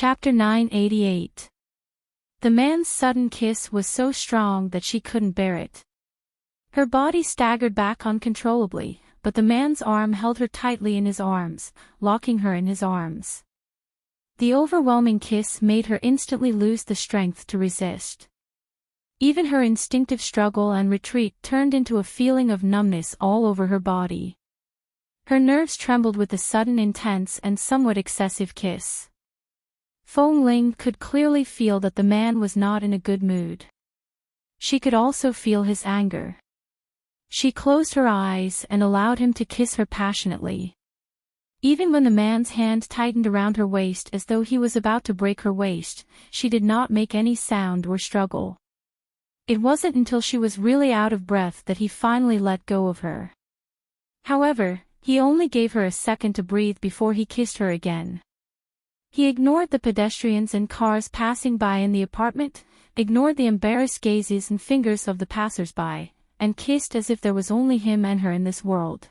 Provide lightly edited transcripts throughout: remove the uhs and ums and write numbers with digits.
Chapter 988. The man's sudden kiss was so strong that she couldn't bear it. Her body staggered back uncontrollably, but the man's arm held her tightly in his arms, locking her in his arms. The overwhelming kiss made her instantly lose the strength to resist. Even her instinctive struggle and retreat turned into a feeling of numbness all over her body. Her nerves trembled with the sudden intense and somewhat excessive kiss. Feng Ling could clearly feel that the man was not in a good mood. She could also feel his anger. She closed her eyes and allowed him to kiss her passionately. Even when the man's hand tightened around her waist as though he was about to break her waist, she did not make any sound or struggle. It wasn't until she was really out of breath that he finally let go of her. However, he only gave her a second to breathe before he kissed her again. He ignored the pedestrians and cars passing by in the apartment, ignored the embarrassed gazes and fingers of the passers-by, and kissed as if there was only him and her in this world.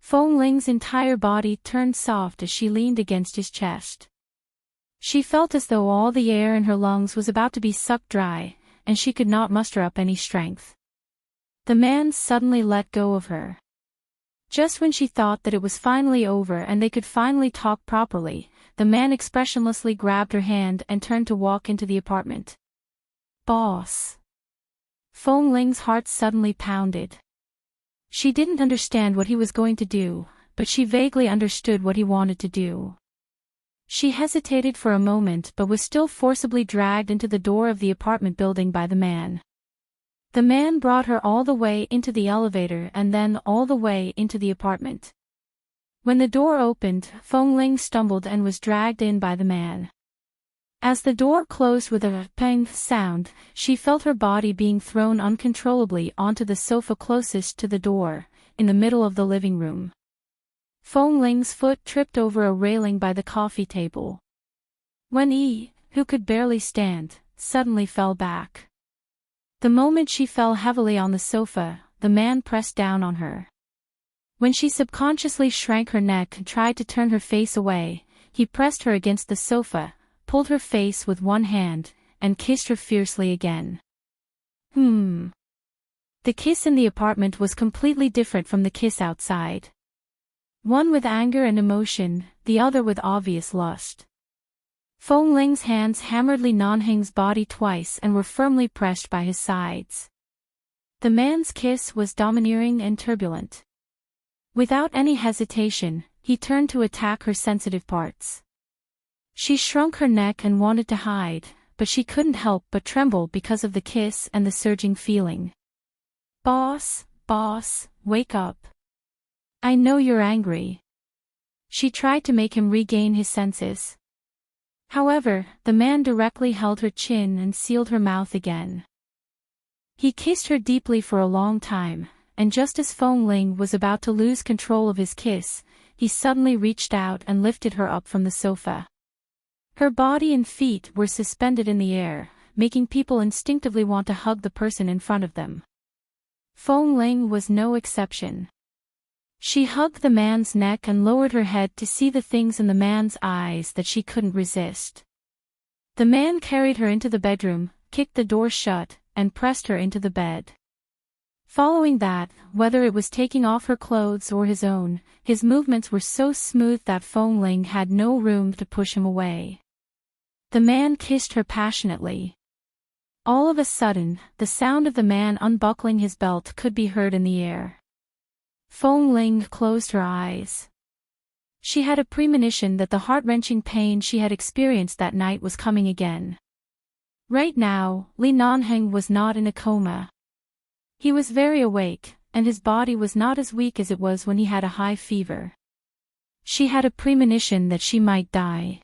Feng Ling's entire body turned soft as she leaned against his chest. She felt as though all the air in her lungs was about to be sucked dry, and she could not muster up any strength. The man suddenly let go of her. Just when she thought that it was finally over and they could finally talk properly, the man expressionlessly grabbed her hand and turned to walk into the apartment. Boss. Feng Ling's heart suddenly pounded. She didn't understand what he was going to do, but she vaguely understood what he wanted to do. She hesitated for a moment but was still forcibly dragged into the door of the apartment building by the man. The man brought her all the way into the elevator and then all the way into the apartment. When the door opened, Feng Ling stumbled and was dragged in by the man. As the door closed with a pang sound, she felt her body being thrown uncontrollably onto the sofa closest to the door, in the middle of the living room. Feng Ling's foot tripped over a railing by the coffee table. Wen Yi, who could barely stand, suddenly fell back. The moment she fell heavily on the sofa, the man pressed down on her. When she subconsciously shrank her neck and tried to turn her face away, he pressed her against the sofa, pulled her face with one hand, and kissed her fiercely again. The kiss in the apartment was completely different from the kiss outside. One with anger and emotion, the other with obvious lust. Feng Ling's hands hammered Li Nanheng's body twice and were firmly pressed by his sides. The man's kiss was domineering and turbulent. Without any hesitation, he turned to attack her sensitive parts. She shrunk her neck and wanted to hide, but she couldn't help but tremble because of the kiss and the surging feeling. Boss, wake up. I know you're angry. She tried to make him regain his senses. However, the man directly held her chin and sealed her mouth again. He kissed her deeply for a long time, and just as Feng Ling was about to lose control of his kiss, he suddenly reached out and lifted her up from the sofa. Her body and feet were suspended in the air, making people instinctively want to hug the person in front of them. Feng Ling was no exception. She hugged the man's neck and lowered her head to see the things in the man's eyes that she couldn't resist. The man carried her into the bedroom, kicked the door shut, and pressed her into the bed. Following that, whether it was taking off her clothes or his own, his movements were so smooth that Feng Ling had no room to push him away. The man kissed her passionately. All of a sudden, the sound of the man unbuckling his belt could be heard in the air. Feng Ling closed her eyes. She had a premonition that the heart-wrenching pain she had experienced that night was coming again. Right now, Li Nanheng was not in a coma. He was very awake, and his body was not as weak as it was when he had a high fever. She had a premonition that she might die.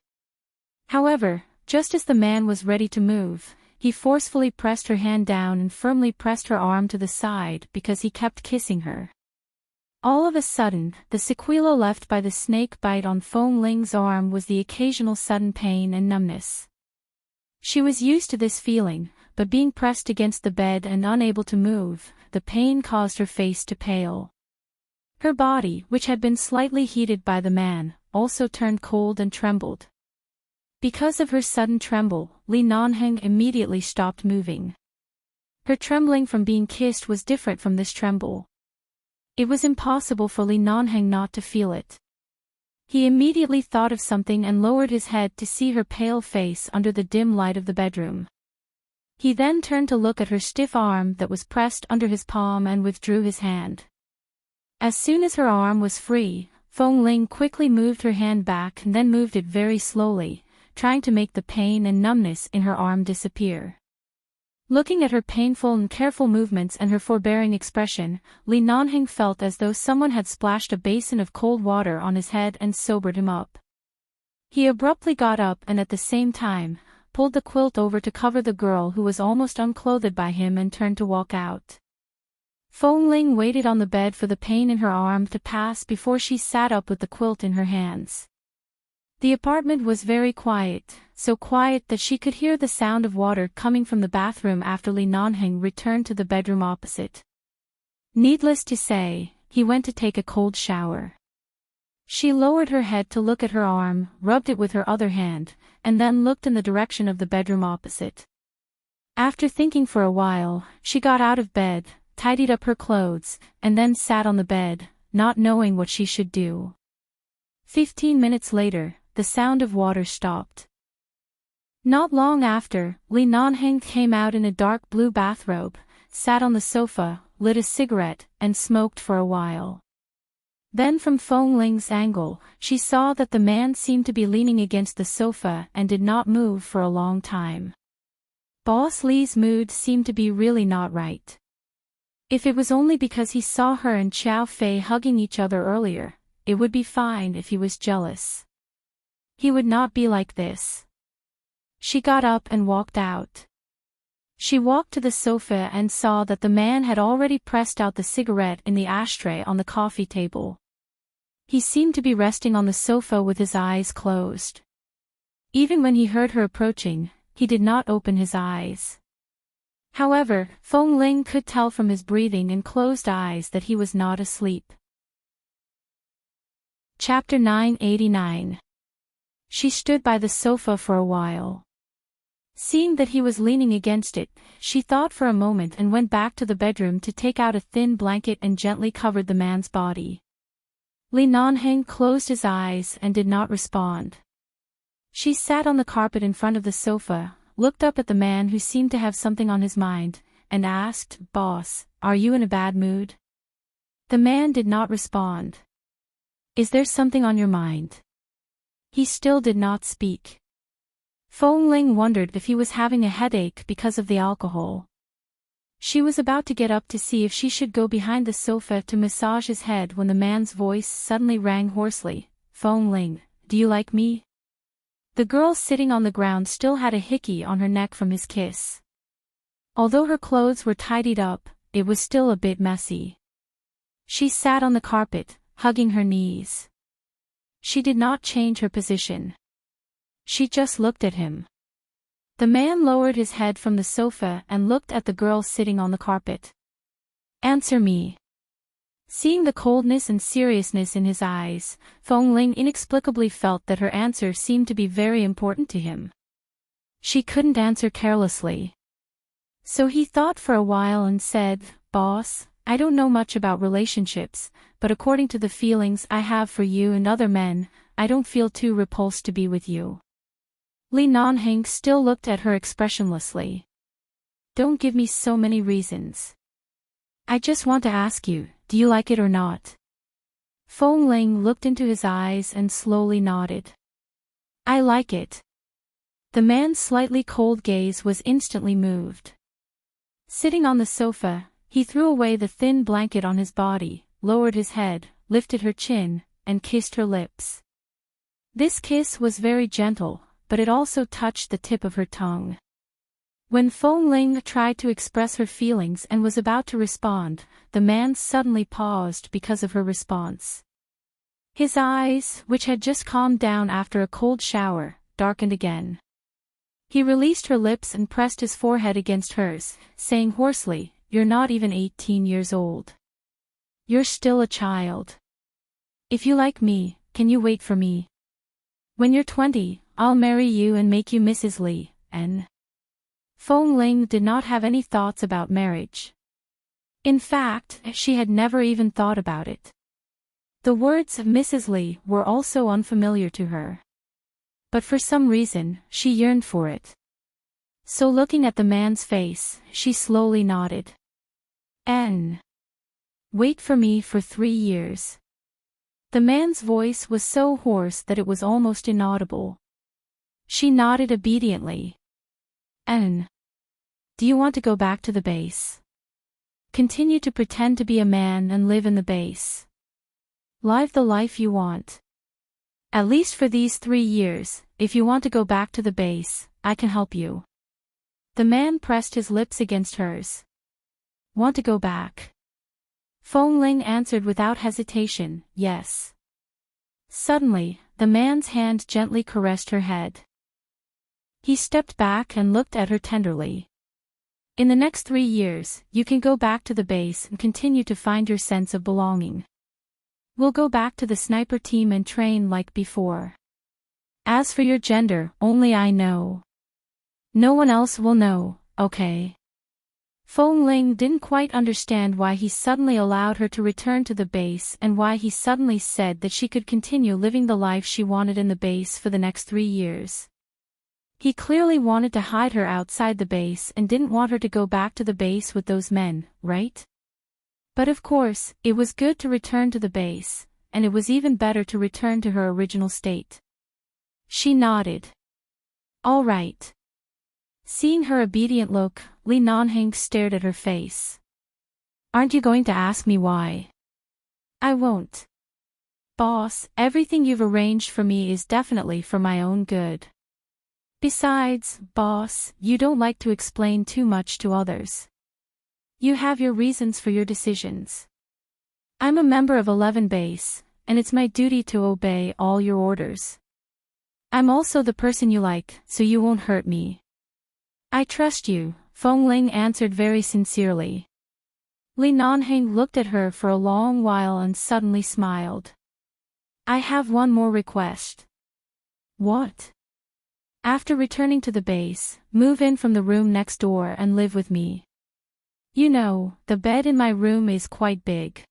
However, just as the man was ready to move, he forcefully pressed her hand down and firmly pressed her arm to the side because he kept kissing her. All of a sudden, the sequela left by the snake bite on Feng Ling's arm was the occasional sudden pain and numbness. She was used to this feeling, but being pressed against the bed and unable to move, the pain caused her face to pale. Her body, which had been slightly heated by the man, also turned cold and trembled. Because of her sudden tremble, Li Nanheng immediately stopped moving. Her trembling from being kissed was different from this tremble. It was impossible for Li Nanheng not to feel it. He immediately thought of something and lowered his head to see her pale face under the dim light of the bedroom. He then turned to look at her stiff arm that was pressed under his palm and withdrew his hand. As soon as her arm was free, Feng Ling quickly moved her hand back and then moved it very slowly, trying to make the pain and numbness in her arm disappear. Looking at her painful and careful movements and her forbearing expression, Li Nanheng felt as though someone had splashed a basin of cold water on his head and sobered him up. He abruptly got up and at the same time, pulled the quilt over to cover the girl who was almost unclothed by him and turned to walk out. Feng Ling waited on the bed for the pain in her arm to pass before she sat up with the quilt in her hands. The apartment was very quiet, so quiet that she could hear the sound of water coming from the bathroom after Li Nanheng returned to the bedroom opposite. Needless to say, he went to take a cold shower. She lowered her head to look at her arm, rubbed it with her other hand, and then looked in the direction of the bedroom opposite. After thinking for a while, she got out of bed, tidied up her clothes, and then sat on the bed, not knowing what she should do. 15 minutes later, the sound of water stopped. Not long after, Li Nanheng came out in a dark blue bathrobe, sat on the sofa, lit a cigarette, and smoked for a while. Then from Feng Ling's angle, she saw that the man seemed to be leaning against the sofa and did not move for a long time. Boss Li's mood seemed to be really not right. If it was only because he saw her and Xiao Fei hugging each other earlier, it would be fine if he was jealous. He would not be like this. She got up and walked out. She walked to the sofa and saw that the man had already pressed out the cigarette in the ashtray on the coffee table. He seemed to be resting on the sofa with his eyes closed. Even when he heard her approaching, he did not open his eyes. However, Feng Ling could tell from his breathing and closed eyes that he was not asleep. Chapter 989. She stood by the sofa for a while. Seeing that he was leaning against it, she thought for a moment and went back to the bedroom to take out a thin blanket and gently covered the man's body. Li Nanheng closed his eyes and did not respond. She sat on the carpet in front of the sofa, looked up at the man who seemed to have something on his mind, and asked, "Boss, are you in a bad mood?" The man did not respond. "Is there something on your mind?" He still did not speak. Feng Ling wondered if he was having a headache because of the alcohol. She was about to get up to see if she should go behind the sofa to massage his head when the man's voice suddenly rang hoarsely, "Feng Ling, do you like me?" The girl sitting on the ground still had a hickey on her neck from his kiss. Although her clothes were tidied up, it was still a bit messy. She sat on the carpet, hugging her knees. She did not change her position. She just looked at him. The man lowered his head from the sofa and looked at the girl sitting on the carpet. "Answer me." Seeing the coldness and seriousness in his eyes, Feng Ling inexplicably felt that her answer seemed to be very important to him. She couldn't answer carelessly. So he thought for a while and said, "Boss, I don't know much about relationships, but according to the feelings I have for you and other men, I don't feel too repulsed to be with you." Li Nanheng still looked at her expressionlessly. "Don't give me so many reasons. I just want to ask you, do you like it or not?" Feng Ling looked into his eyes and slowly nodded. "I like it." The man's slightly cold gaze was instantly moved. Sitting on the sofa, he threw away the thin blanket on his body, lowered his head, lifted her chin, and kissed her lips. This kiss was very gentle, but it also touched the tip of her tongue. When Feng Ling tried to express her feelings and was about to respond, the man suddenly paused because of her response. His eyes, which had just calmed down after a cold shower, darkened again. He released her lips and pressed his forehead against hers, saying hoarsely, "You're not even 18 years old. You're still a child. If you like me, can you wait for me? When you're 20, I'll marry you and make you Mrs. Li, and Feng Ling did not have any thoughts about marriage. In fact, she had never even thought about it. The words of Mrs. Li were also unfamiliar to her. But for some reason, she yearned for it. So looking at the man's face, she slowly nodded. Wait for me for 3 years. The man's voice was so hoarse that it was almost inaudible. She nodded obediently. Do you want to go back to the base? Continue to pretend to be a man and live in the base. Live the life you want. At least for these 3 years, if you want to go back to the base, I can help you. The man pressed his lips against hers. Want to go back? Feng Ling answered without hesitation, yes. Suddenly, the man's hand gently caressed her head. He stepped back and looked at her tenderly. In the next 3 years, you can go back to the base and continue to find your sense of belonging. We'll go back to the sniper team and train like before. As for your gender, only I know. No one else will know, okay? Feng Ling didn't quite understand why he suddenly allowed her to return to the base and why he suddenly said that she could continue living the life she wanted in the base for the next 3 years. He clearly wanted to hide her outside the base and didn't want her to go back to the base with those men, right? But of course, it was good to return to the base, and it was even better to return to her original state. She nodded. All right. Seeing her obedient look, Li Nanheng stared at her face. Aren't you going to ask me why? I won't. Boss, everything you've arranged for me is definitely for my own good. Besides, boss, you don't like to explain too much to others. You have your reasons for your decisions. I'm a member of 11 Base, and it's my duty to obey all your orders. I'm also the person you like, so you won't hurt me. I trust you, Feng Ling answered very sincerely. Li Nanheng looked at her for a long while and suddenly smiled. I have one more request. What? After returning to the base, move in from the room next door and live with me. You know, the bed in my room is quite big.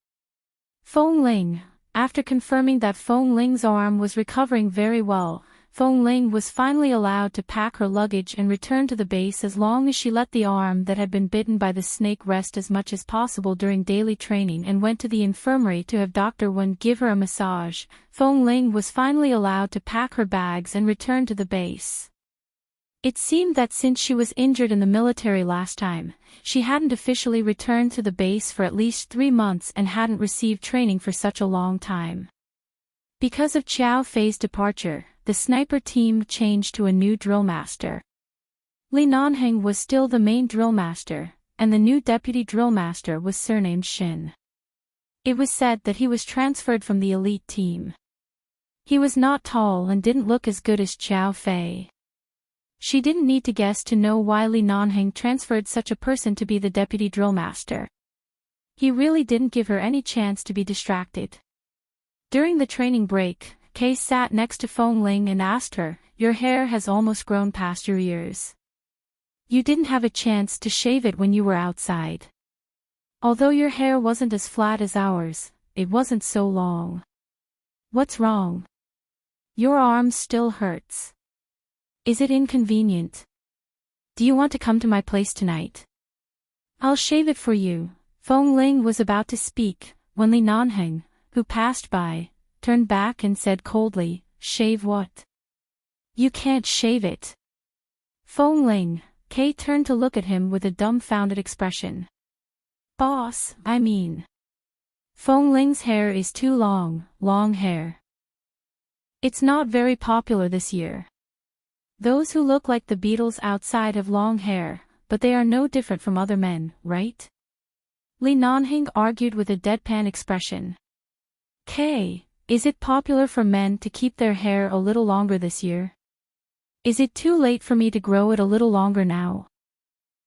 Feng Ling, after confirming that Feng Ling's arm was recovering very well, Feng Ling was finally allowed to pack her luggage and return to the base as long as she let the arm that had been bitten by the snake rest as much as possible during daily training and went to the infirmary to have Dr. Wen give her a massage. Feng Ling was finally allowed to pack her bags and return to the base. It seemed that since she was injured in the military last time, she hadn't officially returned to the base for at least 3 months and hadn't received training for such a long time. Because of Qiao Fei's departure, the sniper team changed to a new drill master. Li Nanheng was still the main drill master, and the new deputy drill master was surnamed Shin. It was said that he was transferred from the elite team. He was not tall and didn't look as good as Qiao Fei. She didn't need to guess to know why Li Nanheng transferred such a person to be the deputy drill master. He really didn't give her any chance to be distracted. During the training break, Kay sat next to Feng Ling and asked her, "Your hair has almost grown past your ears. You didn't have a chance to shave it when you were outside. Although your hair wasn't as flat as ours, it wasn't so long. What's wrong? Your arm still hurts. Is it inconvenient? Do you want to come to my place tonight? I'll shave it for you." Feng Ling was about to speak, when Li Nanheng, who passed by, turned back and said coldly, "Shave what? You can't shave it." Feng Ling, Kay turned to look at him with a dumbfounded expression. "Boss, I mean. Feng Ling's hair is too long, long hair. It's not very popular this year. Those who look like the Beatles outside have long hair, but they are no different from other men, right?" Li Nanheng argued with a deadpan expression. "Kay, is it popular for men to keep their hair a little longer this year? Is it too late for me to grow it a little longer now?"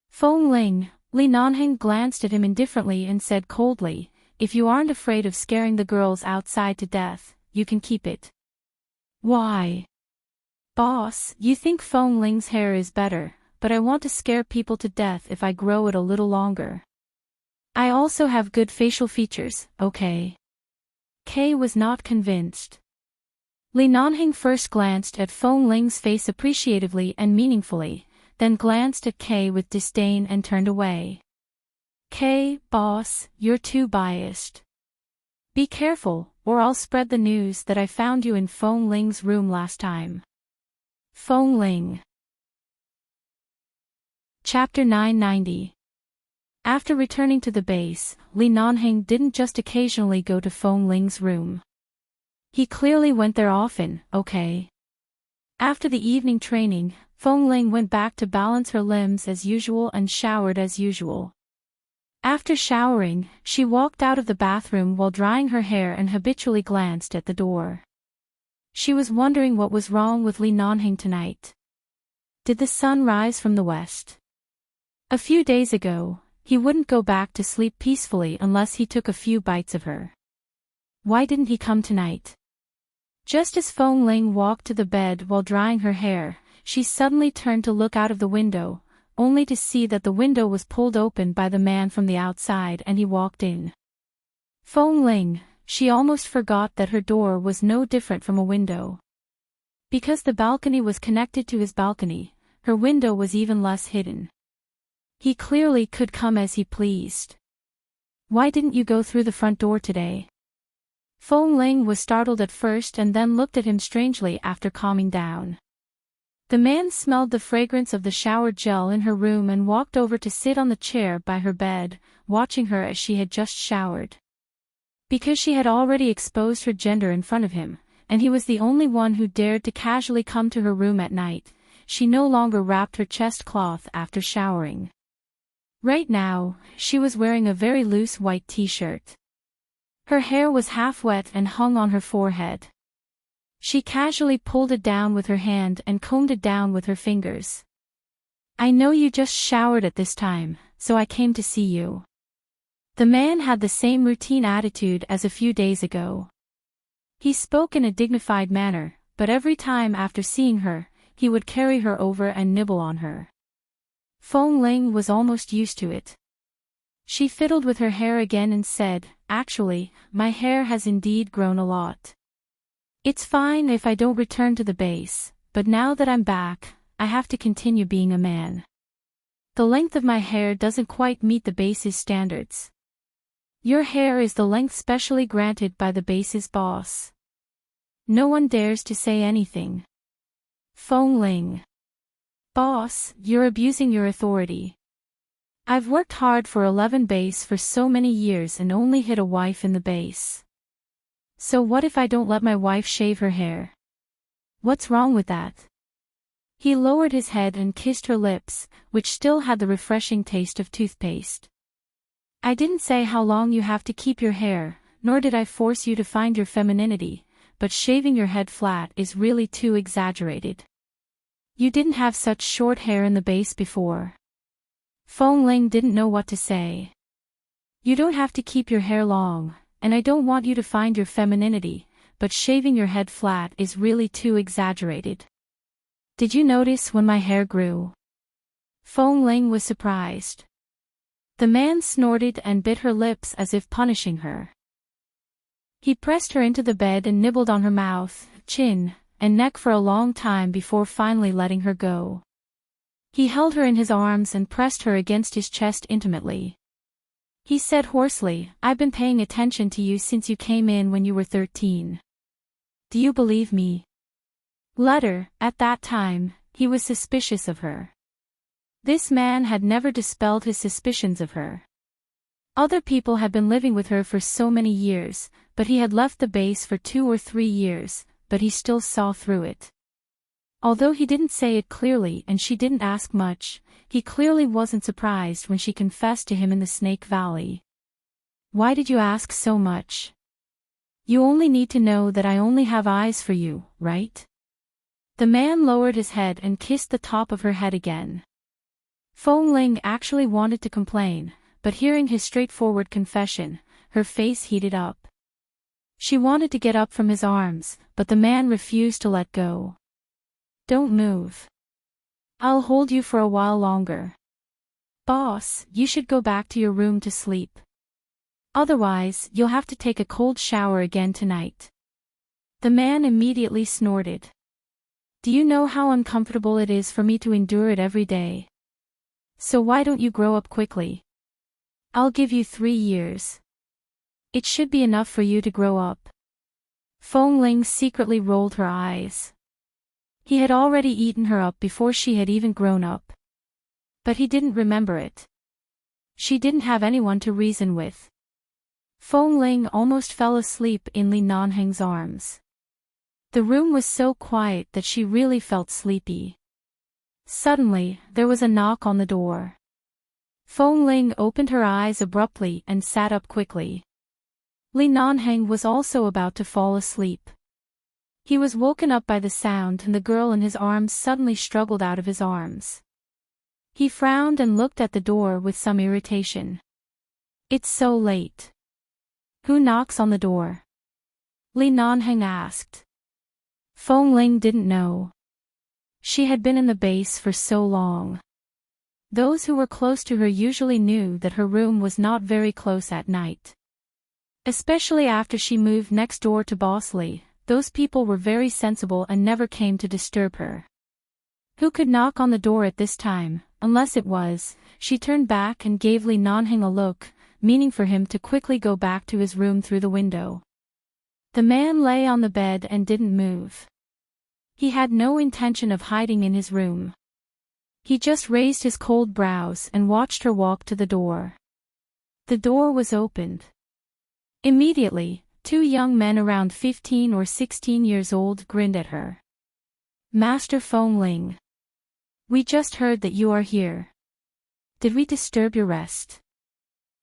Feng Ling, Li Nanheng glanced at him indifferently and said coldly, "If you aren't afraid of scaring the girls outside to death, you can keep it." "Why?" Boss, you think Feng Ling's hair is better, but I want to scare people to death if I grow it a little longer. I also have good facial features, okay? Kay was not convinced. Li Nanheng first glanced at Feng Ling's face appreciatively and meaningfully, then glanced at Kay with disdain and turned away. Kay, boss, you're too biased. Be careful, or I'll spread the news that I found you in Feng Ling's room last time. Feng Ling. Chapter 990. After returning to the base, Li Nanheng didn't just occasionally go to Feng Ling's room. He clearly went there often, okay? After the evening training, Feng Ling went back to balance her limbs as usual and showered as usual. After showering, she walked out of the bathroom while drying her hair and habitually glanced at the door. She was wondering what was wrong with Li Nanheng tonight. Did the sun rise from the west? A few days ago, he wouldn't go back to sleep peacefully unless he took a few bites of her. Why didn't he come tonight? Just as Feng Ling walked to the bed while drying her hair, she suddenly turned to look out of the window, only to see that the window was pulled open by the man from the outside and he walked in. Feng Ling, she almost forgot that her door was no different from a window. Because the balcony was connected to his balcony, her window was even less hidden. He clearly could come as he pleased. Why didn't you go through the front door today? Feng Ling was startled at first and then looked at him strangely after calming down. The man smelled the fragrance of the shower gel in her room and walked over to sit on the chair by her bed, watching her as she had just showered. Because she had already exposed her gender in front of him, and he was the only one who dared to casually come to her room at night, she no longer wrapped her chest cloth after showering. Right now, she was wearing a very loose white t-shirt. Her hair was half wet and hung on her forehead. She casually pulled it down with her hand and combed it down with her fingers. I know you just showered at this time, so I came to see you. The man had the same routine attitude as a few days ago. He spoke in a dignified manner, but every time after seeing her, he would carry her over and nibble on her. Feng Ling was almost used to it. She fiddled with her hair again and said, actually, my hair has indeed grown a lot. It's fine if I don't return to the base, but now that I'm back, I have to continue being a man. The length of my hair doesn't quite meet the base's standards. Your hair is the length specially granted by the base's boss. No one dares to say anything. Feng Ling. Boss, you're abusing your authority. I've worked hard for 11 base for so many years and only hit a wife in the base. So what if I don't let my wife shave her hair? What's wrong with that? He lowered his head and kissed her lips, which still had the refreshing taste of toothpaste. I didn't say how long you have to keep your hair, nor did I force you to find your femininity, but shaving your head flat is really too exaggerated. You didn't have such short hair in the base before. Feng Ling didn't know what to say. You don't have to keep your hair long, and I don't want you to find your femininity, but shaving your head flat is really too exaggerated. Did you notice when my hair grew? Feng Ling was surprised. The man snorted and bit her lips as if punishing her. He pressed her into the bed and nibbled on her mouth, chin, and neck for a long time before finally letting her go. He held her in his arms and pressed her against his chest intimately. He said hoarsely, I've been paying attention to you since you came in when you were 13. Do you believe me? At that time, he was suspicious of her. This man had never dispelled his suspicions of her. Other people had been living with her for so many years, but he had left the base for 2 or 3 years, but he still saw through it. Although he didn't say it clearly and she didn't ask much, he clearly wasn't surprised when she confessed to him in the Snake Valley. Why did you ask so much? You only need to know that I only have eyes for you, right? The man lowered his head and kissed the top of her head again. Feng Ling actually wanted to complain, but hearing his straightforward confession, her face heated up. She wanted to get up from his arms, but the man refused to let go. Don't move. I'll hold you for a while longer. Boss, you should go back to your room to sleep. Otherwise, you'll have to take a cold shower again tonight. The man immediately snorted. Do you know how uncomfortable it is for me to endure it every day? So why don't you grow up quickly? I'll give you 3 years. It should be enough for you to grow up. Feng Ling secretly rolled her eyes. He had already eaten her up before she had even grown up. But he didn't remember it. She didn't have anyone to reason with. Feng Ling almost fell asleep in Li Nanheng's arms. The room was so quiet that she really felt sleepy. Suddenly, there was a knock on the door. Feng Ling opened her eyes abruptly and sat up quickly. Li Nanheng was also about to fall asleep. He was woken up by the sound and the girl in his arms suddenly struggled out of his arms. He frowned and looked at the door with some irritation. It's so late. Who knocks on the door? Li Nanheng asked. Feng Ling didn't know. She had been in the base for so long. Those who were close to her usually knew that her room was not very close at night. Especially after she moved next door to Boss Li, those people were very sensible and never came to disturb her. Who could knock on the door at this time, unless it was? She turned back and gave Li Nanheng a look, meaning for him to quickly go back to his room through the window. The man lay on the bed and didn't move. He had no intention of hiding in his room. He just raised his cold brows and watched her walk to the door. The door was opened. Immediately, 2 young men around 15 or 16 years old grinned at her. Master Feng Ling. We just heard that you are here. Did we disturb your rest?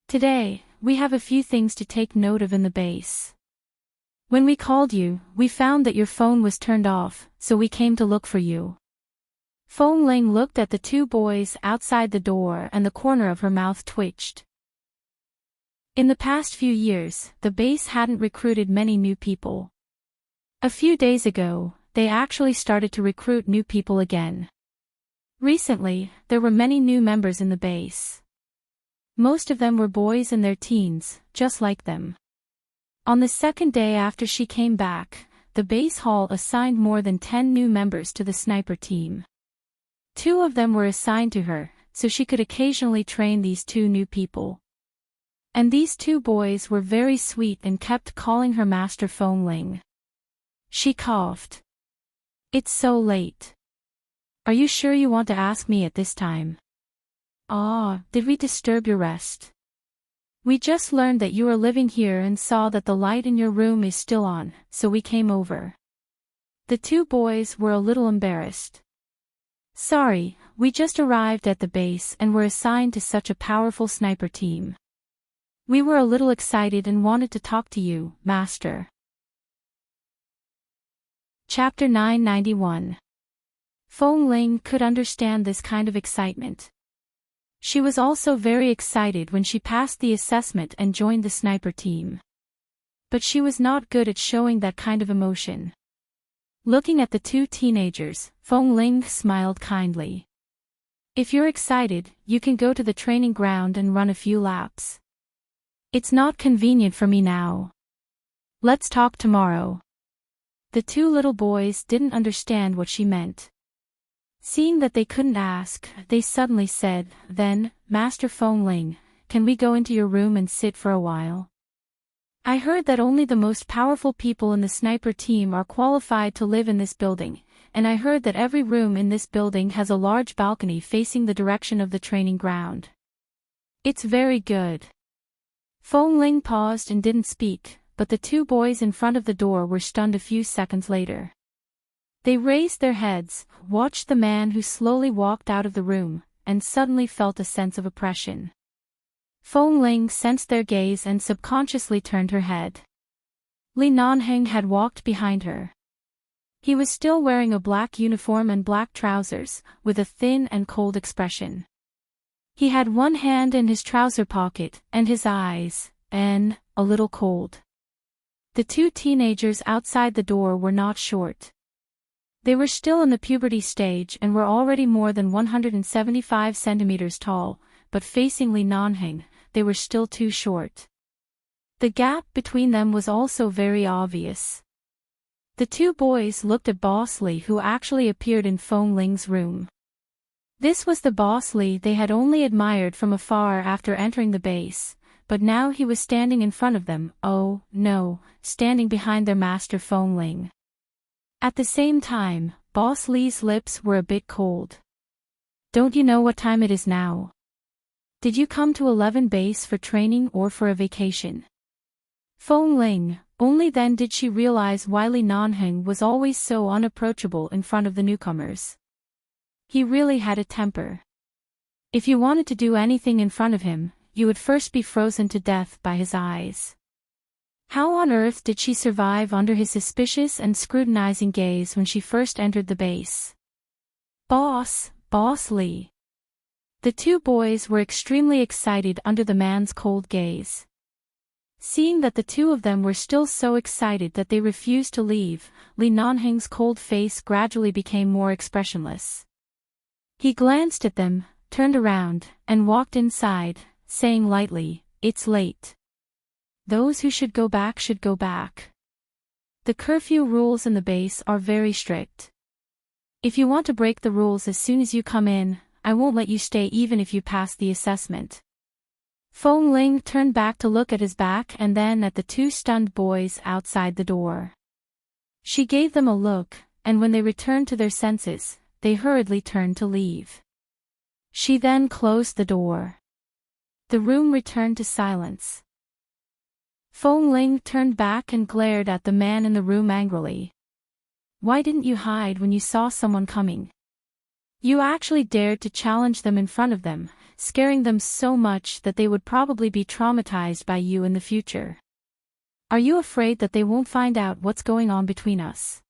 Today, we have a few things to take note of in the base. When we called you, we found that your phone was turned off, so we came to look for you. Feng Ling looked at the 2 boys outside the door and the corner of her mouth twitched. In the past few years, the base hadn't recruited many new people. A few days ago, they actually started to recruit new people again. Recently, there were many new members in the base. Most of them were boys in their teens, just like them. On the second day after she came back, the base hall assigned more than 10 new members to the sniper team. 2 of them were assigned to her, so she could occasionally train these 2 new people. And these 2 boys were very sweet and kept calling her Master Feng Ling. She coughed. It's so late. Are you sure you want to ask me at this time? Did we disturb your rest? We just learned that you are living here and saw that the light in your room is still on, so we came over. The 2 boys were a little embarrassed. Sorry, we just arrived at the base and were assigned to such a powerful sniper team. We were a little excited and wanted to talk to you, Master. Chapter 991. Feng Ling could understand this kind of excitement. She was also very excited when she passed the assessment and joined the sniper team. But she was not good at showing that kind of emotion. Looking at the 2 teenagers, Feng Ling smiled kindly. If you're excited, you can go to the training ground and run a few laps. It's not convenient for me now. Let's talk tomorrow. The 2 little boys didn't understand what she meant. Seeing that they couldn't ask, they suddenly said, Then, Master Feng Ling, can we go into your room and sit for a while? I heard that only the most powerful people in the sniper team are qualified to live in this building, and I heard that every room in this building has a large balcony facing the direction of the training ground. It's very good. Feng Ling paused and didn't speak, but the 2 boys in front of the door were stunned a few seconds later. They raised their heads, watched the man who slowly walked out of the room, and suddenly felt a sense of oppression. Feng Ling sensed their gaze and subconsciously turned her head. Li Nanheng had walked behind her. He was still wearing a black uniform and black trousers, with a thin and cold expression. He had one hand in his trouser pocket, and his eyes, a little cold. The 2 teenagers outside the door were not short. They were still in the puberty stage and were already more than 175 centimeters tall, but facing Li Nanheng, they were still too short. The gap between them was also very obvious. The two boys looked at Boss Li, who actually appeared in Feng Ling's room. This was the Boss Li they had only admired from afar after entering the base, but now he was standing in front of them, oh, no, standing behind their master Feng Ling. At the same time, Boss Li's lips were a bit cold. Don't you know what time it is now? Did you come to 11 base for training or for a vacation? Feng Ling, only then did she realize why Li Nanheng was always so unapproachable in front of the newcomers. He really had a temper. If you wanted to do anything in front of him, you would first be frozen to death by his eyes. How on earth did she survive under his suspicious and scrutinizing gaze when she first entered the base? Boss Li. The two boys were extremely excited under the man's cold gaze. Seeing that the two of them were still so excited that they refused to leave, Li Nanheng's cold face gradually became more expressionless. He glanced at them, turned around, and walked inside, saying lightly, "It's late. Those who should go back should go back. The curfew rules in the base are very strict. If you want to break the rules as soon as you come in, I won't let you stay even if you pass the assessment." Feng Ling turned back to look at his back and then at the two stunned boys outside the door. She gave them a look, and when they returned to their senses, they hurriedly turned to leave. She then closed the door. The room returned to silence. Feng Ling turned back and glared at the man in the room angrily. "Why didn't you hide when you saw someone coming? You actually dared to challenge them in front of them, scaring them so much that they would probably be traumatized by you in the future. Are you afraid that they won't find out what's going on between us?"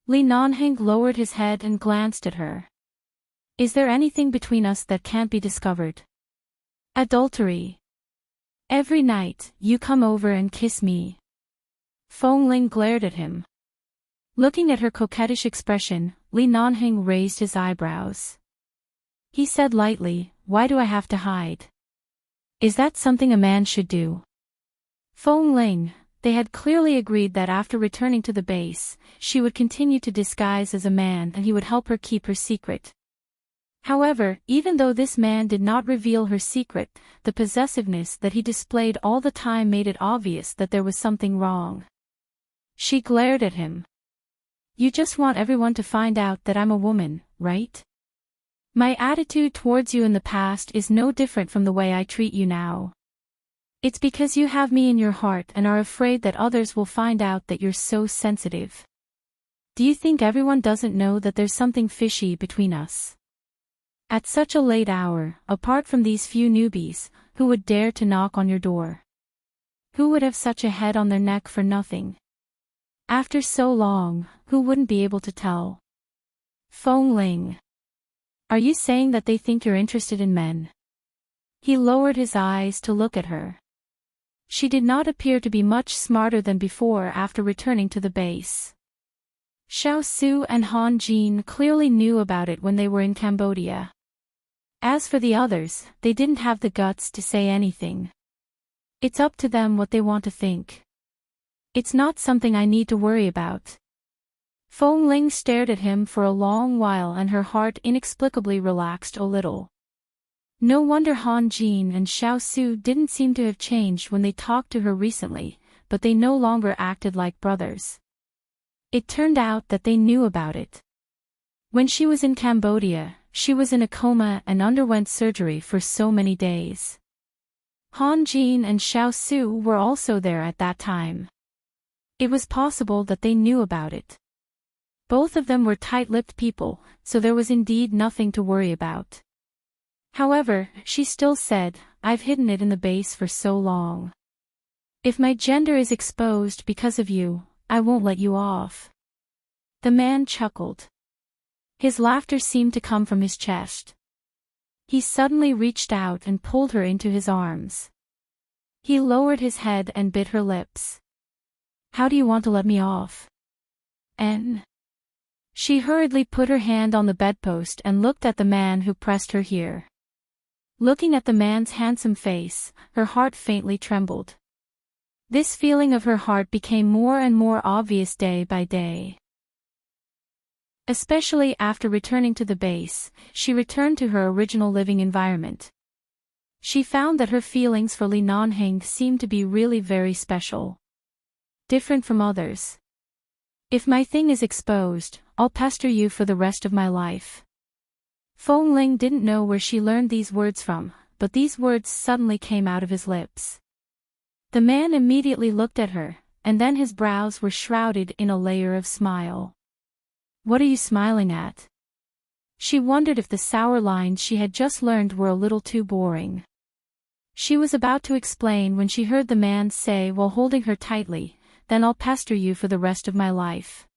Li Nanheng lowered his head and glanced at her. "Is there anything between us that can't be discovered? Adultery. Every night, you come over and kiss me." Feng Ling glared at him. Looking at her coquettish expression, Li Nanheng raised his eyebrows. He said lightly, "Why do I have to hide? Is that something a man should do?" Feng Ling, they had clearly agreed that after returning to the base, she would continue to disguise as a man and he would help her keep her secret. However, even though this man did not reveal her secret, the possessiveness that he displayed all the time made it obvious that there was something wrong. She glared at him. "You just want everyone to find out that I'm a woman, right? My attitude towards you in the past is no different from the way I treat you now. It's because you have me in your heart and are afraid that others will find out that you're so sensitive. Do you think everyone doesn't know that there's something fishy between us? At such a late hour, apart from these few newbies, who would dare to knock on your door? Who would have such a head on their neck for nothing? After so long, who wouldn't be able to tell?" Feng Ling. "Are you saying that they think you're interested in men?" He lowered his eyes to look at her. She did not appear to be much smarter than before after returning to the base. Xiao Su and Han Jin clearly knew about it when they were in Cambodia. As for the others, they didn't have the guts to say anything. It's up to them what they want to think. It's not something I need to worry about. Feng Ling stared at him for a long while and her heart inexplicably relaxed a little. No wonder Han Jin and Xiao Su didn't seem to have changed when they talked to her recently, but they no longer acted like brothers. It turned out that they knew about it. When she was in Cambodia, she was in a coma and underwent surgery for so many days. Han Jin and Xiao Su were also there at that time. It was possible that they knew about it. Both of them were tight-lipped people, so there was indeed nothing to worry about. However, she still said, "I've hidden it in the base for so long. If my gender is exposed because of you, I won't let you off." The man chuckled. His laughter seemed to come from his chest. He suddenly reached out and pulled her into his arms. He lowered his head and bit her lips. "How do you want to let me off? She hurriedly put her hand on the bedpost and looked at the man who pressed her here. Looking at the man's handsome face, her heart faintly trembled. This feeling of her heart became more and more obvious day by day. Especially after returning to the base, she returned to her original living environment. She found that her feelings for Li Nanheng seemed to be really very special. Different from others. If my thing is exposed, I'll pester you for the rest of my life. Feng Ling didn't know where she learned these words from, but these words suddenly came out of his lips. The man immediately looked at her, and then his brows were shrouded in a layer of smile. What are you smiling at? She wondered if the sour lines she had just learned were a little too boring. She was about to explain when she heard the man say while holding her tightly, "Then I'll pester you for the rest of my life."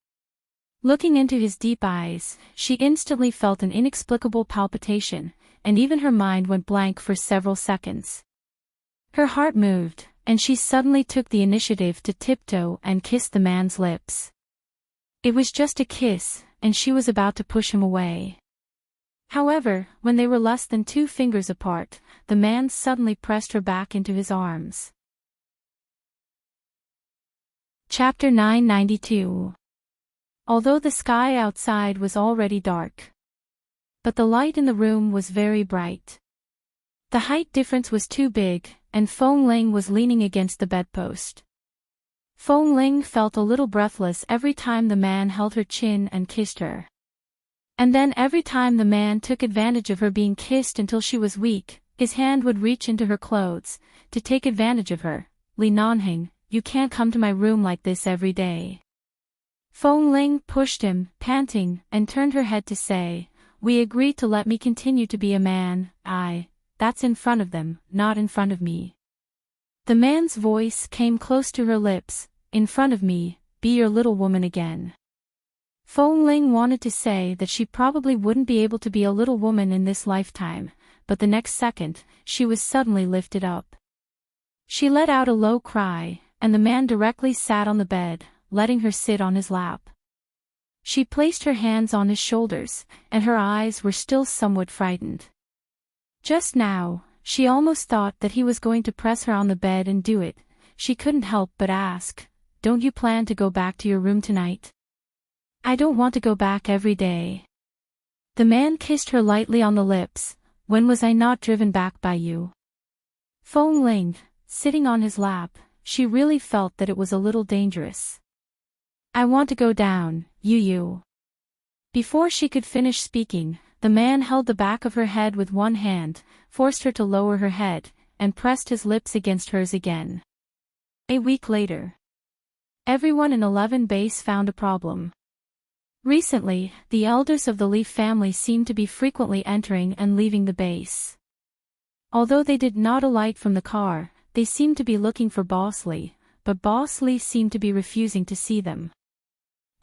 Looking into his deep eyes, she instantly felt an inexplicable palpitation, and even her mind went blank for several seconds. Her heart moved, and she suddenly took the initiative to tiptoe and kiss the man's lips. It was just a kiss, and she was about to push him away. However, when they were less than 2 fingers apart, the man suddenly pressed her back into his arms. Chapter 992. Although the sky outside was already dark, but the light in the room was very bright. The height difference was too big, and Feng Ling was leaning against the bedpost. Feng Ling felt a little breathless every time the man held her chin and kissed her. And then every time the man took advantage of her being kissed until she was weak, his hand would reach into her clothes, to take advantage of her. "Li Nanheng, you can't come to my room like this every day." Feng Ling pushed him, panting, and turned her head to say, "We agreed to let me continue to be a man. That's in front of them, not in front of me." The man's voice came close to her lips. "In front of me, be your little woman again." Feng Ling wanted to say that she probably wouldn't be able to be a little woman in this lifetime, but the next second, she was suddenly lifted up. She let out a low cry, and the man directly sat on the bed, letting her sit on his lap. She placed her hands on his shoulders, and her eyes were still somewhat frightened. Just now, she almost thought that he was going to press her on the bed and do it. She couldn't help but ask, "Don't you plan to go back to your room tonight?" "I don't want to go back every day." The man kissed her lightly on the lips. "When was I not driven back by you?" Feng Ling, sitting on his lap, she really felt that it was a little dangerous. "I want to go down, you." Before she could finish speaking, the man held the back of her head with one hand, forced her to lower her head, and pressed his lips against hers again. A week later. Everyone in 11 Base found a problem. Recently, the elders of the Li family seemed to be frequently entering and leaving the base. Although they did not alight from the car, they seemed to be looking for Boss Li, but Boss Li seemed to be refusing to see them.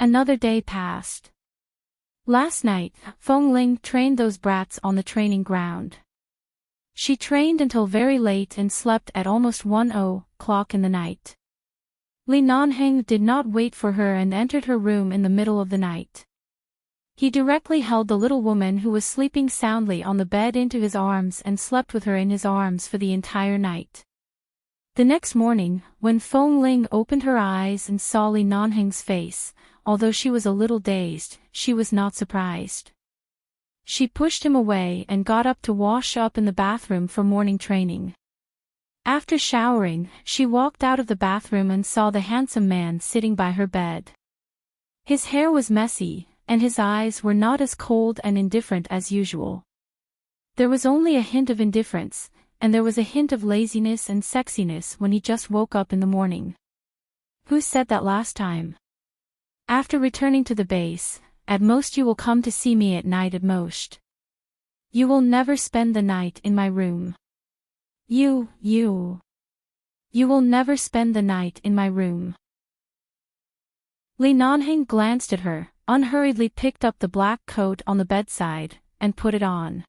Another day passed. Last night, Feng Ling trained those brats on the training ground. She trained until very late and slept at almost 1:00 in the night. Li Nanheng did not wait for her and entered her room in the middle of the night. He directly held the little woman who was sleeping soundly on the bed into his arms and slept with her in his arms for the entire night. The next morning, when Feng Ling opened her eyes and saw Li Nanheng's face, although she was a little dazed, she was not surprised. She pushed him away and got up to wash up in the bathroom for morning training. After showering, she walked out of the bathroom and saw the handsome man sitting by her bed. His hair was messy, and his eyes were not as cold and indifferent as usual. There was only a hint of indifference, and there was a hint of laziness and sexiness when he just woke up in the morning. Who said that last time? After returning to the base, at most you will come to see me at night at most. You will never spend the night in my room. You will never spend the night in my room. Li Nanheng glanced at her, unhurriedly picked up the black coat on the bedside, and put it on.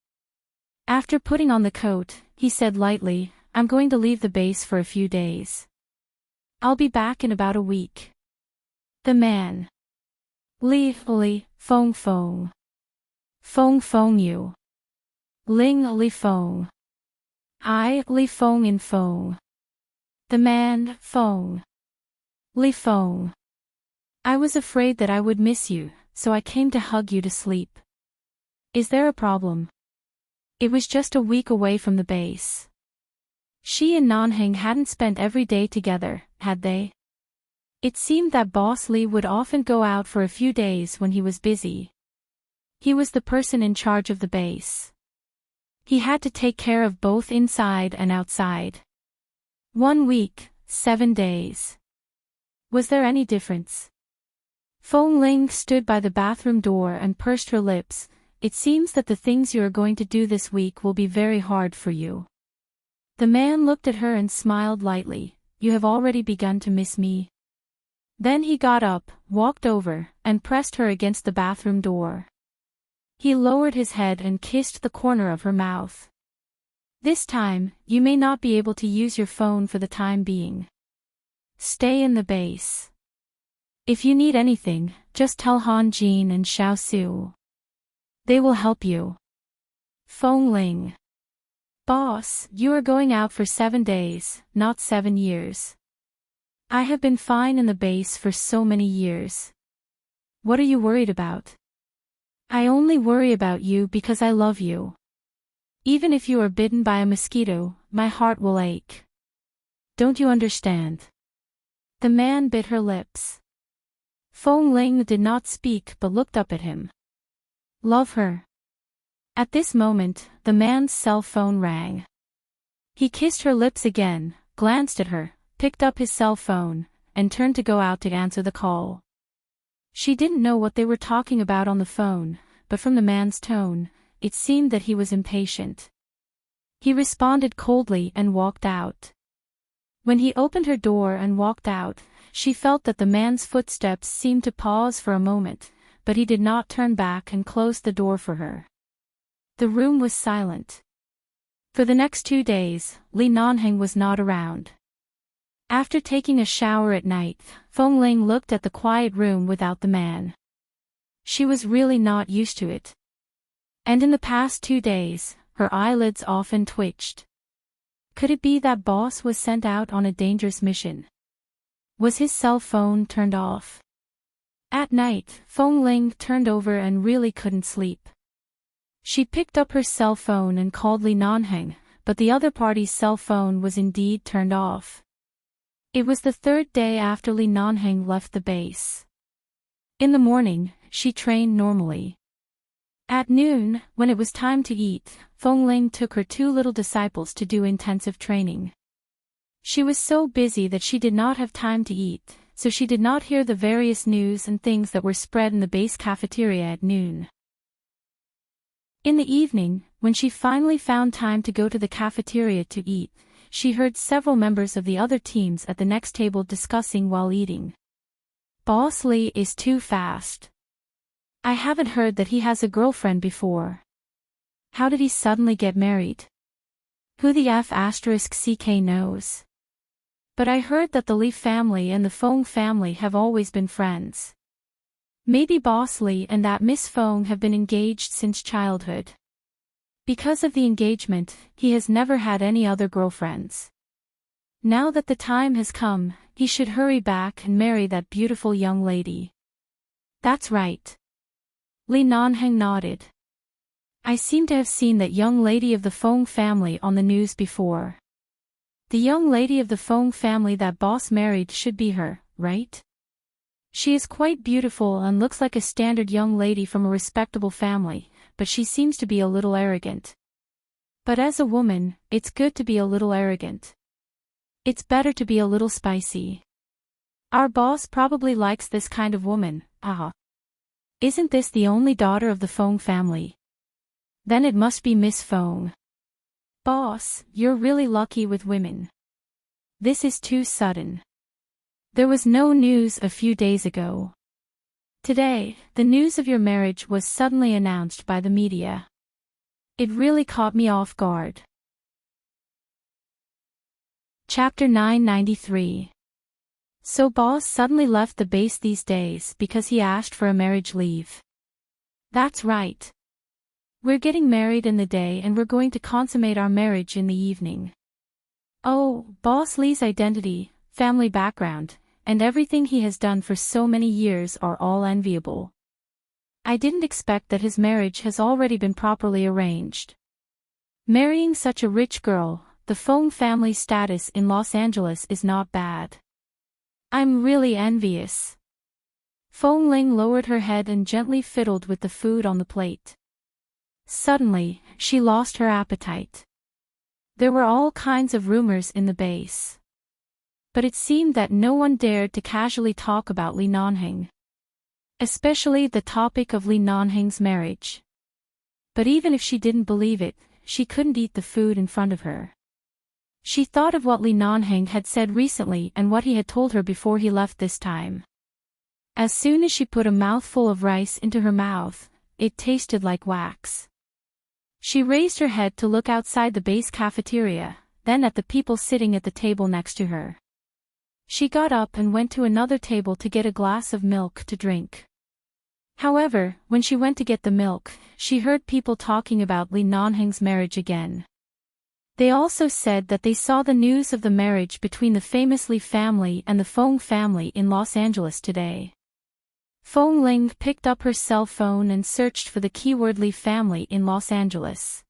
After putting on the coat, he said lightly, "I'm going to leave the base for a few days. I'll be back in about a week." The man. Li, Phone phone. Phone phone you. Ling li phone. I li phone in phone. The man phone. Li phone. I was afraid that I would miss you, so I came to hug you to sleep. Is there a problem? It was just a week away from the base. She and Nanheng hadn't spent every day together, had they? It seemed that Boss Lee would often go out for a few days when he was busy. He was the person in charge of the base. He had to take care of both inside and outside. 1 week, 7 days. Was there any difference? Feng Ling stood by the bathroom door and pursed her lips. It seems that the things you are going to do this week will be very hard for you. The man looked at her and smiled lightly. You have already begun to miss me. Then he got up, walked over, and pressed her against the bathroom door. He lowered his head and kissed the corner of her mouth. This time, you may not be able to use your phone for the time being. Stay in the base. If you need anything, just tell Han Jin and Xiao Su. They will help you. Feng Ling. Boss, you are going out for 7 days, not 7 years. I have been fine in the base for so many years. What are you worried about? I only worry about you because I love you. Even if you are bitten by a mosquito, my heart will ache. Don't you understand? The man bit her lips. Feng Ling did not speak but looked up at him. Love her. At this moment, the man's cell phone rang. He kissed her lips again, glanced at her, picked up his cell phone, and turned to go out to answer the call. She didn't know what they were talking about on the phone, but from the man's tone, it seemed that he was impatient. He responded coldly and walked out. When he opened her door and walked out, she felt that the man's footsteps seemed to pause for a moment, but he did not turn back and closed the door for her. The room was silent. For the next 2 days, Li Nanheng was not around. After taking a shower at night, Feng Ling looked at the quiet room without the man. She was really not used to it. And in the past 2 days, her eyelids often twitched. Could it be that Boss was sent out on a dangerous mission? Was his cell phone turned off? At night, Feng Ling turned over and really couldn't sleep. She picked up her cell phone and called Li Nanheng, but the other party's cell phone was indeed turned off. It was the 3rd day after Li Nanheng left the base. In the morning, she trained normally. At noon, when it was time to eat, Feng Ling took her 2 little disciples to do intensive training. She was so busy that she did not have time to eat, so she did not hear the various news and things that were spread in the base cafeteria at noon. In the evening, when she finally found time to go to the cafeteria to eat, she heard several members of the other teams at the next table discussing while eating. Boss Lee is too fast. I haven't heard that he has a girlfriend before. How did he suddenly get married? Who the F***ck knows? But I heard that the Lee family and the Feng family have always been friends. Maybe Boss Lee and that Miss Feng have been engaged since childhood. Because of the engagement, he has never had any other girlfriends. Now that the time has come, he should hurry back and marry that beautiful young lady. That's right. Li Nanheng nodded. I seem to have seen that young lady of the Feng family on the news before. The young lady of the Feng family that Boss married should be her, right? She is quite beautiful and looks like a standard young lady from a respectable family, but she seems to be a little arrogant. But as a woman, it's good to be a little arrogant. It's better to be a little spicy. Our boss probably likes this kind of woman, ah. Isn't this the only daughter of the Feng family? Then it must be Miss Feng. Boss, you're really lucky with women. This is too sudden. There was no news a few days ago. Today, the news of your marriage was suddenly announced by the media. It really caught me off guard. Chapter 993. So Boss suddenly left the base these days because he asked for a marriage leave. That's right. We're getting married in the day and we're going to consummate our marriage in the evening. Oh, Boss Lee's identity, family background, and everything he has done for so many years are all enviable. I didn't expect that his marriage has already been properly arranged. Marrying such a rich girl, the Fong family status in Los Angeles is not bad. I'm really envious. Fong Ling lowered her head and gently fiddled with the food on the plate. Suddenly, she lost her appetite. There were all kinds of rumors in the base. But it seemed that no one dared to casually talk about Li Nanheng. Especially the topic of Li Nanheng's marriage. But even if she didn't believe it, she couldn't eat the food in front of her. She thought of what Li Nanheng had said recently and what he had told her before he left this time. As soon as she put a mouthful of rice into her mouth, it tasted like wax. She raised her head to look outside the base cafeteria, then at the people sitting at the table next to her. She got up and went to another table to get a glass of milk to drink. However, when she went to get the milk, she heard people talking about Li Nanheng's marriage again. They also said that they saw the news of the marriage between the famous Li family and the Fong family in Los Angeles today. Fong Ling picked up her cell phone and searched for the keyword Li family in Los Angeles.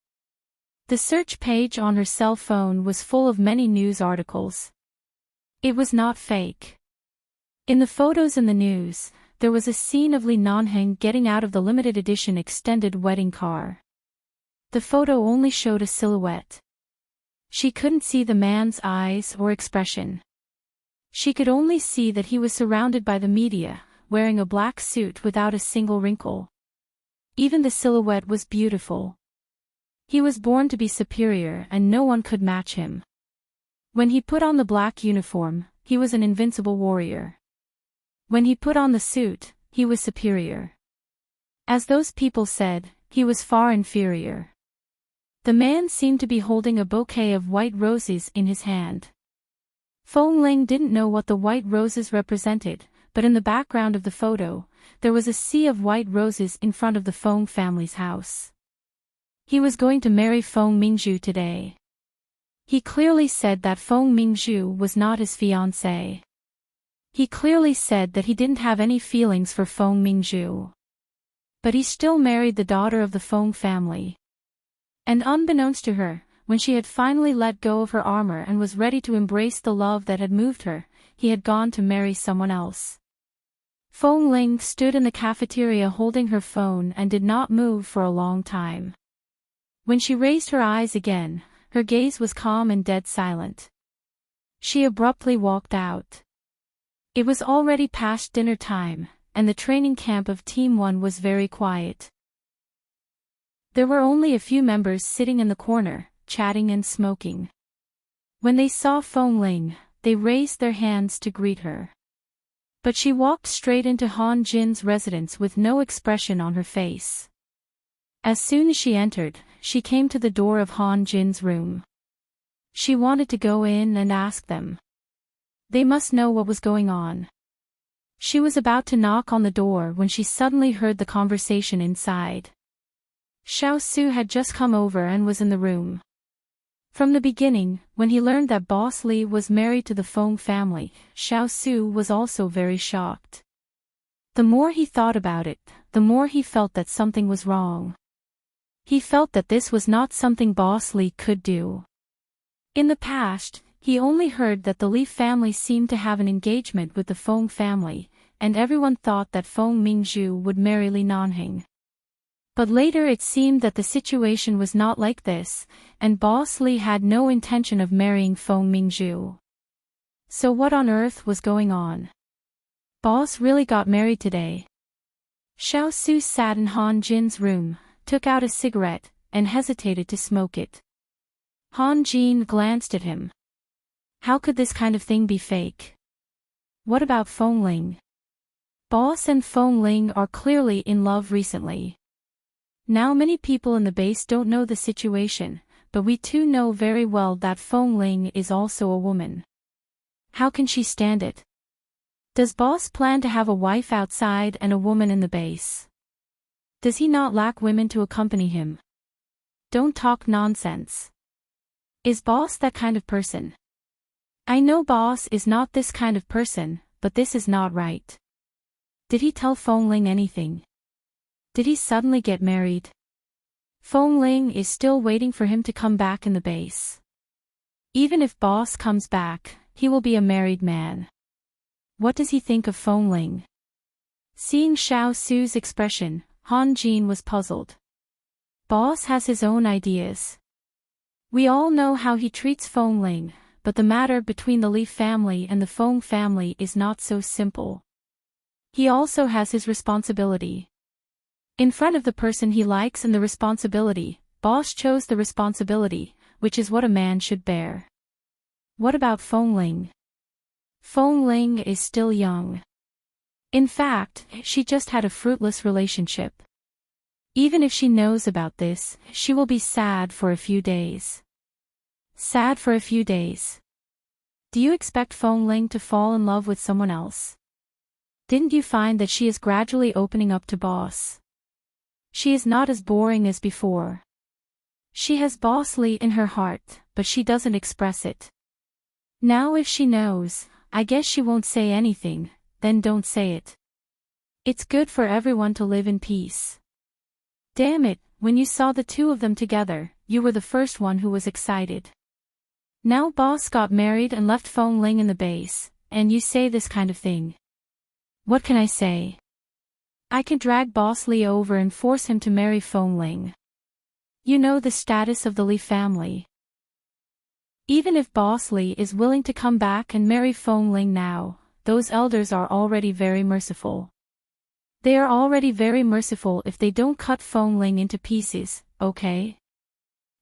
The search page on her cell phone was full of many news articles. It was not fake. In the photos in the news, there was a scene of Li Nanheng getting out of the limited edition extended wedding car. The photo only showed a silhouette. She couldn't see the man's eyes or expression. She could only see that he was surrounded by the media, wearing a black suit without a single wrinkle. Even the silhouette was beautiful. He was born to be superior and no one could match him. When he put on the black uniform, he was an invincible warrior. When he put on the suit, he was superior. As those people said, he was far inferior. The man seemed to be holding a bouquet of white roses in his hand. Fong Ling didn't know what the white roses represented, but in the background of the photo, there was a sea of white roses in front of the Fong family's house. He was going to marry Fong Mingzhu today. He clearly said that Fong Mingzhu was not his fiancée. He clearly said that he didn't have any feelings for Fong Mingzhu. But he still married the daughter of the Fong family. And unbeknownst to her, when she had finally let go of her armor and was ready to embrace the love that had moved her, he had gone to marry someone else. Fong Ling stood in the cafeteria holding her phone and did not move for a long time. When she raised her eyes again, her gaze was calm and dead silent. She abruptly walked out. It was already past dinner time, and the training camp of Team 1 was very quiet. There were only a few members sitting in the corner, chatting and smoking. When they saw Fong Ling, they raised their hands to greet her. But she walked straight into Han Jin's residence with no expression on her face. As soon as she entered, she came to the door of Han Jin's room. She wanted to go in and ask them. They must know what was going on. She was about to knock on the door when she suddenly heard the conversation inside. Xiao Su had just come over and was in the room. From the beginning, when he learned that Boss Li was married to the Fong family, Xiao Su was also very shocked. The more he thought about it, the more he felt that something was wrong. He felt that this was not something Boss Li could do. In the past, he only heard that the Li family seemed to have an engagement with the Fong family, and everyone thought that Fong Mingzhu would marry Li Nanheng. But later it seemed that the situation was not like this, and Boss Li had no intention of marrying Fong Mingzhu. So what on earth was going on? Boss really got married today. Xiao Su sat in Han Jin's room, took out a cigarette, and hesitated to smoke it. Han Jin glanced at him. How could this kind of thing be fake? What about Fong Ling? Boss and Fong Ling are clearly in love recently. Now many people in the base don't know the situation, but we too know very well that Fong Ling is also a woman. How can she stand it? Does Boss plan to have a wife outside and a woman in the base? Does he not lack women to accompany him? Don't talk nonsense. Is Boss that kind of person? I know Boss is not this kind of person, but this is not right. Did he tell Fong Ling anything? Did he suddenly get married? Fong Ling is still waiting for him to come back in the base. Even if Boss comes back, he will be a married man. What does he think of Fong Ling? Seeing Xiao Su's expression, Han Jin was puzzled. Boss has his own ideas. We all know how he treats Fong Ling, but the matter between the Li family and the Fong family is not so simple. He also has his responsibility. In front of the person he likes and the responsibility, Boss chose the responsibility, which is what a man should bear. What about Fong Ling? Fong Ling is still young. In fact, she just had a fruitless relationship. Even if she knows about this, she will be sad for a few days. Sad for a few days. Do you expect Fong Ling to fall in love with someone else? Didn't you find that she is gradually opening up to Boss? She is not as boring as before. She has Boss Lee in her heart, but she doesn't express it. Now if she knows, I guess she won't say anything, then don't say it. It's good for everyone to live in peace. Damn it, when you saw the two of them together, you were the first one who was excited. Now Boss got married and left Fong Ling in the base, and you say this kind of thing. What can I say? I can drag Boss Lee over and force him to marry Fong Ling. You know the status of the Li family. Even if Boss Lee is willing to come back and marry Fong Ling now, those elders are already very merciful. They are already very merciful if they don't cut Fong Ling into pieces, okay?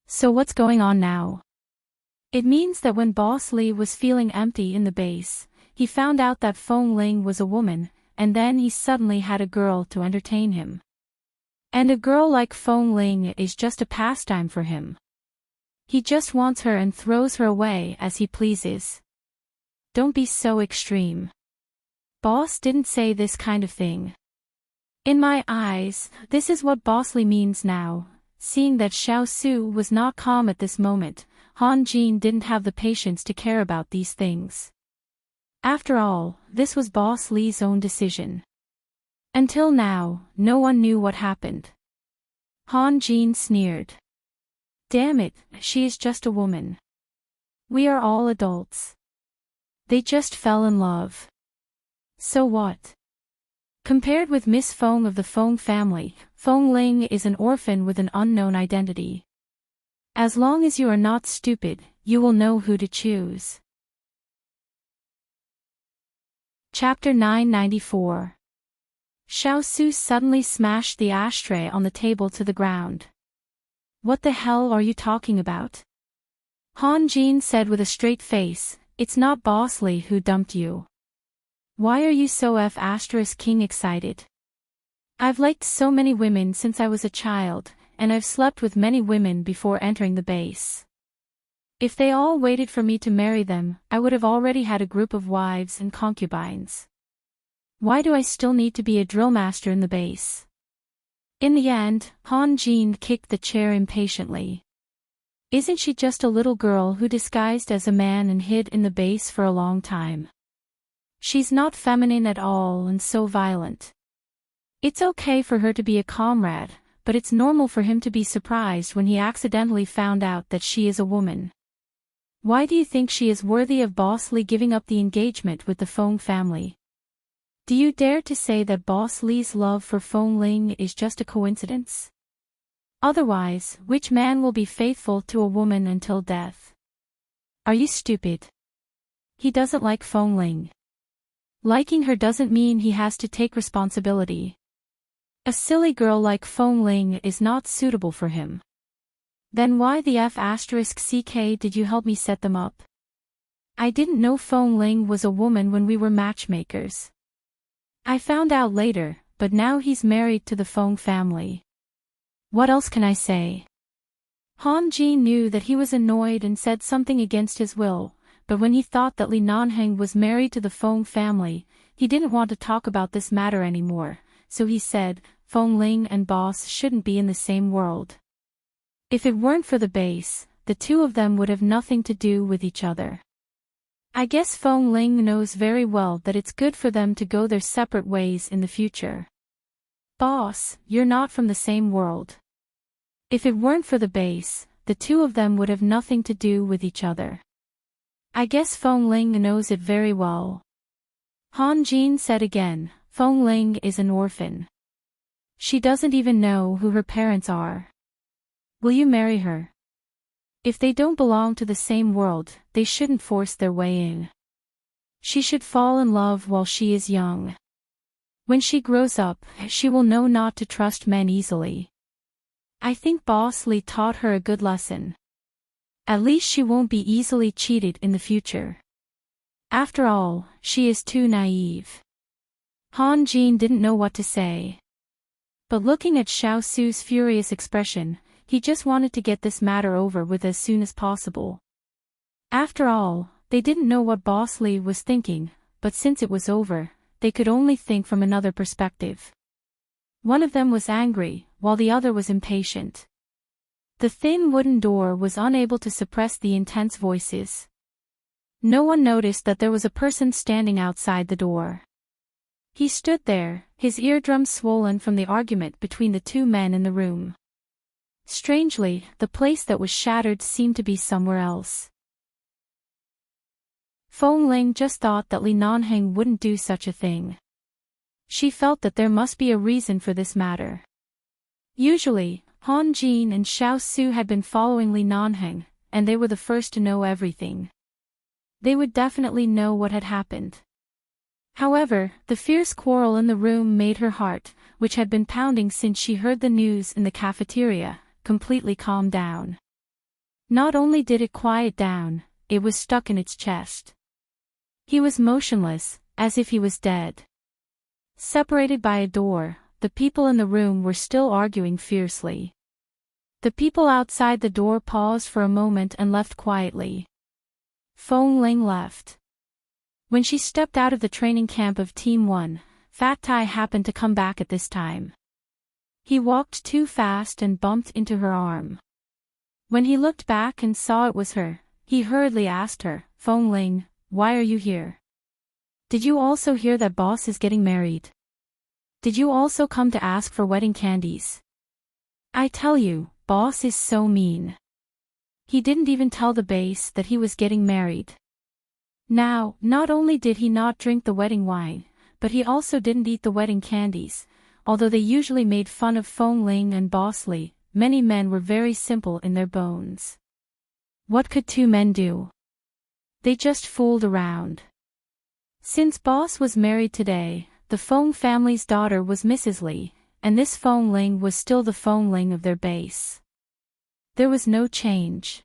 So what's going on now? It means that when Boss Lee was feeling empty in the base, he found out that Fong Ling was a woman, and then he suddenly had a girl to entertain him. And a girl like Fong Ling is just a pastime for him. He just wants her and throws her away as he pleases. Don't be so extreme. Boss didn't say this kind of thing. In my eyes, this is what Boss Lee means now. Seeing that Xiao Su was not calm at this moment, Han Jin didn't have the patience to care about these things. After all, this was Boss Lee's own decision. Until now, no one knew what happened. Han Jin sneered. Damn it, she is just a woman. We are all adults. They just fell in love. So what? Compared with Miss Fong of the Fong family, Fong Ling is an orphan with an unknown identity. As long as you are not stupid, you will know who to choose. Chapter 994. Xiao Su suddenly smashed the ashtray on the table to the ground. What the hell are you talking about? Han Jin said with a straight face, it's not Boss Lee who dumped you. Why are you so *king excited? I've liked so many women since I was a child, and I've slept with many women before entering the base. If they all waited for me to marry them, I would have already had a group of wives and concubines. Why do I still need to be a drill master in the base? In the end, Han Jin kicked the chair impatiently. Isn't she just a little girl who disguised as a man and hid in the base for a long time? She's not feminine at all and so violent. It's okay for her to be a comrade, but it's normal for him to be surprised when he accidentally found out that she is a woman. Why do you think she is worthy of Boss Lee giving up the engagement with the Fong family? Do you dare to say that Boss Lee's love for Fong Ling is just a coincidence? Otherwise, which man will be faithful to a woman until death? Are you stupid? He doesn't like Fong Ling. Liking her doesn't mean he has to take responsibility. A silly girl like Fong Ling is not suitable for him. Then why the *ck did you help me set them up? I didn't know Fong Ling was a woman when we were matchmakers. I found out later, but now he's married to the Fong family. What else can I say? Han Jin knew that he was annoyed and said something against his will, but when he thought that Li Nanheng was married to the Fong family, he didn't want to talk about this matter anymore, so he said, Feng Ling and Boss shouldn't be in the same world. If it weren't for the base, the two of them would have nothing to do with each other. I guess Feng Ling knows very well that it's good for them to go their separate ways in the future. Boss, you're not from the same world. If it weren't for the base, the two of them would have nothing to do with each other. I guess Feng Ling knows it very well. Han Jin said again, Feng Ling is an orphan. She doesn't even know who her parents are. Will you marry her? If they don't belong to the same world, they shouldn't force their way in. She should fall in love while she is young. When she grows up, she will know not to trust men easily. I think Boss Lee taught her a good lesson. At least she won't be easily cheated in the future. After all, she is too naive. Han Jin didn't know what to say. But looking at Xiao Su's furious expression, he just wanted to get this matter over with as soon as possible. After all, they didn't know what Boss Lee was thinking, but since it was over, they could only think from another perspective. One of them was angry, while the other was impatient. The thin wooden door was unable to suppress the intense voices. No one noticed that there was a person standing outside the door. He stood there, his eardrums swollen from the argument between the two men in the room. Strangely, the place that was shattered seemed to be somewhere else. Feng Ling just thought that Li Nanheng wouldn't do such a thing. She felt that there must be a reason for this matter. Usually, Han Jin and Xiao Su had been following Li Nanheng, and they were the first to know everything. They would definitely know what had happened. However, the fierce quarrel in the room made her heart, which had been pounding since she heard the news in the cafeteria, completely calm down. Not only did it quiet down, it was stuck in its chest. He was motionless, as if he was dead. Separated by a door, the people in the room were still arguing fiercely. The people outside the door paused for a moment and left quietly. Feng Ling left. When she stepped out of the training camp of Team 1, Fat Tai happened to come back at this time. He walked too fast and bumped into her arm. When he looked back and saw it was her, he hurriedly asked her, Feng Ling, why are you here? Did you also hear that Boss is getting married? Did you also come to ask for wedding candies? I tell you, Boss is so mean. He didn't even tell the base that he was getting married. Now, not only did he not drink the wedding wine, but he also didn't eat the wedding candies. Although they usually made fun of Feng Ling and Boss Lee, many men were very simple in their bones. What could two men do? They just fooled around. Since Boss was married today, the Feng family's daughter was Mrs. Lee, and this Feng Ling was still the Feng Ling of their base. There was no change.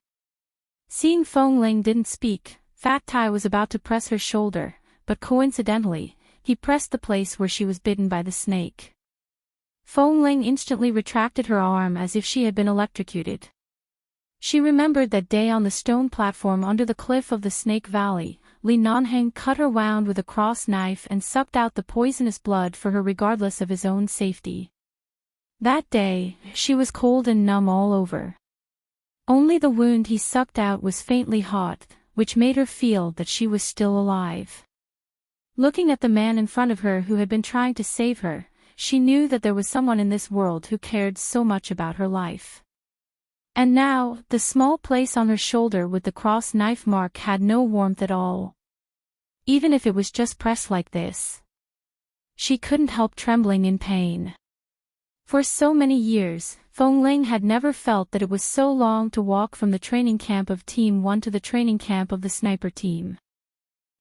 Seeing Feng Ling didn't speak, Fat Tai was about to press her shoulder, but coincidentally, he pressed the place where she was bitten by the snake. Feng Ling instantly retracted her arm as if she had been electrocuted. She remembered that day on the stone platform under the cliff of the Snake Valley, Li Nanheng cut her wound with a cross knife and sucked out the poisonous blood for her regardless of his own safety. That day, she was cold and numb all over. Only the wound he sucked out was faintly hot, which made her feel that she was still alive. Looking at the man in front of her who had been trying to save her, she knew that there was someone in this world who cared so much about her life. And now, the small place on her shoulder with the cross knife mark had no warmth at all. Even if it was just pressed like this. She couldn't help trembling in pain. For so many years, Feng Ling had never felt that it was so long to walk from the training camp of Team 1 to the training camp of the sniper team.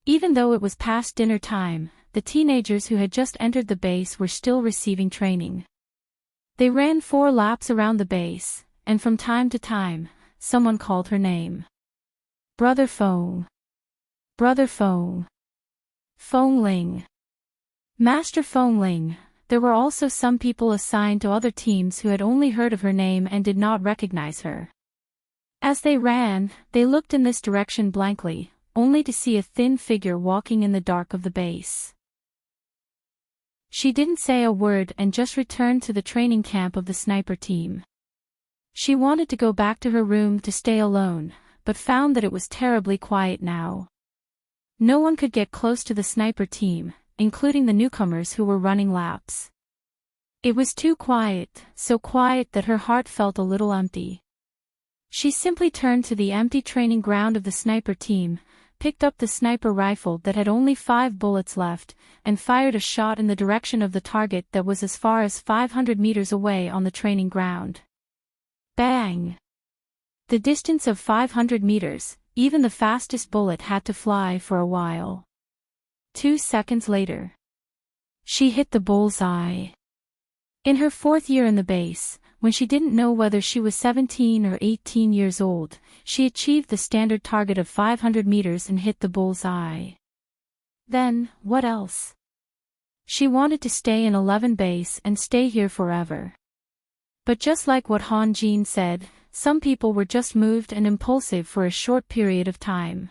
Even though it was past dinner time, the teenagers who had just entered the base were still receiving training. They ran 4 laps around the base, and from time to time, someone called her name. Brother Feng. Brother Feng. Feng Ling. Master Feng Ling. There were also some people assigned to other teams who had only heard of her name and did not recognize her. As they ran, they looked in this direction blankly, only to see a thin figure walking in the dark of the base. She didn't say a word and just returned to the training camp of the sniper team. She wanted to go back to her room to stay alone, but found that it was terribly quiet now. No one could get close to the sniper team, including the newcomers who were running laps. It was too quiet, so quiet that her heart felt a little empty. She simply turned to the empty training ground of the sniper team, picked up the sniper rifle that had only 5 bullets left, and fired a shot in the direction of the target that was as far as 500 meters away on the training ground. Bang! The distance of 500 meters, even the fastest bullet had to fly for a while. 2 seconds later, she hit the bullseye. In her 4th year in the base, when she didn't know whether she was 17 or 18 years old, she achieved the standard target of 500 meters and hit the bullseye. Then, what else? She wanted to stay in 11 base and stay here forever. But just like what Han Jin said, some people were just moved and impulsive for a short period of time.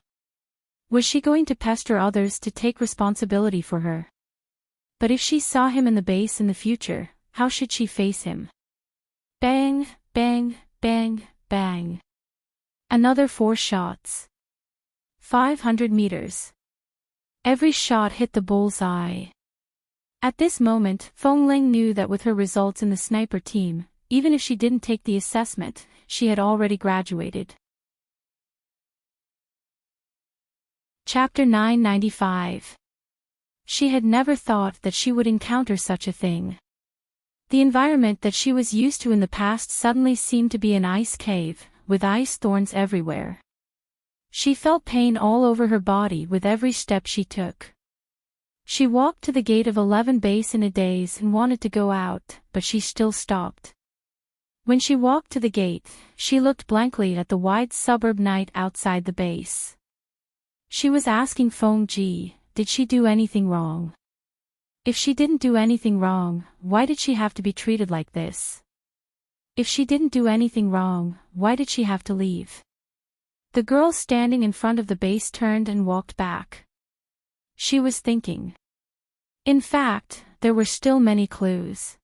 Was she going to pester others to take responsibility for her? But if she saw him in the base in the future, how should she face him? Bang, bang, bang, bang. Another 4 shots. 500 meters. Every shot hit the bullseye. At this moment, Feng Ling knew that with her results in the sniper team, even if she didn't take the assessment, she had already graduated. Chapter 995. She had never thought that she would encounter such a thing. The environment that she was used to in the past suddenly seemed to be an ice cave, with ice thorns everywhere. She felt pain all over her body with every step she took. She walked to the gate of 11 base in a daze and wanted to go out, but she still stopped. When she walked to the gate, she looked blankly at the wide suburb night outside the base. She was asking Feng Ji, did she do anything wrong? If she didn't do anything wrong, why did she have to be treated like this? If she didn't do anything wrong, why did she have to leave? The girl standing in front of the base turned and walked back. She was thinking. In fact, there were still many clues.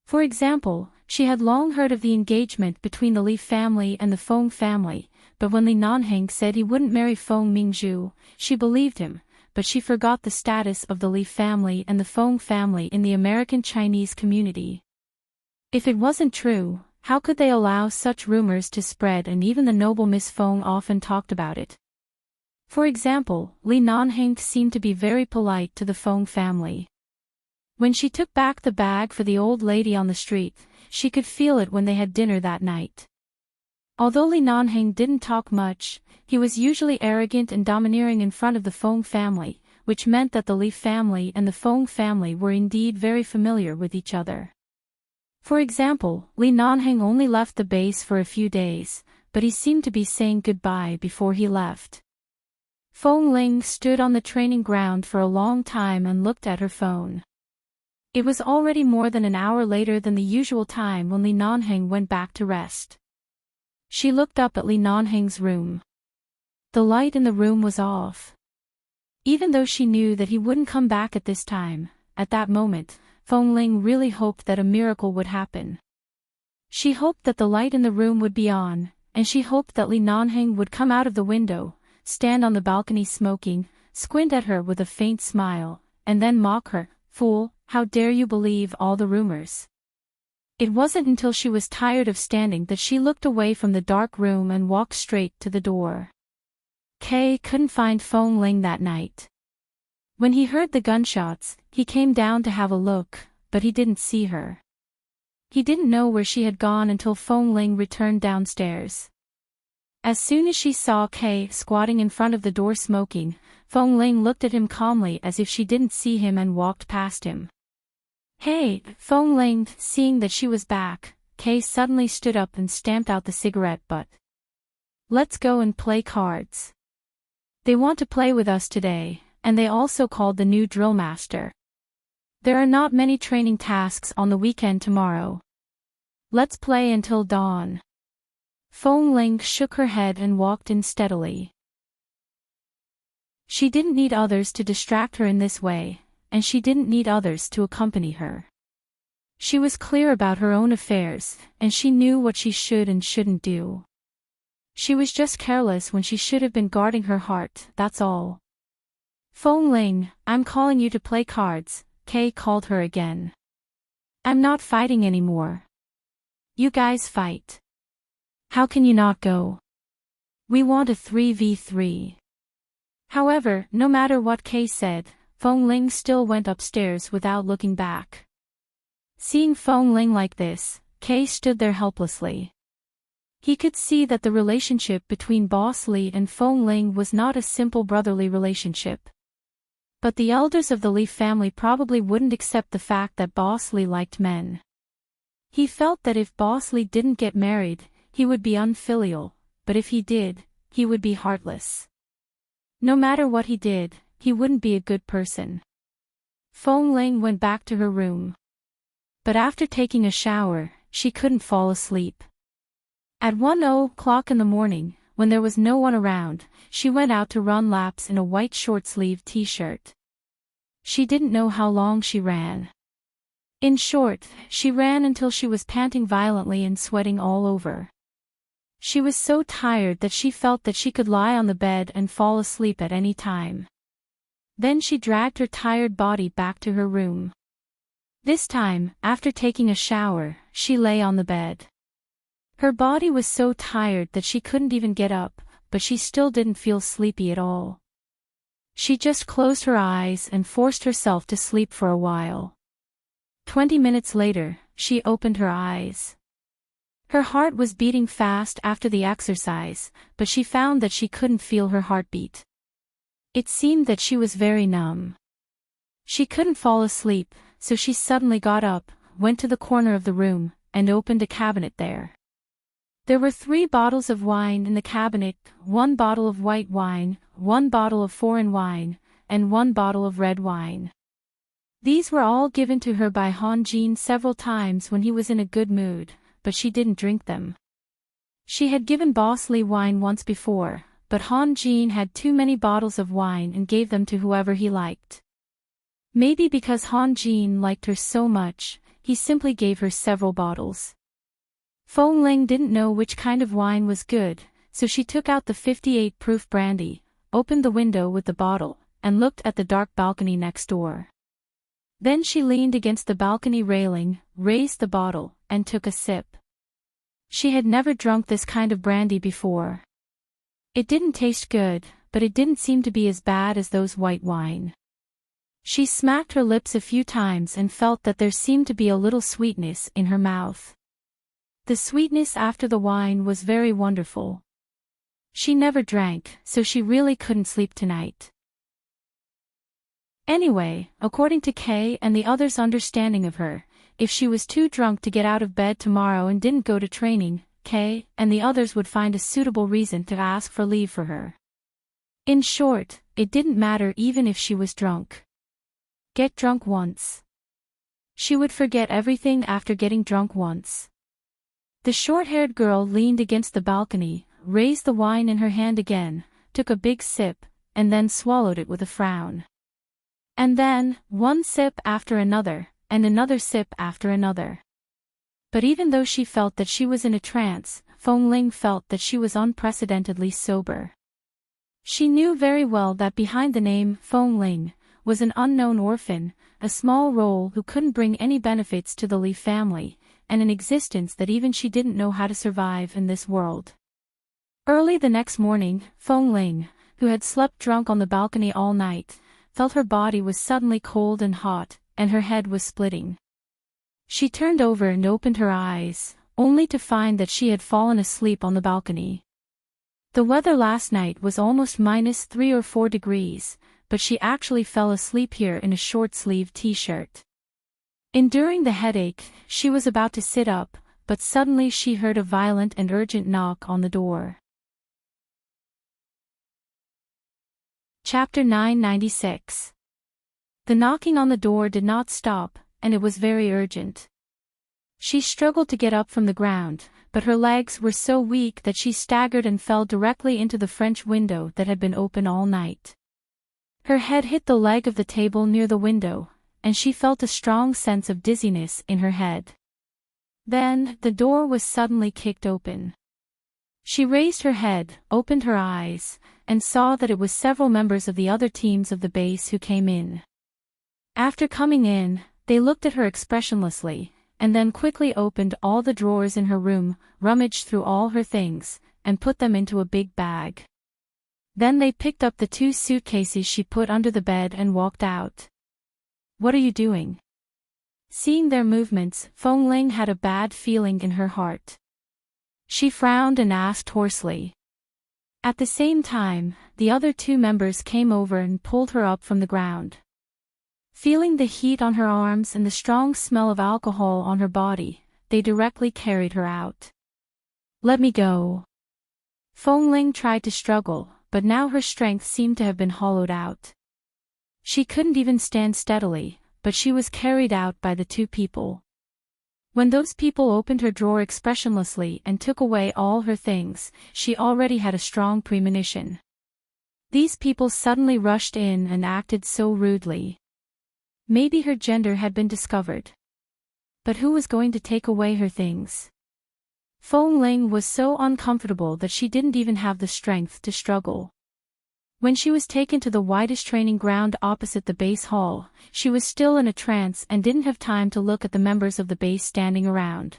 For example, she had long heard of the engagement between the Li family and the Feng family, but when Li Nanheng said he wouldn't marry Feng Mingzhu, she believed him, but she forgot the status of the Li family and the Feng family in the American Chinese community. If it wasn't true, how could they allow such rumors to spread, and even the noble Miss Feng often talked about it? For example, Li Nanheng seemed to be very polite to the Feng family. When she took back the bag for the old lady on the street, she could feel it when they had dinner that night. Although Li Nanheng didn't talk much, he was usually arrogant and domineering in front of the Feng family, which meant that the Li family and the Feng family were indeed very familiar with each other. For example, Li Nanheng only left the base for a few days, but he seemed to be saying goodbye before he left. Feng Ling stood on the training ground for a long time and looked at her phone. It was already more than an hour later than the usual time when Li Nanheng went back to rest. She looked up at Li Nanheng's room. The light in the room was off. Even though she knew that he wouldn't come back at this time, at that moment, Feng Ling really hoped that a miracle would happen. She hoped that the light in the room would be on, and she hoped that Li Nanheng would come out of the window, stand on the balcony smoking, squint at her with a faint smile, and then mock her, "Fool, how dare you believe all the rumors?" It wasn't until she was tired of standing that she looked away from the dark room and walked straight to the door. Kay couldn't find Feng Ling that night. When he heard the gunshots, he came down to have a look, but he didn't see her. He didn't know where she had gone until Feng Ling returned downstairs. As soon as she saw Kay squatting in front of the door smoking, Feng Ling looked at him calmly as if she didn't see him and walked past him. "Hey, Feng Ling," seeing that she was back, Kay suddenly stood up and stamped out the cigarette butt. "Let's go and play cards. They want to play with us today, and they also called the new drill master. There are not many training tasks on the weekend tomorrow. Let's play until dawn." Feng Ling shook her head and walked in steadily. She didn't need others to distract her in this way, and she didn't need others to accompany her. She was clear about her own affairs, and she knew what she should and shouldn't do. She was just careless when she should have been guarding her heart, that's all. "Feng Ling, I'm calling you to play cards," Kay called her again. "I'm not fighting anymore. You guys fight. How can you not go? We want a 3v3. However, no matter what Kay said, Feng Ling still went upstairs without looking back. Seeing Feng Ling like this, Kay stood there helplessly. He could see that the relationship between Boss Li and Feng Ling was not a simple brotherly relationship. But the elders of the Li family probably wouldn't accept the fact that Boss Li liked men. He felt that if Boss Li didn't get married, he would be unfilial, but if he did, he would be heartless. No matter what he did, he wouldn't be a good person. Feng Ling went back to her room. But after taking a shower, she couldn't fall asleep. At 1:00 in the morning, when there was no one around, she went out to run laps in a white short-sleeved t-shirt. She didn't know how long she ran. In short, she ran until she was panting violently and sweating all over. She was so tired that she felt that she could lie on the bed and fall asleep at any time. Then she dragged her tired body back to her room. This time, after taking a shower, she lay on the bed. Her body was so tired that she couldn't even get up, but she still didn't feel sleepy at all. She just closed her eyes and forced herself to sleep for a while. 20 minutes later, she opened her eyes. Her heart was beating fast after the exercise, but she found that she couldn't feel her heartbeat. It seemed that she was very numb. She couldn't fall asleep, so she suddenly got up, went to the corner of the room, and opened a cabinet there. There were 3 bottles of wine in the cabinet, 1 bottle of white wine, 1 bottle of foreign wine, and 1 bottle of red wine. These were all given to her by Han Jin several times when he was in a good mood, but she didn't drink them. She had given Boss Li wine once before, but Han Jin had too many bottles of wine and gave them to whoever he liked. Maybe because Han Jin liked her so much, he simply gave her several bottles. Feng Ling didn't know which kind of wine was good, so she took out the 58 proof brandy, opened the window with the bottle, and looked at the dark balcony next door. Then she leaned against the balcony railing, raised the bottle, and took a sip. She had never drunk this kind of brandy before. It didn't taste good, but it didn't seem to be as bad as those white wine. She smacked her lips a few times and felt that there seemed to be a little sweetness in her mouth. The sweetness after the wine was very wonderful. She never drank, so she really couldn't sleep tonight. Anyway, according to Kay and the others' understanding of her, if she was too drunk to get out of bed tomorrow and didn't go to training, Kay and the others would find a suitable reason to ask for leave for her. In short, it didn't matter even if she was drunk. Get drunk once. She would forget everything after getting drunk once. The short-haired girl leaned against the balcony, raised the wine in her hand again, took a big sip, and then swallowed it with a frown. And then, one sip after another, and another sip after another. But even though she felt that she was in a trance, Feng Ling felt that she was unprecedentedly sober. She knew very well that behind the name Feng Ling was an unknown orphan, a small role who couldn't bring any benefits to the Li family, and an existence that even she didn't know how to survive in this world. Early the next morning, Feng Ling, who had slept drunk on the balcony all night, felt her body was suddenly cold and hot, and her head was splitting. She turned over and opened her eyes, only to find that she had fallen asleep on the balcony. The weather last night was almost -3 or 4 degrees, but she actually fell asleep here in a short-sleeved t-shirt. Enduring the headache, she was about to sit up, but suddenly she heard a violent and urgent knock on the door. Chapter 996. The knocking on the door did not stop, and it was very urgent. She struggled to get up from the ground, but her legs were so weak that she staggered and fell directly into the French window that had been open all night. Her head hit the leg of the table near the window, and she felt a strong sense of dizziness in her head. Then, the door was suddenly kicked open. She raised her head, opened her eyes, and saw that it was several members of the other teams of the base who came in. After coming in, they looked at her expressionlessly, and then quickly opened all the drawers in her room, rummaged through all her things, and put them into a big bag. Then they picked up the 2 suitcases she put under the bed and walked out. "What are you doing?" Seeing their movements, Feng Ling had a bad feeling in her heart. She frowned and asked hoarsely. At the same time, the other 2 members came over and pulled her up from the ground. Feeling the heat on her arms and the strong smell of alcohol on her body, they directly carried her out. "Let me go." Feng Ling tried to struggle, but now her strength seemed to have been hollowed out. She couldn't even stand steadily, but she was carried out by the 2 people. When those people opened her drawer expressionlessly and took away all her things, she already had a strong premonition. These people suddenly rushed in and acted so rudely. Maybe her gender had been discovered. But who was going to take away her things? Feng Ling was so uncomfortable that she didn't even have the strength to struggle. When she was taken to the widest training ground opposite the base hall, she was still in a trance and didn't have time to look at the members of the base standing around.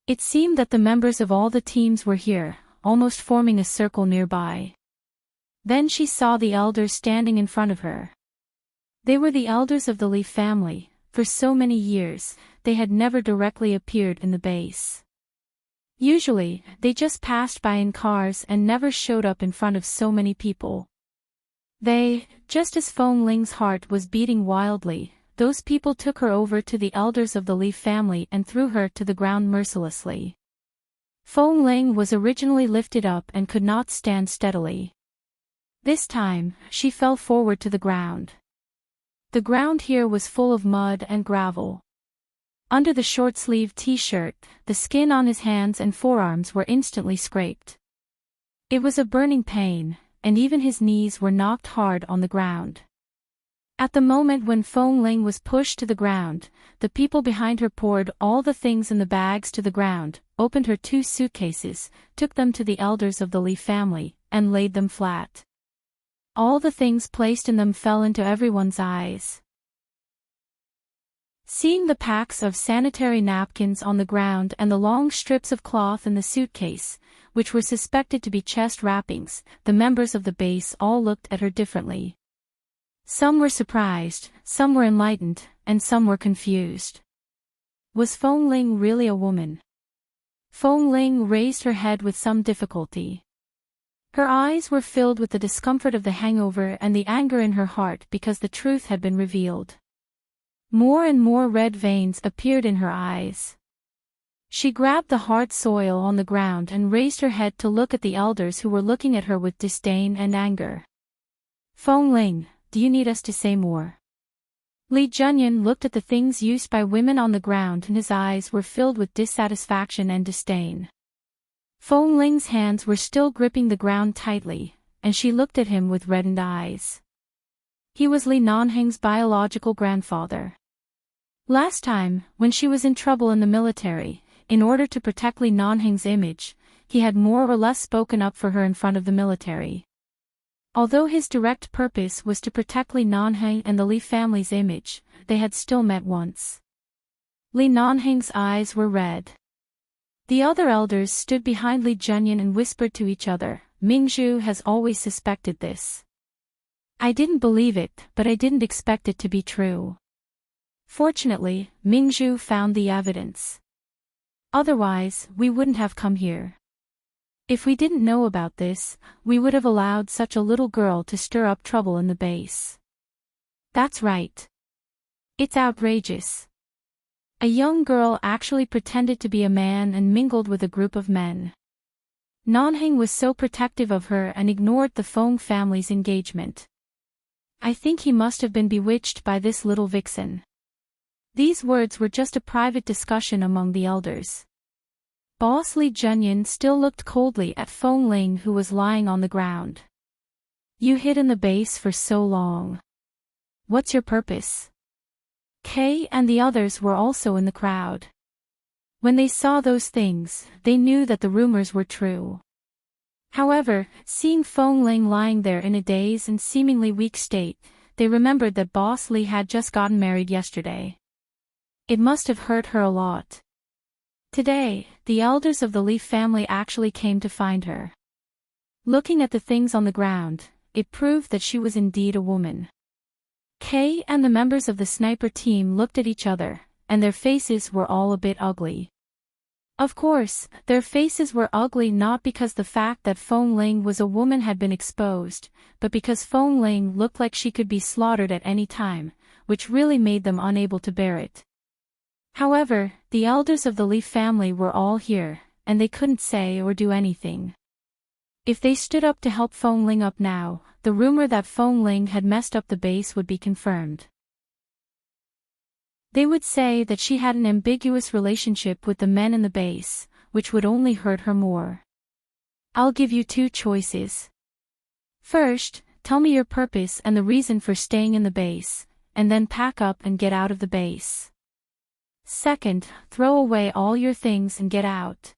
It seemed that the members of all the teams were here, almost forming a circle nearby. Then she saw the elders standing in front of her. They were the elders of the Li family. For so many years, they had never directly appeared in the base. Usually, they just passed by in cars and never showed up in front of so many people. Just as Feng Ling's heart was beating wildly, those people took her over to the elders of the Li family and threw her to the ground mercilessly. Feng Ling was originally lifted up and could not stand steadily. This time, she fell forward to the ground. The ground here was full of mud and gravel. Under the short-sleeved t-shirt, the skin on his hands and forearms were instantly scraped. It was a burning pain, and even his knees were knocked hard on the ground. At the moment when Feng Ling was pushed to the ground, the people behind her poured all the things in the bags to the ground, opened her 2 suitcases, took them to the elders of the Li family, and laid them flat. All the things placed in them fell into everyone's eyes. Seeing the packs of sanitary napkins on the ground and the long strips of cloth in the suitcase, which were suspected to be chest wrappings, the members of the base all looked at her differently. Some were surprised, some were enlightened, and some were confused. Was Feng Ling really a woman? Feng Ling raised her head with some difficulty. Her eyes were filled with the discomfort of the hangover and the anger in her heart because the truth had been revealed. More and more red veins appeared in her eyes. She grabbed the hard soil on the ground and raised her head to look at the elders who were looking at her with disdain and anger. "Feng Ling, do you need us to say more?" Li Junyan looked at the things used by women on the ground and his eyes were filled with dissatisfaction and disdain. Feng Ling's hands were still gripping the ground tightly, and she looked at him with reddened eyes. He was Li Nanheng's biological grandfather. Last time, when she was in trouble in the military, in order to protect Li Nanheng's image, he had more or less spoken up for her in front of the military. Although his direct purpose was to protect Li Nanheng and the Li family's image, they had still met once. Li Nanheng's eyes were red. The other elders stood behind Li Junyan and whispered to each other, "Mingzhu has always suspected this. I didn't believe it, but I didn't expect it to be true." Fortunately, Mingzhu found the evidence. Otherwise, we wouldn't have come here. If we didn't know about this, we would have allowed such a little girl to stir up trouble in the base. That's right. It's outrageous. A young girl actually pretended to be a man and mingled with a group of men. Nanheng was so protective of her and ignored the Feng family's engagement. I think he must have been bewitched by this little vixen. These words were just a private discussion among the elders. Boss Li Junyan still looked coldly at Feng Ling who was lying on the ground. You hid in the base for so long. What's your purpose? Kay and the others were also in the crowd. When they saw those things, they knew that the rumors were true. However, seeing Feng Ling lying there in a dazed and seemingly weak state, they remembered that Boss Lee had just gotten married yesterday. It must have hurt her a lot. Today, the elders of the Lee family actually came to find her. Looking at the things on the ground, it proved that she was indeed a woman. Kay and the members of the sniper team looked at each other, and their faces were all a bit ugly. Of course, their faces were ugly not because the fact that Feng Ling was a woman had been exposed, but because Feng Ling looked like she could be slaughtered at any time, which really made them unable to bear it. However, the elders of the Lee family were all here, and they couldn't say or do anything. If they stood up to help Feng Ling up now, the rumor that Feng Ling had messed up the base would be confirmed. They would say that she had an ambiguous relationship with the men in the base, which would only hurt her more. I'll give you two choices. First, tell me your purpose and the reason for staying in the base, and then pack up and get out of the base. Second, throw away all your things and get out.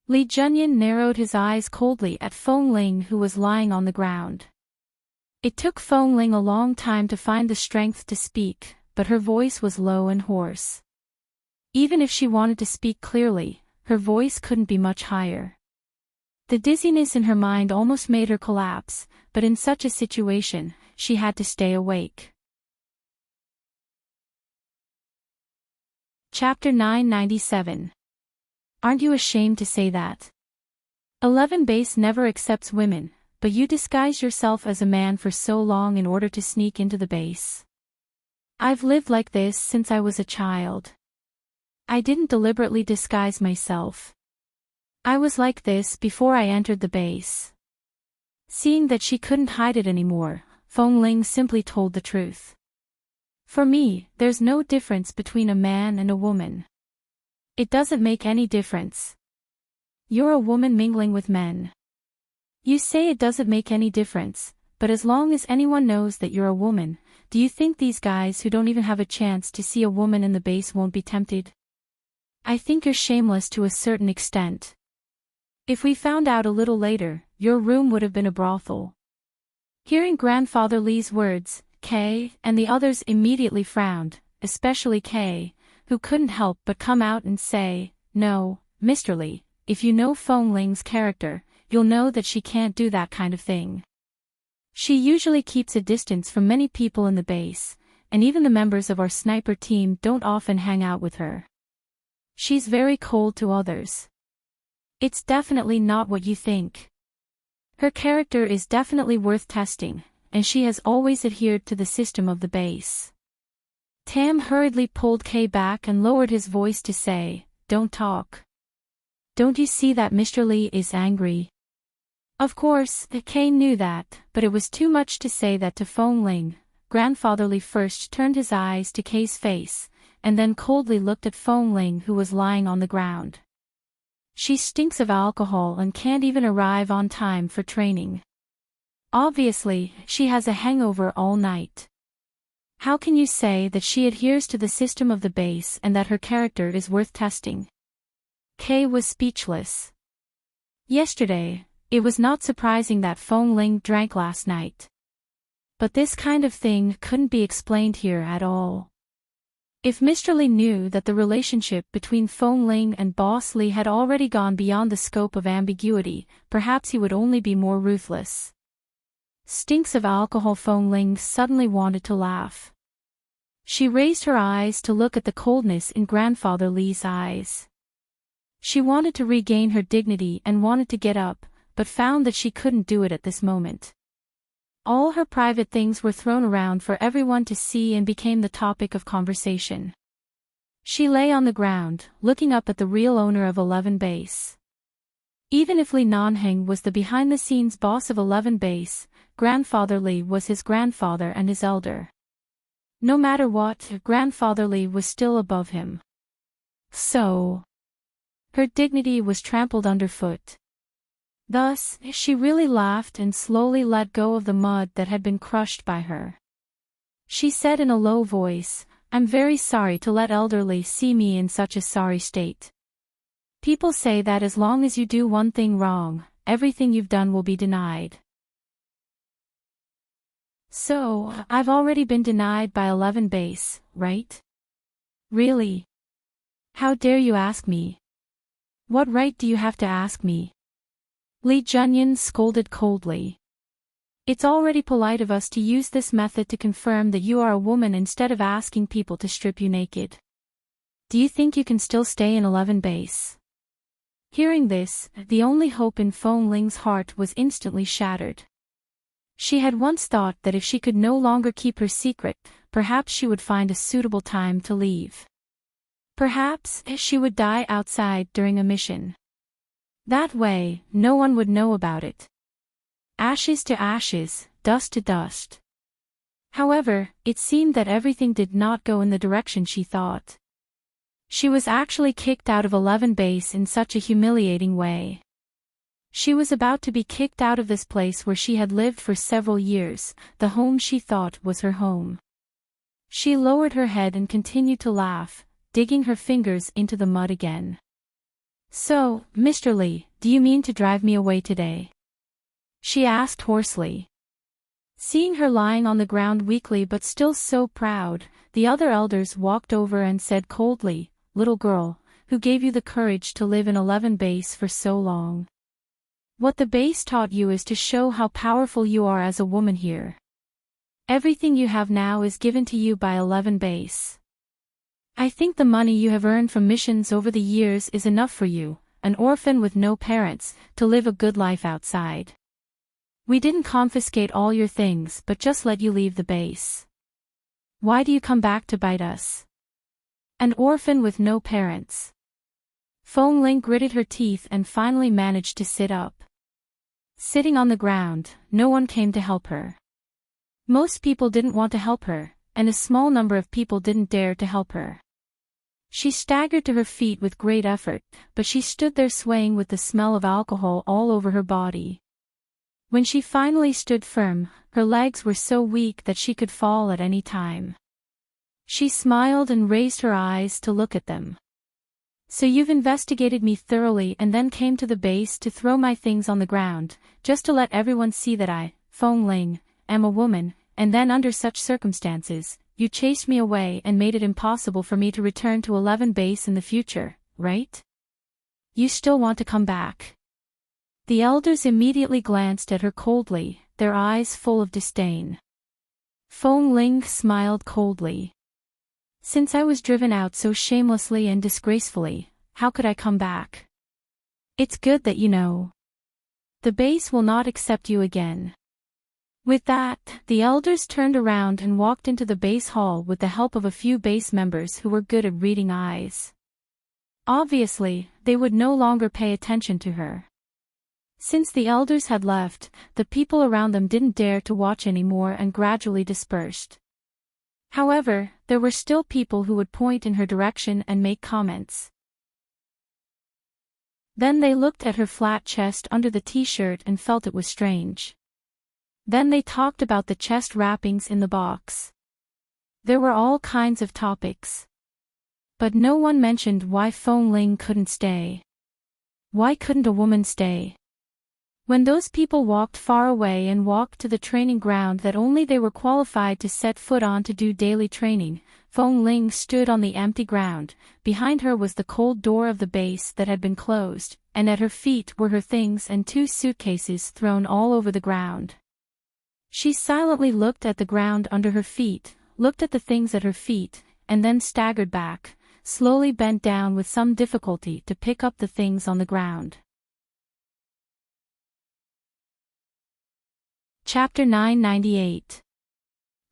Li Junyan narrowed his eyes coldly at Feng Ling, who was lying on the ground. It took Feng Ling a long time to find the strength to speak, but her voice was low and hoarse. Even if she wanted to speak clearly, her voice couldn't be much higher. The dizziness in her mind almost made her collapse, but in such a situation, she had to stay awake. Chapter 997. Aren't you ashamed to say that? 11 Base never accepts women, but you disguised yourself as a man for so long in order to sneak into the base. I've lived like this since I was a child. I didn't deliberately disguise myself. I was like this before I entered the base. Seeing that she couldn't hide it anymore, Feng Ling simply told the truth. For me, there's no difference between a man and a woman. It doesn't make any difference. You're a woman mingling with men. You say it doesn't make any difference, but as long as anyone knows that you're a woman, do you think these guys who don't even have a chance to see a woman in the base won't be tempted? I think you're shameless to a certain extent. If we found out a little later, your room would have been a brothel. Hearing Grandfather Lee's words, Kay and the others immediately frowned, especially Kay, who couldn't help but come out and say, "No, Mr. Lee, if you know Feng Ling's character, you'll know that she can't do that kind of thing. She usually keeps a distance from many people in the base, and even the members of our sniper team don't often hang out with her. She's very cold to others. It's definitely not what you think. Her character is definitely worth testing, and she has always adhered to the system of the base." Tam hurriedly pulled Kay back and lowered his voice to say, "Don't talk. Don't you see that Mr. Lee is angry?" Of course, Kay knew that, but it was too much to say that to Feng Ling. Grandfather Lee first turned his eyes to Kay's face, and then coldly looked at Feng Ling, who was lying on the ground. She stinks of alcohol and can't even arrive on time for training. Obviously, she has a hangover all night. How can you say that she adheres to the system of the base and that her character is worth testing? Kay was speechless. Yesterday, it was not surprising that Feng Ling drank last night. But this kind of thing couldn't be explained here at all. If Mr. Lee knew that the relationship between Feng Ling and Boss Lee had already gone beyond the scope of ambiguity, perhaps he would only be more ruthless. Stinks of alcohol. Feng Ling suddenly wanted to laugh. She raised her eyes to look at the coldness in Grandfather Lee's eyes. She wanted to regain her dignity and wanted to get up, but found that she couldn't do it at this moment. All her private things were thrown around for everyone to see and became the topic of conversation. She lay on the ground, looking up at the real owner of 11 Base. Even if Li Nanheng was the behind-the-scenes boss of 11 Base, Grandfather Lee was his grandfather and his elder. No matter what, Grandfather Lee was still above him. So, her dignity was trampled underfoot. Thus, she really laughed and slowly let go of the mud that had been crushed by her. She said in a low voice, "I'm very sorry to let elderly see me in such a sorry state. People say that as long as you do one thing wrong, everything you've done will be denied. So, I've already been denied by 11 base, right? Really? How dare you ask me? What right do you have to ask me?" Lee Junyan scolded coldly. "It's already polite of us to use this method to confirm that you are a woman instead of asking people to strip you naked. Do you think you can still stay in 11 base?" Hearing this, the only hope in Feng Ling's heart was instantly shattered. She had once thought that if she could no longer keep her secret, perhaps she would find a suitable time to leave. Perhaps she would die outside during a mission. That way, no one would know about it. Ashes to ashes, dust to dust. However, it seemed that everything did not go in the direction she thought. She was actually kicked out of 11 base in such a humiliating way. She was about to be kicked out of this place where she had lived for several years, the home she thought was her home. She lowered her head and continued to laugh, digging her fingers into the mud again. "So, Mr. Lee, do you mean to drive me away today?" she asked hoarsely. Seeing her lying on the ground weakly but still so proud, the other elders walked over and said coldly, "Little girl, who gave you the courage to live in 11 base for so long? What the base taught you is to show how powerful you are as a woman here. Everything you have now is given to you by 11 base. I think the money you have earned from missions over the years is enough for you, an orphan with no parents, to live a good life outside. We didn't confiscate all your things but just let you leave the base. Why do you come back to bite us? An orphan with no parents." Feng Ling gritted her teeth and finally managed to sit up. Sitting on the ground, no one came to help her. Most people didn't want to help her, and a small number of people didn't dare to help her. She staggered to her feet with great effort, but she stood there swaying with the smell of alcohol all over her body. When she finally stood firm, her legs were so weak that she could fall at any time. She smiled and raised her eyes to look at them. "So you've investigated me thoroughly and then came to the base to throw my things on the ground, just to let everyone see that I, Feng Ling, am a woman, and then under such circumstances, you chased me away and made it impossible for me to return to 11 base in the future, right? You still want to come back?" The elders immediately glanced at her coldly, their eyes full of disdain. Feng Ling smiled coldly. "Since I was driven out so shamelessly and disgracefully, how could I come back? It's good that you know. The base will not accept you again." With that, the elders turned around and walked into the base hall with the help of a few base members who were good at reading eyes. Obviously, they would no longer pay attention to her. Since the elders had left, the people around them didn't dare to watch anymore and gradually dispersed. However, there were still people who would point in her direction and make comments. Then they looked at her flat chest under the t-shirt and felt it was strange. Then they talked about the chest wrappings in the box. There were all kinds of topics. But no one mentioned why Feng Ling couldn't stay. Why couldn't a woman stay? When those people walked far away and walked to the training ground that only they were qualified to set foot on to do daily training, Feng Ling stood on the empty ground. Behind her was the cold door of the base that had been closed, and at her feet were her things and 2 suitcases thrown all over the ground. She silently looked at the ground under her feet, looked at the things at her feet, and then staggered back, slowly bent down with some difficulty to pick up the things on the ground. Chapter 998.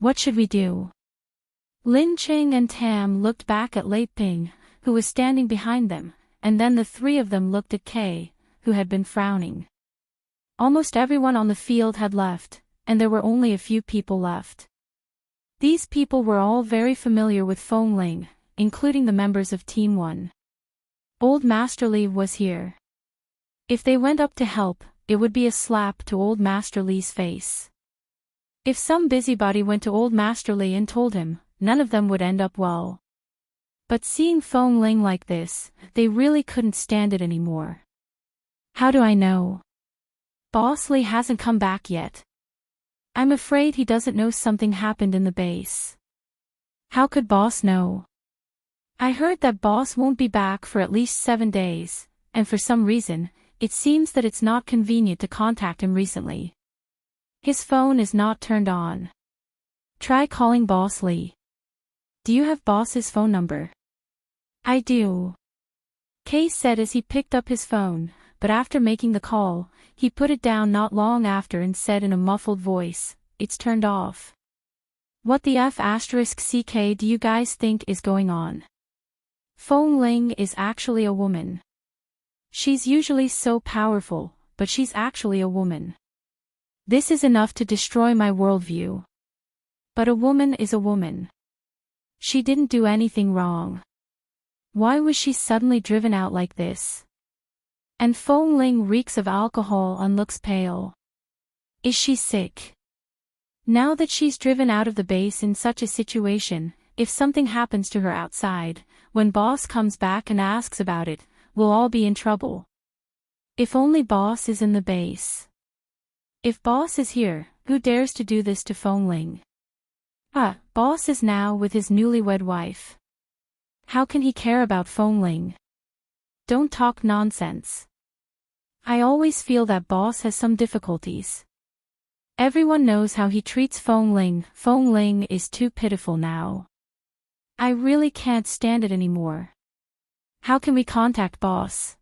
What should we do? Lin Cheng and Tam looked back at Lei Ping, who was standing behind them, and then the 3 of them looked at Kay, who had been frowning. Almost everyone on the field had left, and there were only a few people left. These people were all very familiar with Feng Ling, including the members of Team 1. Old Master Li was here. If they went up to help, it would be a slap to old Master Li's face. If some busybody went to old Master Li and told him, none of them would end up well. But seeing Feng Ling like this, they really couldn't stand it anymore. How do I know? Boss Li hasn't come back yet. I'm afraid he doesn't know something happened in the base. How could Boss know? I heard that Boss won't be back for at least 7 days, and for some reason, it seems that it's not convenient to contact him recently. His phone is not turned on. Try calling Boss Li. Do you have Boss's phone number? I do. Kay said as he picked up his phone, but after making the call, he put it down not long after and said in a muffled voice, "It's turned off." What the F***ck do you guys think is going on? Feng Ling is actually a woman. She's usually so powerful, but she's actually a woman. This is enough to destroy my worldview. But a woman is a woman. She didn't do anything wrong. Why was she suddenly driven out like this? And Feng Ling reeks of alcohol and looks pale. Is she sick? Now that she's driven out of the base in such a situation, if something happens to her outside, when Boss comes back and asks about it, we'll all be in trouble. If only Boss is in the base. If Boss is here, who dares to do this to Feng Ling? Boss is now with his newlywed wife. How can he care about Feng Ling? Don't talk nonsense. I always feel that Boss has some difficulties. Everyone knows how he treats Feng Ling. Feng Ling is too pitiful now. I really can't stand it anymore. How can we contact Boss?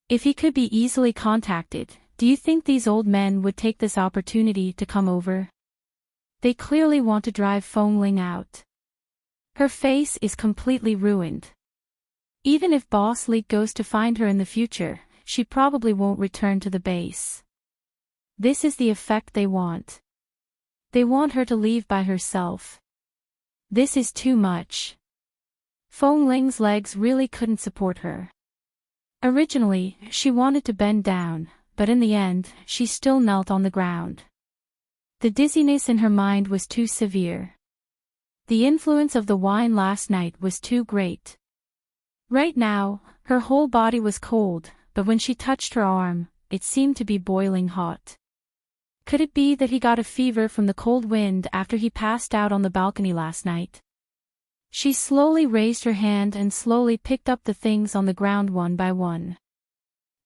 If he could be easily contacted, do you think these old men would take this opportunity to come over? They clearly want to drive Feng Ling out. Her face is completely ruined. Even if Boss Li goes to find her in the future, she probably won't return to the base. This is the effect they want. They want her to leave by herself. This is too much. Feng Ling's legs really couldn't support her. Originally, she wanted to bend down, but in the end, she still knelt on the ground. The dizziness in her mind was too severe. The influence of the wine last night was too great. Right now, her whole body was cold, but when she touched her arm, it seemed to be boiling hot. Could it be that he got a fever from the cold wind after he passed out on the balcony last night? She slowly raised her hand and slowly picked up the things on the ground one by one.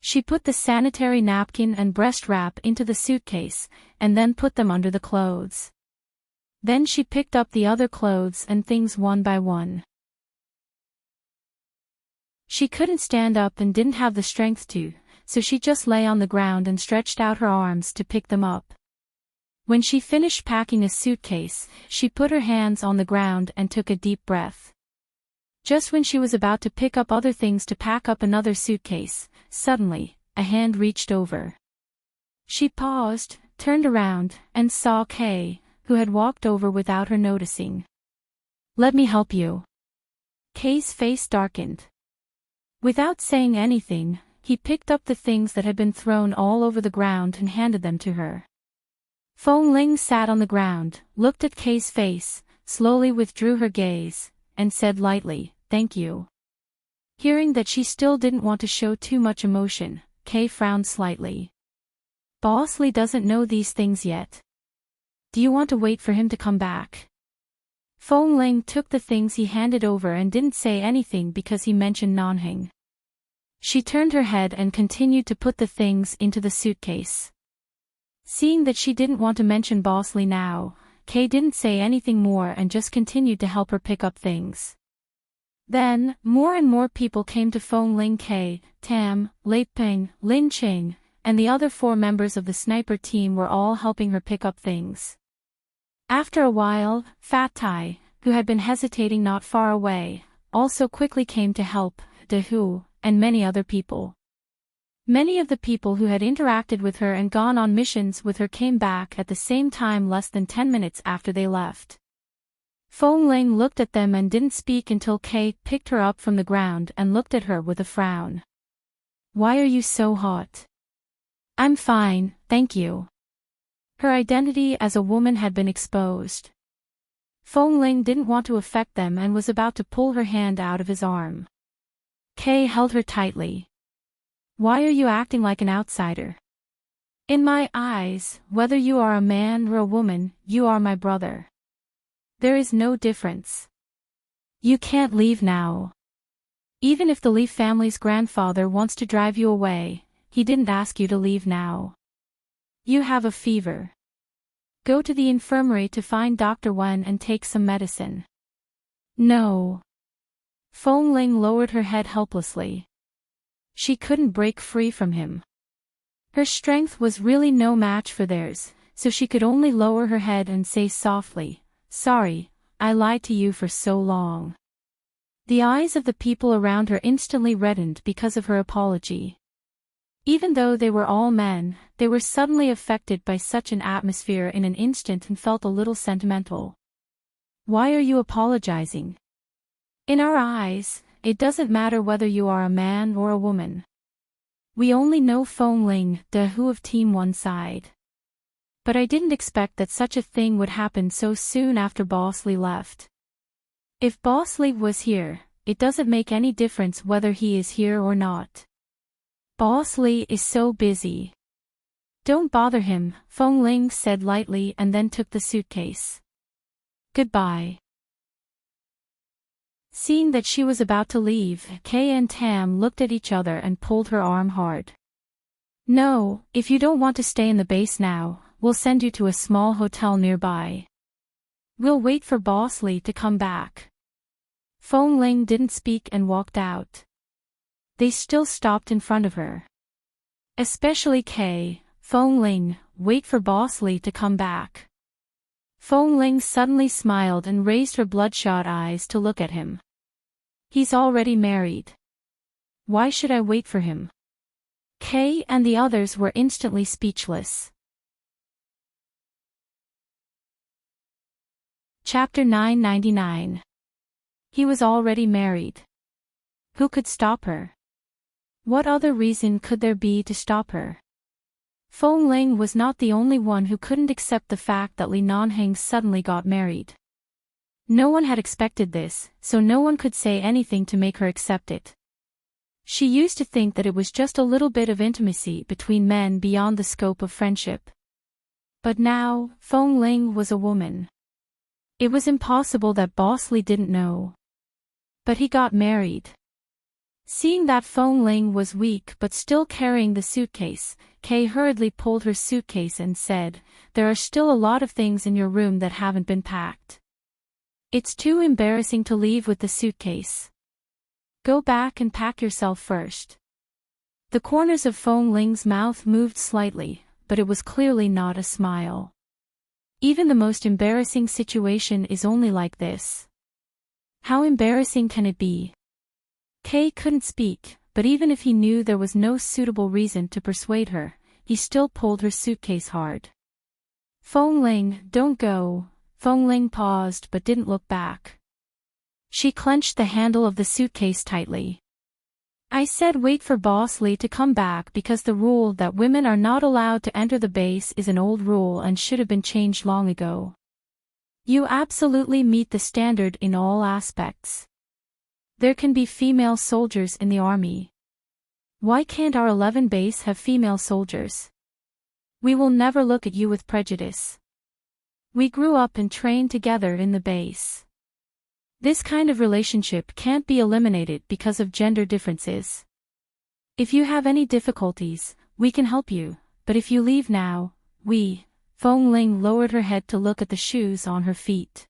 She put the sanitary napkin and breast wrap into the suitcase, and then put them under the clothes. Then she picked up the other clothes and things one by one. She couldn't stand up and didn't have the strength to, so she just lay on the ground and stretched out her arms to pick them up. When she finished packing a suitcase, she put her hands on the ground and took a deep breath. Just when she was about to pick up other things to pack up another suitcase, suddenly, a hand reached over. She paused, turned around, and saw Kay, who had walked over without her noticing. "Let me help you." Kay's face darkened. Without saying anything, he picked up the things that had been thrown all over the ground and handed them to her. Feng Ling sat on the ground, looked at Kay's face, slowly withdrew her gaze, and said lightly, "Thank you." Hearing that she still didn't want to show too much emotion, Kay frowned slightly. Boss Li doesn't know these things yet. Do you want to wait for him to come back? Feng Ling took the things he handed over and didn't say anything because he mentioned Nanhing. She turned her head and continued to put the things into the suitcase. Seeing that she didn't want to mention Boss Li now, Kay didn't say anything more and just continued to help her pick up things. Then, more and more people came to Feng Ling. Kay, Tam, Lei Peng, Lin Qing, and the other 4 members of the sniper team were all helping her pick up things. After a while, Fat Tai, who had been hesitating not far away, also quickly came to help, De Hu, and many other people. Many of the people who had interacted with her and gone on missions with her came back at the same time less than 10 minutes after they left. Feng Ling looked at them and didn't speak until Kay picked her up from the ground and looked at her with a frown. "Why are you so hot?" I'm fine, thank you. Her identity as a woman had been exposed. Feng Ling didn't want to affect them and was about to pull her hand out of his arm. Kay held her tightly. Why are you acting like an outsider? In my eyes, whether you are a man or a woman, you are my brother. There is no difference. You can't leave now. Even if the Lee family's grandfather wants to drive you away, he didn't ask you to leave now. You have a fever. Go to the infirmary to find Dr. Wen and take some medicine. No. Feng Ling lowered her head helplessly. She couldn't break free from him. Her strength was really no match for theirs, so she could only lower her head and say softly, "Sorry, I lied to you for so long." The eyes of the people around her instantly reddened because of her apology. Even though they were all men, they were suddenly affected by such an atmosphere in an instant and felt a little sentimental. Why are you apologizing? In our eyes, it doesn't matter whether you are a man or a woman. We only know Feng Ling, the who of Team One side. But I didn't expect that such a thing would happen so soon after Boss Lee left. If Boss Lee was here, it doesn't make any difference whether he is here or not. Boss Lee is so busy. Don't bother him, Feng Ling said lightly and then took the suitcase. Goodbye. Seeing that she was about to leave, Kay and Tam looked at each other and pulled her arm hard. No, if you don't want to stay in the base now, we'll send you to a small hotel nearby. We'll wait for Boss Lee to come back. Feng Ling didn't speak and walked out. They still stopped in front of her. Especially Kay. Feng Ling, wait for Boss Lee to come back. Feng Ling suddenly smiled and raised her bloodshot eyes to look at him. He's already married. Why should I wait for him? Kay and the others were instantly speechless. Chapter 999. He was already married. Who could stop her? What other reason could there be to stop her? Feng Ling was not the only one who couldn't accept the fact that Li Nanheng suddenly got married. No one had expected this, so no one could say anything to make her accept it. She used to think that it was just a little bit of intimacy between men beyond the scope of friendship. But now, Feng Ling was a woman. It was impossible that Boss Lee didn't know. But he got married. Seeing that Feng Ling was weak but still carrying the suitcase, Kay hurriedly pulled her suitcase and said, "There are still a lot of things in your room that haven't been packed. It's too embarrassing to leave with the suitcase. Go back and pack yourself first." The corners of Feng Ling's mouth moved slightly, but it was clearly not a smile. Even the most embarrassing situation is only like this. How embarrassing can it be? Kay couldn't speak, but even if he knew there was no suitable reason to persuade her, he still pulled her suitcase hard. Feng Ling, don't go. Feng Ling paused but didn't look back. She clenched the handle of the suitcase tightly. I said wait for Boss Lee to come back because the rule that women are not allowed to enter the base is an old rule and should have been changed long ago. You absolutely meet the standard in all aspects. There can be female soldiers in the army. Why can't our 11 base have female soldiers? We will never look at you with prejudice. We grew up and trained together in the base. This kind of relationship can't be eliminated because of gender differences. If you have any difficulties, we can help you, but if you leave now, Feng Ling lowered her head to look at the shoes on her feet.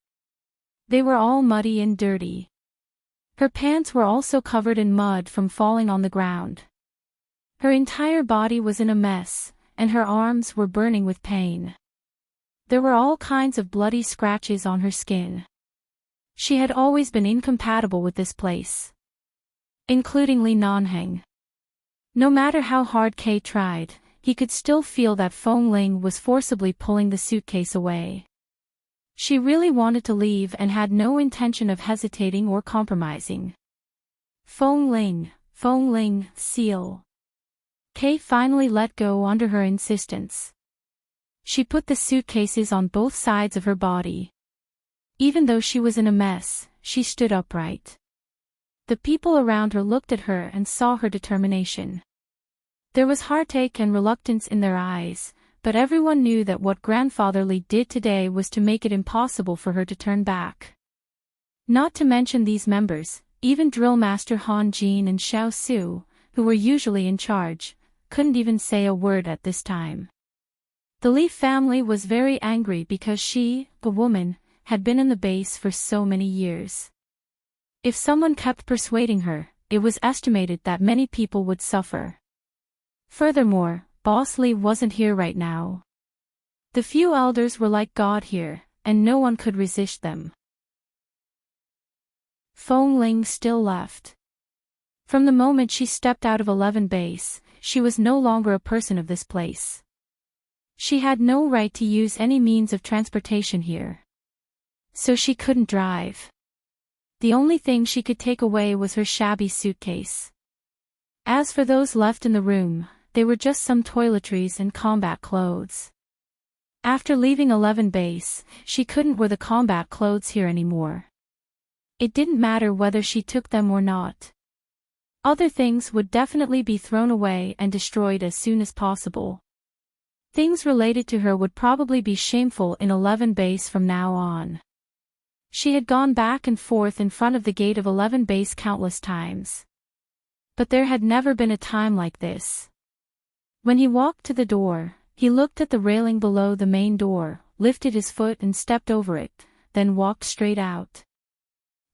They were all muddy and dirty. Her pants were also covered in mud from falling on the ground. Her entire body was in a mess, and her arms were burning with pain. There were all kinds of bloody scratches on her skin. She had always been incompatible with this place. Including Li Nanheng. No matter how hard Kay tried, he could still feel that Feng Ling was forcibly pulling the suitcase away. She really wanted to leave and had no intention of hesitating or compromising. Feng Ling, seal. Kay finally let go under her insistence. She put the suitcases on both sides of her body. Even though she was in a mess, she stood upright. The people around her looked at her and saw her determination. There was heartache and reluctance in their eyes, but everyone knew that what Grandfather Li did today was to make it impossible for her to turn back. Not to mention these members, even Drill Master Han Jin and Xiao Su, who were usually in charge, couldn't even say a word at this time. The Li family was very angry because she, the woman, had been in the base for so many years. If someone kept persuading her, it was estimated that many people would suffer. Furthermore, Boss Li wasn't here right now. The few elders were like God here, and no one could resist them. Feng Ling still left. From the moment she stepped out of 11 base, she was no longer a person of this place. She had no right to use any means of transportation here. So she couldn't drive. The only thing she could take away was her shabby suitcase. As for those left in the room, they were just some toiletries and combat clothes. After leaving 11 base, she couldn't wear the combat clothes here anymore. It didn't matter whether she took them or not. Other things would definitely be thrown away and destroyed as soon as possible. Things related to her would probably be shameful in 11 base from now on. She had gone back and forth in front of the gate of 11 base countless times. But there had never been a time like this. When he walked to the door, he looked at the railing below the main door, lifted his foot and stepped over it, then walked straight out.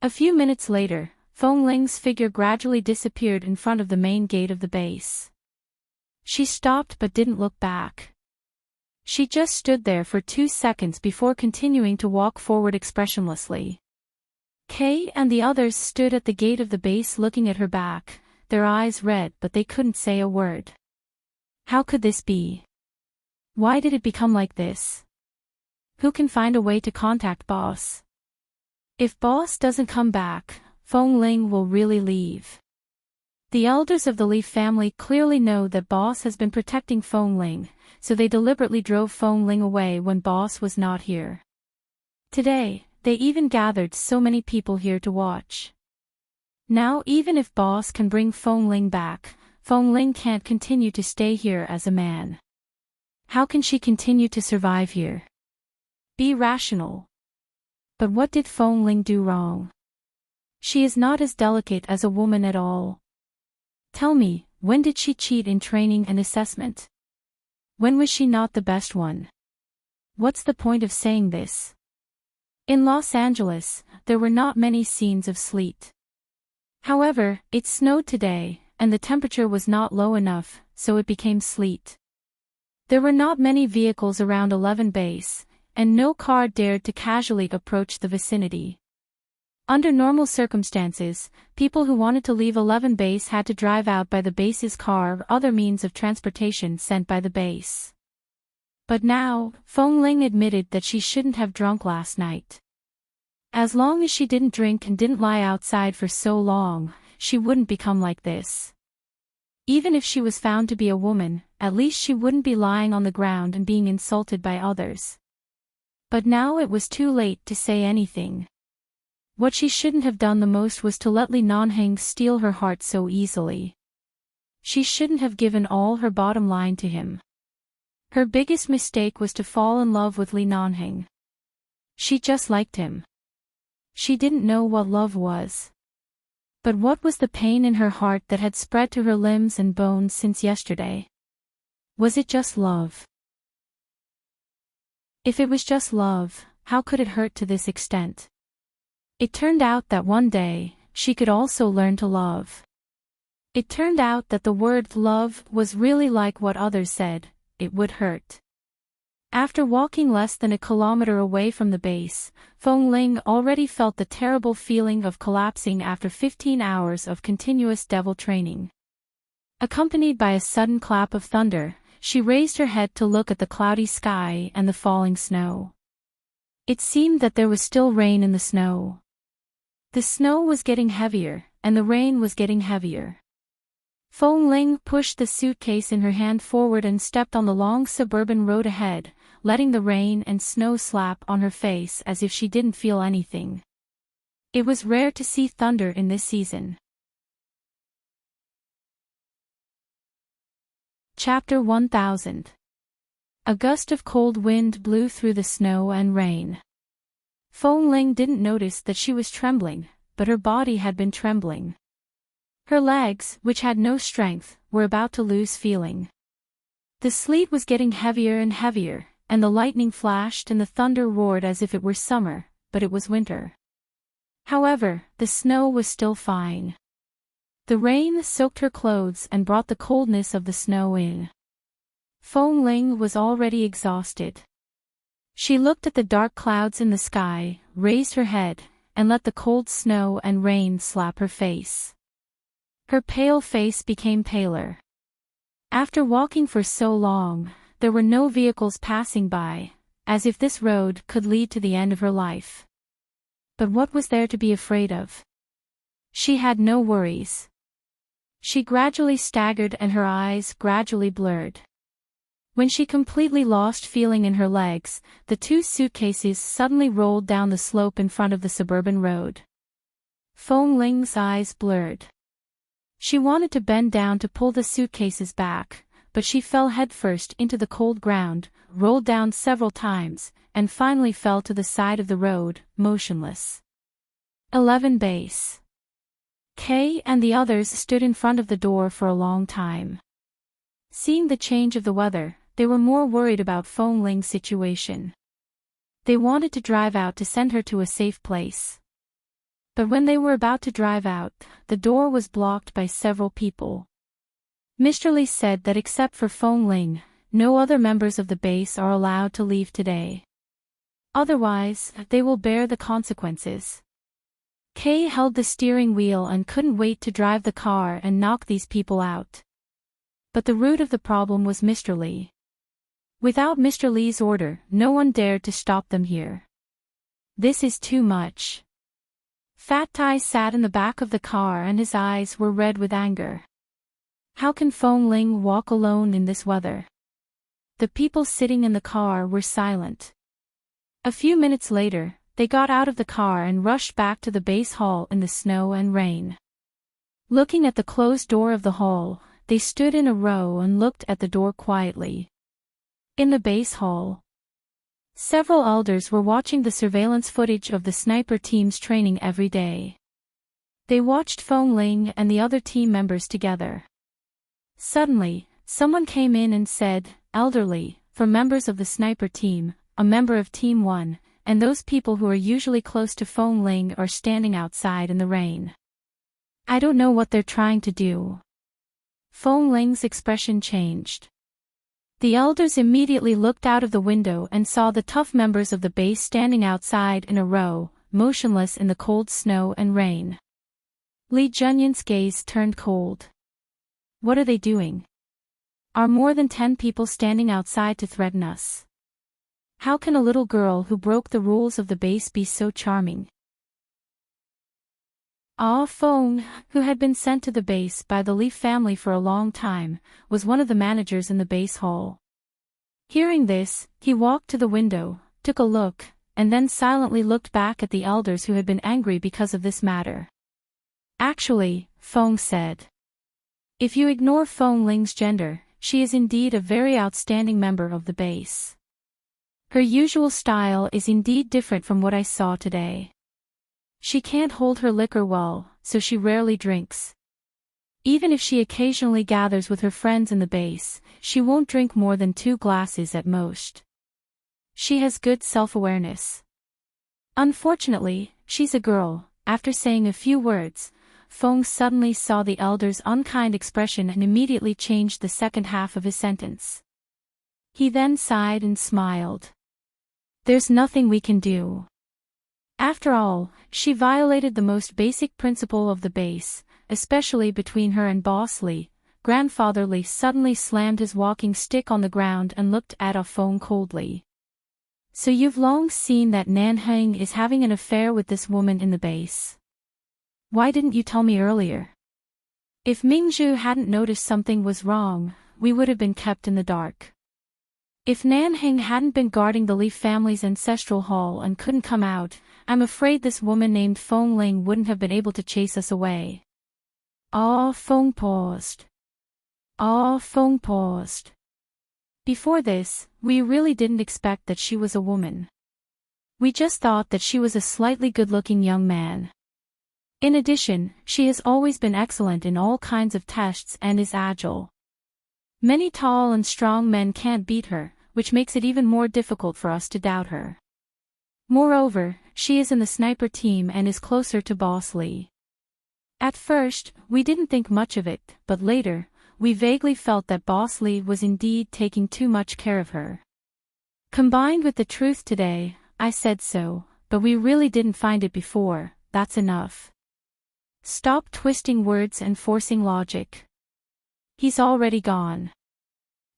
A few minutes later, Feng Ling's figure gradually disappeared in front of the main gate of the base. She stopped but didn't look back. She just stood there for 2 seconds before continuing to walk forward expressionlessly. Kay and the others stood at the gate of the base looking at her back, their eyes red but they couldn't say a word. How could this be? Why did it become like this? Who can find a way to contact Boss? If Boss doesn't come back, Feng Ling will really leave. The elders of the Li family clearly know that Boss has been protecting Feng Ling, so they deliberately drove Feng Ling away when Boss was not here. Today, they even gathered so many people here to watch. Now even if Boss can bring Feng Ling back, Feng Ling can't continue to stay here as a man. How can she continue to survive here? Be rational. But what did Feng Ling do wrong? She is not as delicate as a woman at all. Tell me, when did she cheat in training and assessment? When was she not the best one? What's the point of saying this? In Los Angeles, there were not many scenes of sleet. However, it snowed today, and the temperature was not low enough, so it became sleet. There were not many vehicles around 11 base, and no car dared to casually approach the vicinity. Under normal circumstances, people who wanted to leave 11 base had to drive out by the base's car or other means of transportation sent by the base. But now, Feng Ling admitted that she shouldn't have drunk last night. As long as she didn't drink and didn't lie outside for so long, she wouldn't become like this. Even if she was found to be a woman, at least she wouldn't be lying on the ground and being insulted by others. But now it was too late to say anything. What she shouldn't have done the most was to let Li Nanheng steal her heart so easily. She shouldn't have given all her bottom line to him. Her biggest mistake was to fall in love with Li Nanheng. She just liked him. She didn't know what love was. But what was the pain in her heart that had spread to her limbs and bones since yesterday? Was it just love? If it was just love, how could it hurt to this extent? It turned out that one day, she could also learn to love. It turned out that the word love was really like what others said, it would hurt. After walking less than a kilometer away from the base, Feng Ling already felt the terrible feeling of collapsing after 15 hours of continuous devil training. Accompanied by a sudden clap of thunder, she raised her head to look at the cloudy sky and the falling snow. It seemed that there was still rain in the snow. The snow was getting heavier, and the rain was getting heavier. Feng Ling pushed the suitcase in her hand forward and stepped on the long suburban road ahead, letting the rain and snow slap on her face as if she didn't feel anything. It was rare to see thunder in this season. Chapter 1000. A gust of cold wind blew through the snow and rain. Feng Ling didn't notice that she was trembling, but her body had been trembling. Her legs, which had no strength, were about to lose feeling. The sleet was getting heavier and heavier, and the lightning flashed and the thunder roared as if it were summer, but it was winter. However, the snow was still fine. The rain soaked her clothes and brought the coldness of the snow in. Feng Ling was already exhausted. She looked at the dark clouds in the sky, raised her head, and let the cold snow and rain slap her face. Her pale face became paler. After walking for so long, there were no vehicles passing by, as if this road could lead to the end of her life. But what was there to be afraid of? She had no worries. She gradually staggered and her eyes gradually blurred. When she completely lost feeling in her legs, the two suitcases suddenly rolled down the slope in front of the suburban road. Feng Ling's eyes blurred. She wanted to bend down to pull the suitcases back, but she fell headfirst into the cold ground, rolled down several times, and finally fell to the side of the road, motionless. 11 base. Kay and the others stood in front of the door for a long time. Seeing the change of the weather, they were more worried about Feng Ling's situation. They wanted to drive out to send her to a safe place. But when they were about to drive out, the door was blocked by several people. Mr. Li said that except for Feng Ling, no other members of the base are allowed to leave today. Otherwise, they will bear the consequences. Kay held the steering wheel and couldn't wait to drive the car and knock these people out. But the root of the problem was Mr. Li. Without Mr. Li's order, no one dared to stop them here. This is too much. Fat Tai sat in the back of the car and his eyes were red with anger. How can Feng Ling walk alone in this weather? The people sitting in the car were silent. A few minutes later, they got out of the car and rushed back to the base hall in the snow and rain. Looking at the closed door of the hall, they stood in a row and looked at the door quietly. In the base hall, several elders were watching the surveillance footage of the sniper team's training every day. They watched Feng Ling and the other team members together. Suddenly, someone came in and said, "Elderly, for members of the sniper team, a member of Team 1, and those people who are usually close to Feng Ling are standing outside in the rain. I don't know what they're trying to do." Feng Ling's expression changed. The elders immediately looked out of the window and saw the tough members of the base standing outside in a row, motionless in the cold snow and rain. Li Junyin's gaze turned cold. What are they doing? Are more than 10 people standing outside to threaten us? How can a little girl who broke the rules of the base be so charming? Ah Feng, who had been sent to the base by the Li family for a long time, was one of the managers in the base hall. Hearing this, he walked to the window, took a look, and then silently looked back at the elders who had been angry because of this matter. Actually, Feng said, if you ignore Feng Ling's gender, she is indeed a very outstanding member of the base. Her usual style is indeed different from what I saw today. She can't hold her liquor well, so she rarely drinks. Even if she occasionally gathers with her friends in the base, she won't drink more than 2 glasses at most. She has good self-awareness. Unfortunately, she's a girl. After saying a few words, Feng suddenly saw the elder's unkind expression and immediately changed the second half of his sentence. He then sighed and smiled. There's nothing we can do. After all, she violated the most basic principle of the base, especially between her and Boss Li. Grandfather Li suddenly slammed his walking stick on the ground and looked at Ah Feng coldly. So you've long seen that Nan Heng is having an affair with this woman in the base. Why didn't you tell me earlier? If Mingzhu hadn't noticed something was wrong, we would have been kept in the dark. If Nanhing hadn't been guarding the Li family's ancestral hall and couldn't come out, I'm afraid this woman named Feng Ling wouldn't have been able to chase us away. Feng paused. Feng paused. Before this, we really didn't expect that she was a woman. We just thought that she was a slightly good-looking young man. In addition, she has always been excellent in all kinds of tests and is agile. Many tall and strong men can't beat her, which makes it even more difficult for us to doubt her. Moreover, she is in the sniper team and is closer to Boss Li. At first, we didn't think much of it, but later, we vaguely felt that Boss Li was indeed taking too much care of her. Combined with the truth today, I said so, but we really didn't find it before, that's enough. Stop twisting words and forcing logic. He's already gone.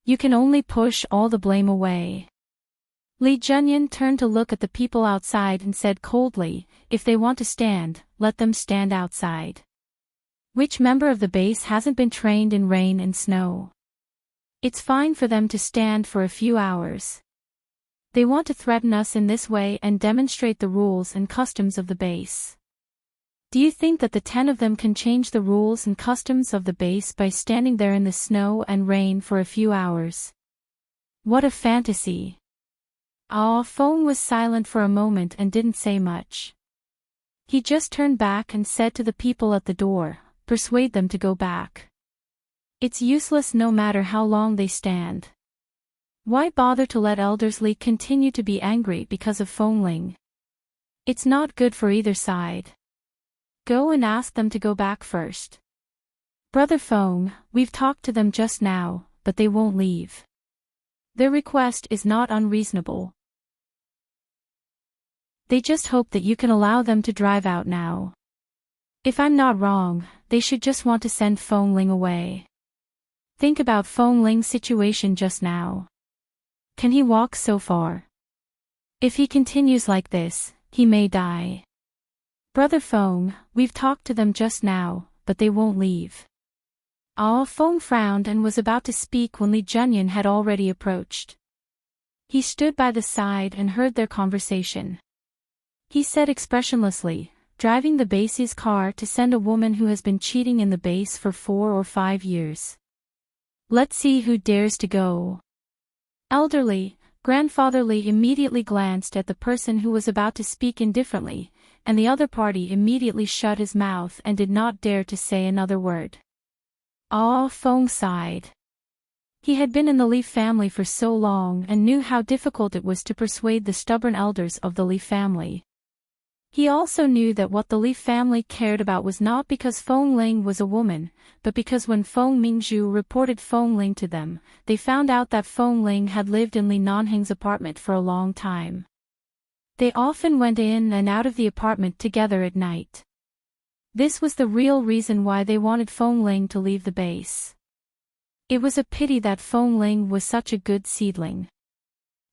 You can only push all the blame away. Li Junyan turned to look at the people outside and said coldly, if they want to stand, let them stand outside. Which member of the base hasn't been trained in rain and snow? It's fine for them to stand for a few hours. They want to threaten us in this way and demonstrate the rules and customs of the base. Do you think that the 10 of them can change the rules and customs of the base by standing there in the snow and rain for a few hours? What a fantasy. Feng was silent for a moment and didn't say much. He just turned back and said to the people at the door, persuade them to go back. It's useless no matter how long they stand. Why bother to let Elders Li continue to be angry because of Feng Ling? It's not good for either side. Go and ask them to go back first. Brother Feng, we've talked to them just now, but they won't leave. Their request is not unreasonable. They just hope that you can allow them to drive out now. If I'm not wrong, they should just want to send Feng Ling away. Think about Feng Ling's situation just now. Can he walk so far? If he continues like this, he may die. Brother Feng, we've talked to them just now, but they won't leave. Feng frowned and was about to speak when Li Junyan had already approached. He stood by the side and heard their conversation. He said expressionlessly, driving the base's car to send a woman who has been cheating in the base for 4 or 5 years. Let's see who dares to go. Elderly, Grandfather Li immediately glanced at the person who was about to speak indifferently, and the other party immediately shut his mouth and did not dare to say another word. Feng sighed. He had been in the Li family for so long and knew how difficult it was to persuade the stubborn elders of the Li family. He also knew that what the Li family cared about was not because Feng Ling was a woman, but because when Feng Mingzhu reported Feng Ling to them, they found out that Feng Ling had lived in Li Nanhing's apartment for a long time. They often went in and out of the apartment together at night. This was the real reason why they wanted Feng Ling to leave the base. It was a pity that Feng Ling was such a good seedling.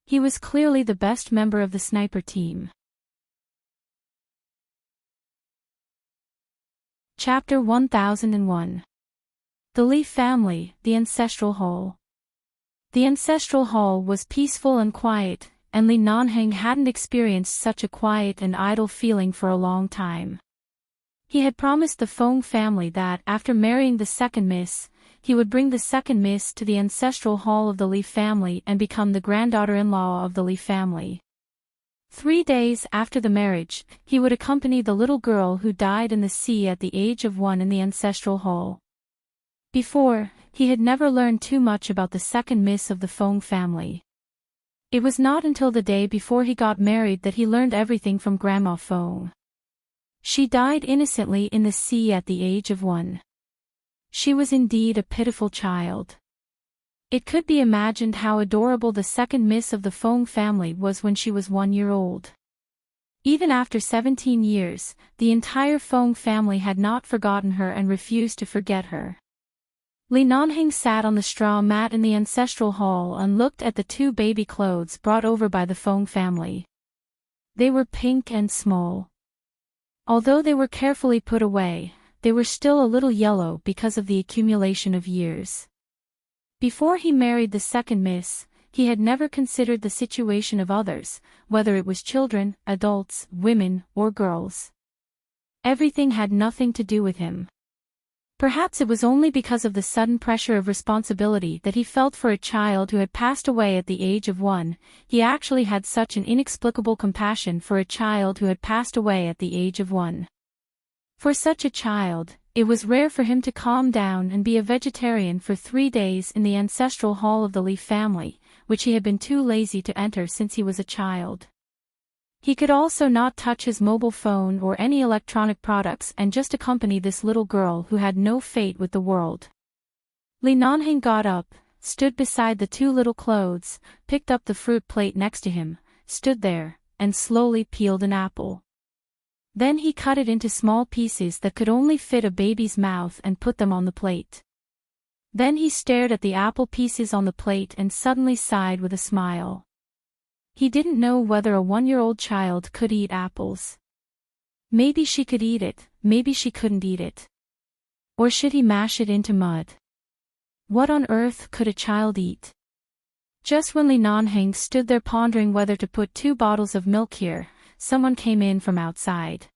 He was clearly the best member of the sniper team. Chapter 1001. The Li Family, the Ancestral Hall. The Ancestral Hall was peaceful and quiet, and Li Nanhing hadn't experienced such a quiet and idle feeling for a long time. He had promised the Feng family that, after marrying the second miss, he would bring the second miss to the Ancestral Hall of the Li family and become the granddaughter-in-law of the Li family. 3 days after the marriage, he would accompany the little girl who died in the sea at the age of 1 in the Ancestral Hall. Before, he had never learned too much about the second miss of the Feng family. It was not until the day before he got married that he learned everything from Grandma Feng. She died innocently in the sea at the age of 1. She was indeed a pitiful child. It could be imagined how adorable the second miss of the Feng family was when she was 1 year old. Even after 17 years, the entire Feng family had not forgotten her and refused to forget her. Li Nanhing sat on the straw mat in the Ancestral Hall and looked at the 2 baby clothes brought over by the Feng family. They were pink and small. Although they were carefully put away, they were still a little yellow because of the accumulation of years. Before he married the second miss, he had never considered the situation of others, whether it was children, adults, women, or girls. Everything had nothing to do with him. Perhaps it was only because of the sudden pressure of responsibility that he felt for a child who had passed away at the age of 1, he actually had such an inexplicable compassion for a child who had passed away at the age of 1. For such a child, it was rare for him to calm down and be a vegetarian for 3 days in the ancestral hall of the Leaf family, which he had been too lazy to enter since he was a child. He could also not touch his mobile phone or any electronic products and just accompany this little girl who had no fate with the world. Li Nanheng got up, stood beside the 2 little clothes, picked up the fruit plate next to him, stood there, and slowly peeled an apple. Then he cut it into small pieces that could only fit a baby's mouth and put them on the plate. Then he stared at the apple pieces on the plate and suddenly sighed with a smile. He didn't know whether a 1-year-old child could eat apples. Maybe she could eat it, maybe she couldn't eat it. Or should he mash it into mud? What on earth could a child eat? Just when Li Nanheng stood there pondering whether to put 2 bottles of milk here, someone came in from outside.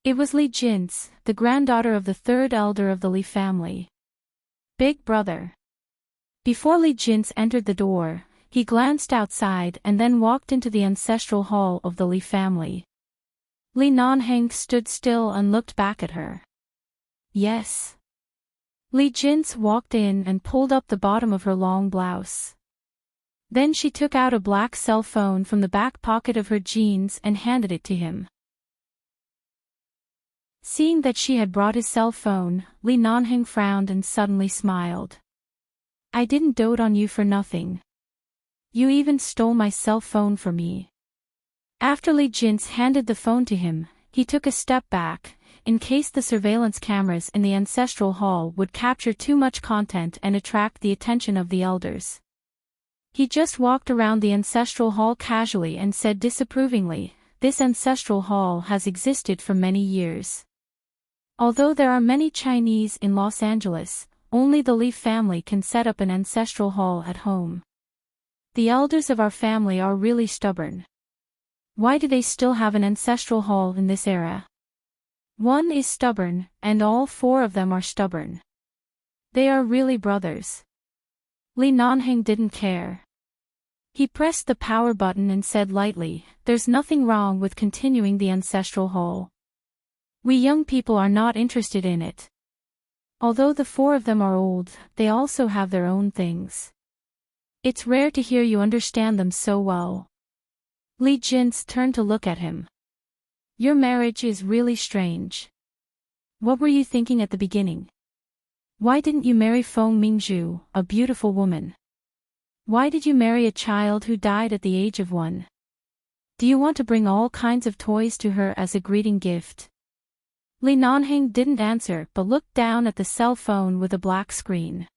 It was Li Jin's, the granddaughter of the 3rd elder of the Li family. Big brother. Before Li Jin's entered the door, he glanced outside and then walked into the ancestral hall of the Li family. Li Nanheng stood still and looked back at her. Yes. Li Jin's walked in and pulled up the bottom of her long blouse. Then she took out a black cell phone from the back pocket of her jeans and handed it to him. Seeing that she had brought his cell phone, Li Nanheng frowned and suddenly smiled. I didn't dote on you for nothing. You even stole my cell phone from me. After Li Jin's handed the phone to him, he took a step back, in case the surveillance cameras in the ancestral hall would capture too much content and attract the attention of the elders. He just walked around the ancestral hall casually and said disapprovingly, "This ancestral hall has existed for many years. Although there are many Chinese in Los Angeles, only the Li family can set up an ancestral hall at home. The elders of our family are really stubborn. Why do they still have an ancestral hall in this era? One is stubborn, and all 4 of them are stubborn. They are really brothers." Li Nanheng didn't care. He pressed the power button and said lightly, "There's nothing wrong with continuing the ancestral hall. We young people are not interested in it. Although the 4 of them are old, they also have their own things. It's rare to hear you understand them so well." Li Jin's turned to look at him. "Your marriage is really strange. What were you thinking at the beginning? Why didn't you marry Feng Mingzhu, a beautiful woman? Why did you marry a child who died at the age of 1? Do you want to bring all kinds of toys to her as a greeting gift?" Li Nanheng didn't answer but looked down at the cell phone with a black screen.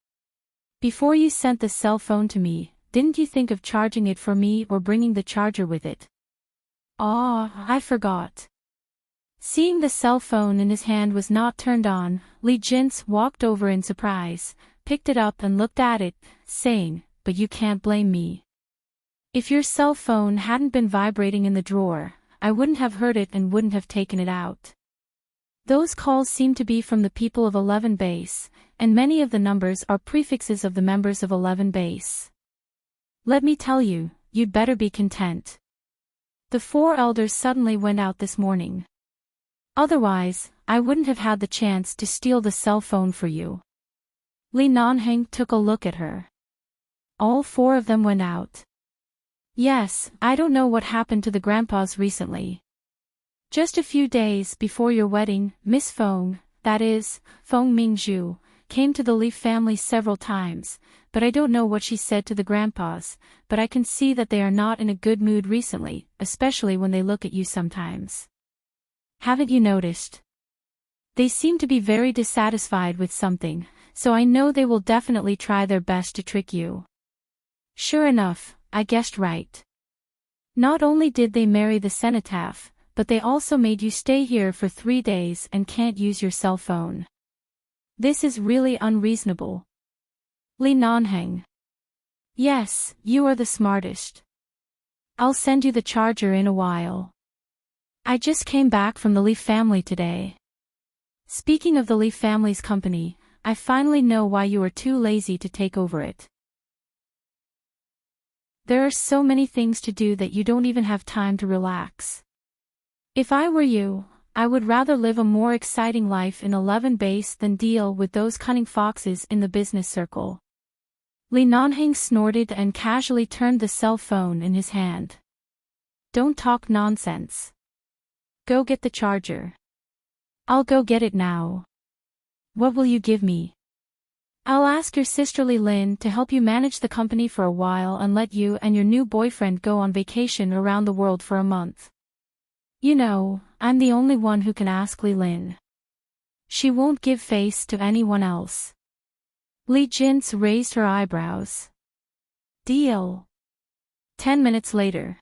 "Before you sent the cell phone to me, didn't you think of charging it for me or bringing the charger with it?" I forgot." Seeing the cell phone in his hand was not turned on, Li Jin's walked over in surprise, picked it up and looked at it, saying, "But you can't blame me. If your cell phone hadn't been vibrating in the drawer, I wouldn't have heard it and wouldn't have taken it out. Those calls seem to be from the people of 11 base, and many of the numbers are prefixes of the members of 11 base. Let me tell you, you'd better be content. The 4 elders suddenly went out this morning. Otherwise, I wouldn't have had the chance to steal the cell phone for you." Li Nanheng took a look at her. "All 4 of them went out?" "Yes, I don't know what happened to the grandpas recently. Just a few days before your wedding, Miss Feng, that is, Feng Mingzhu, came to the Li family several times, but I don't know what she said to the grandpas, but I can see that they are not in a good mood recently, especially when they look at you sometimes. Haven't you noticed? They seem to be very dissatisfied with something, so I know they will definitely try their best to trick you." Sure enough, I guessed right. Not only did they marry the cenotaph, but they also made you stay here for 3 days and can't use your cell phone. This is really unreasonable. Li Nanheng. Yes, you are the smartest. I'll send you the charger in a while. I just came back from the Li family today. Speaking of the Li family's company, I finally know why you were too lazy to take over it. There are so many things to do that you don't even have time to relax. If I were you, I would rather live a more exciting life in 11 base than deal with those cunning foxes in the business circle. Li Nanheng snorted and casually turned the cell phone in his hand. Don't talk nonsense. Go get the charger. I'll go get it now. What will you give me? I'll ask your sister Li Lin to help you manage the company for a while and let you and your new boyfriend go on vacation around the world for a month. You know, I'm the only one who can ask Li Lin. She won't give face to anyone else. Li Jin's raised her eyebrows. Deal. 10 minutes later.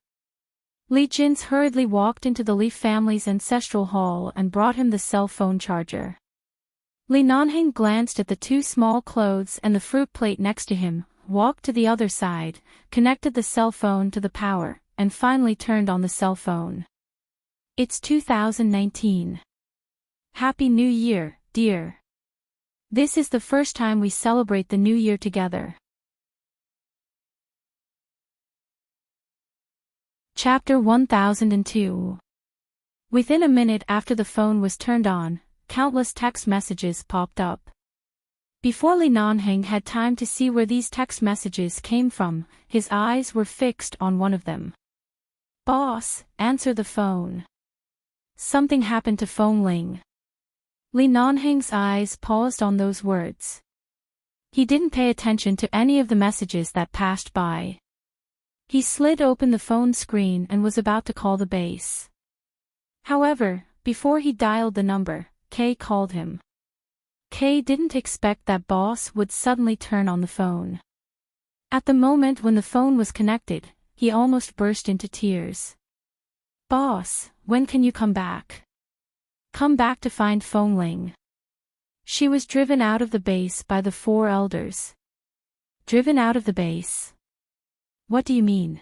Li Jin's hurriedly walked into the Li family's ancestral hall and brought him the cell phone charger. Li Nanheng glanced at the 2 small clothes and the fruit plate next to him, walked to the other side, connected the cell phone to the power, and finally turned on the cell phone. It's 2019. Happy New Year, dear. This is the first time we celebrate the new year together. Chapter 1002. Within a minute after the phone was turned on, countless text messages popped up. Before Li Nanheng had time to see where these text messages came from, his eyes were fixed on one of them. Boss, answer the phone. Something happened to Feng Ling. Li Nanheng's eyes paused on those words. He didn't pay attention to any of the messages that passed by. He slid open the phone screen and was about to call the base. However, before he dialed the number, Kay called him. Kay didn't expect that boss would suddenly turn on the phone. At the moment when the phone was connected, he almost burst into tears. Boss, when can you come back? Come back to find Feng Ling. She was driven out of the base by the 4 elders. Driven out of the base? What do you mean?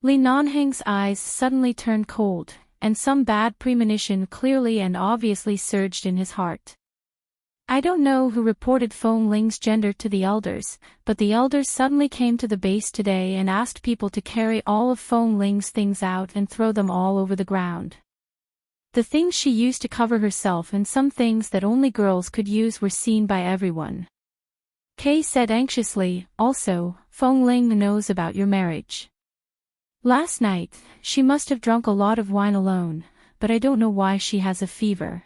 Li Nanheng's eyes suddenly turned cold, and some bad premonition clearly and obviously surged in his heart. I don't know who reported Feng Ling's gender to the elders, but the elders suddenly came to the base today and asked people to carry all of Feng Ling's things out and throw them all over the ground. The things she used to cover herself and some things that only girls could use were seen by everyone. Kay said anxiously, also, Feng Ling knows about your marriage. Last night, she must have drunk a lot of wine alone, but I don't know why she has a fever.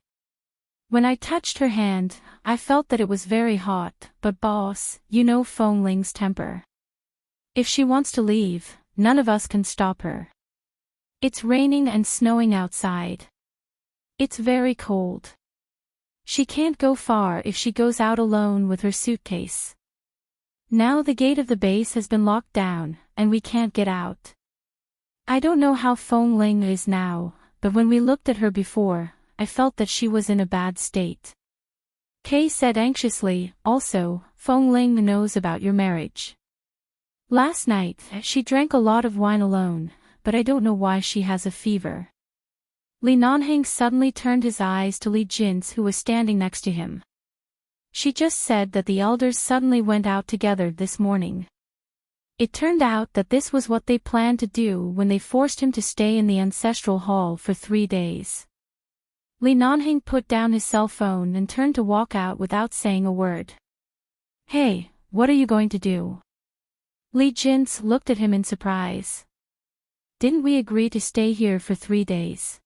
When I touched her hand, I felt that it was very hot, but boss, you know Feng Ling's temper. If she wants to leave, none of us can stop her. It's raining and snowing outside. It's very cold. She can't go far if she goes out alone with her suitcase. Now the gate of the base has been locked down, and we can't get out. I don't know how Feng Ling is now, but when we looked at her before, I felt that she was in a bad state. Kay said anxiously, also, Feng Ling knows about your marriage. Last night, she drank a lot of wine alone, but I don't know why she has a fever. Li Nanheng suddenly turned his eyes to Li Jin's who was standing next to him. She just said that the elders suddenly went out together this morning. It turned out that this was what they planned to do when they forced him to stay in the ancestral hall for 3 days. Li Nanheng put down his cell phone and turned to walk out without saying a word. Hey, what are you going to do? Li Jins looked at him in surprise. Didn't we agree to stay here for 3 days?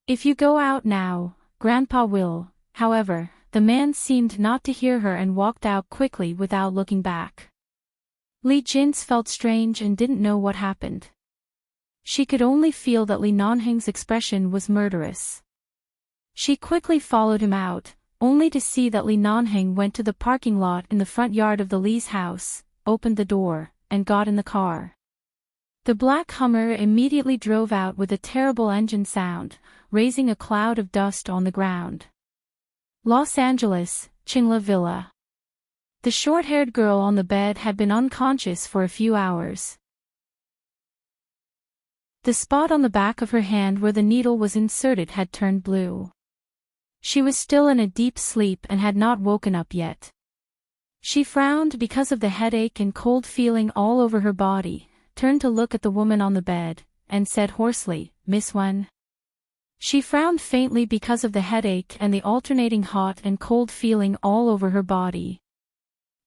If you go out now, Grandpa will. However, the man seemed not to hear her and walked out quickly without looking back. Li Jins felt strange and didn't know what happened. She could only feel that Li Nanheng's expression was murderous. She quickly followed him out, only to see that Li Nanheng went to the parking lot in the front yard of the Li's house, opened the door, and got in the car. The black Hummer immediately drove out with a terrible engine sound, raising a cloud of dust on the ground. Los Angeles, Chingla Villa. The short-haired girl on the bed had been unconscious for a few hours. The spot on the back of her hand where the needle was inserted had turned blue. She was still in a deep sleep and had not woken up yet. She frowned because of the headache and cold feeling all over her body, turned to look at the woman on the bed, and said hoarsely, "Miss Wen." She frowned faintly because of the headache and the alternating hot and cold feeling all over her body.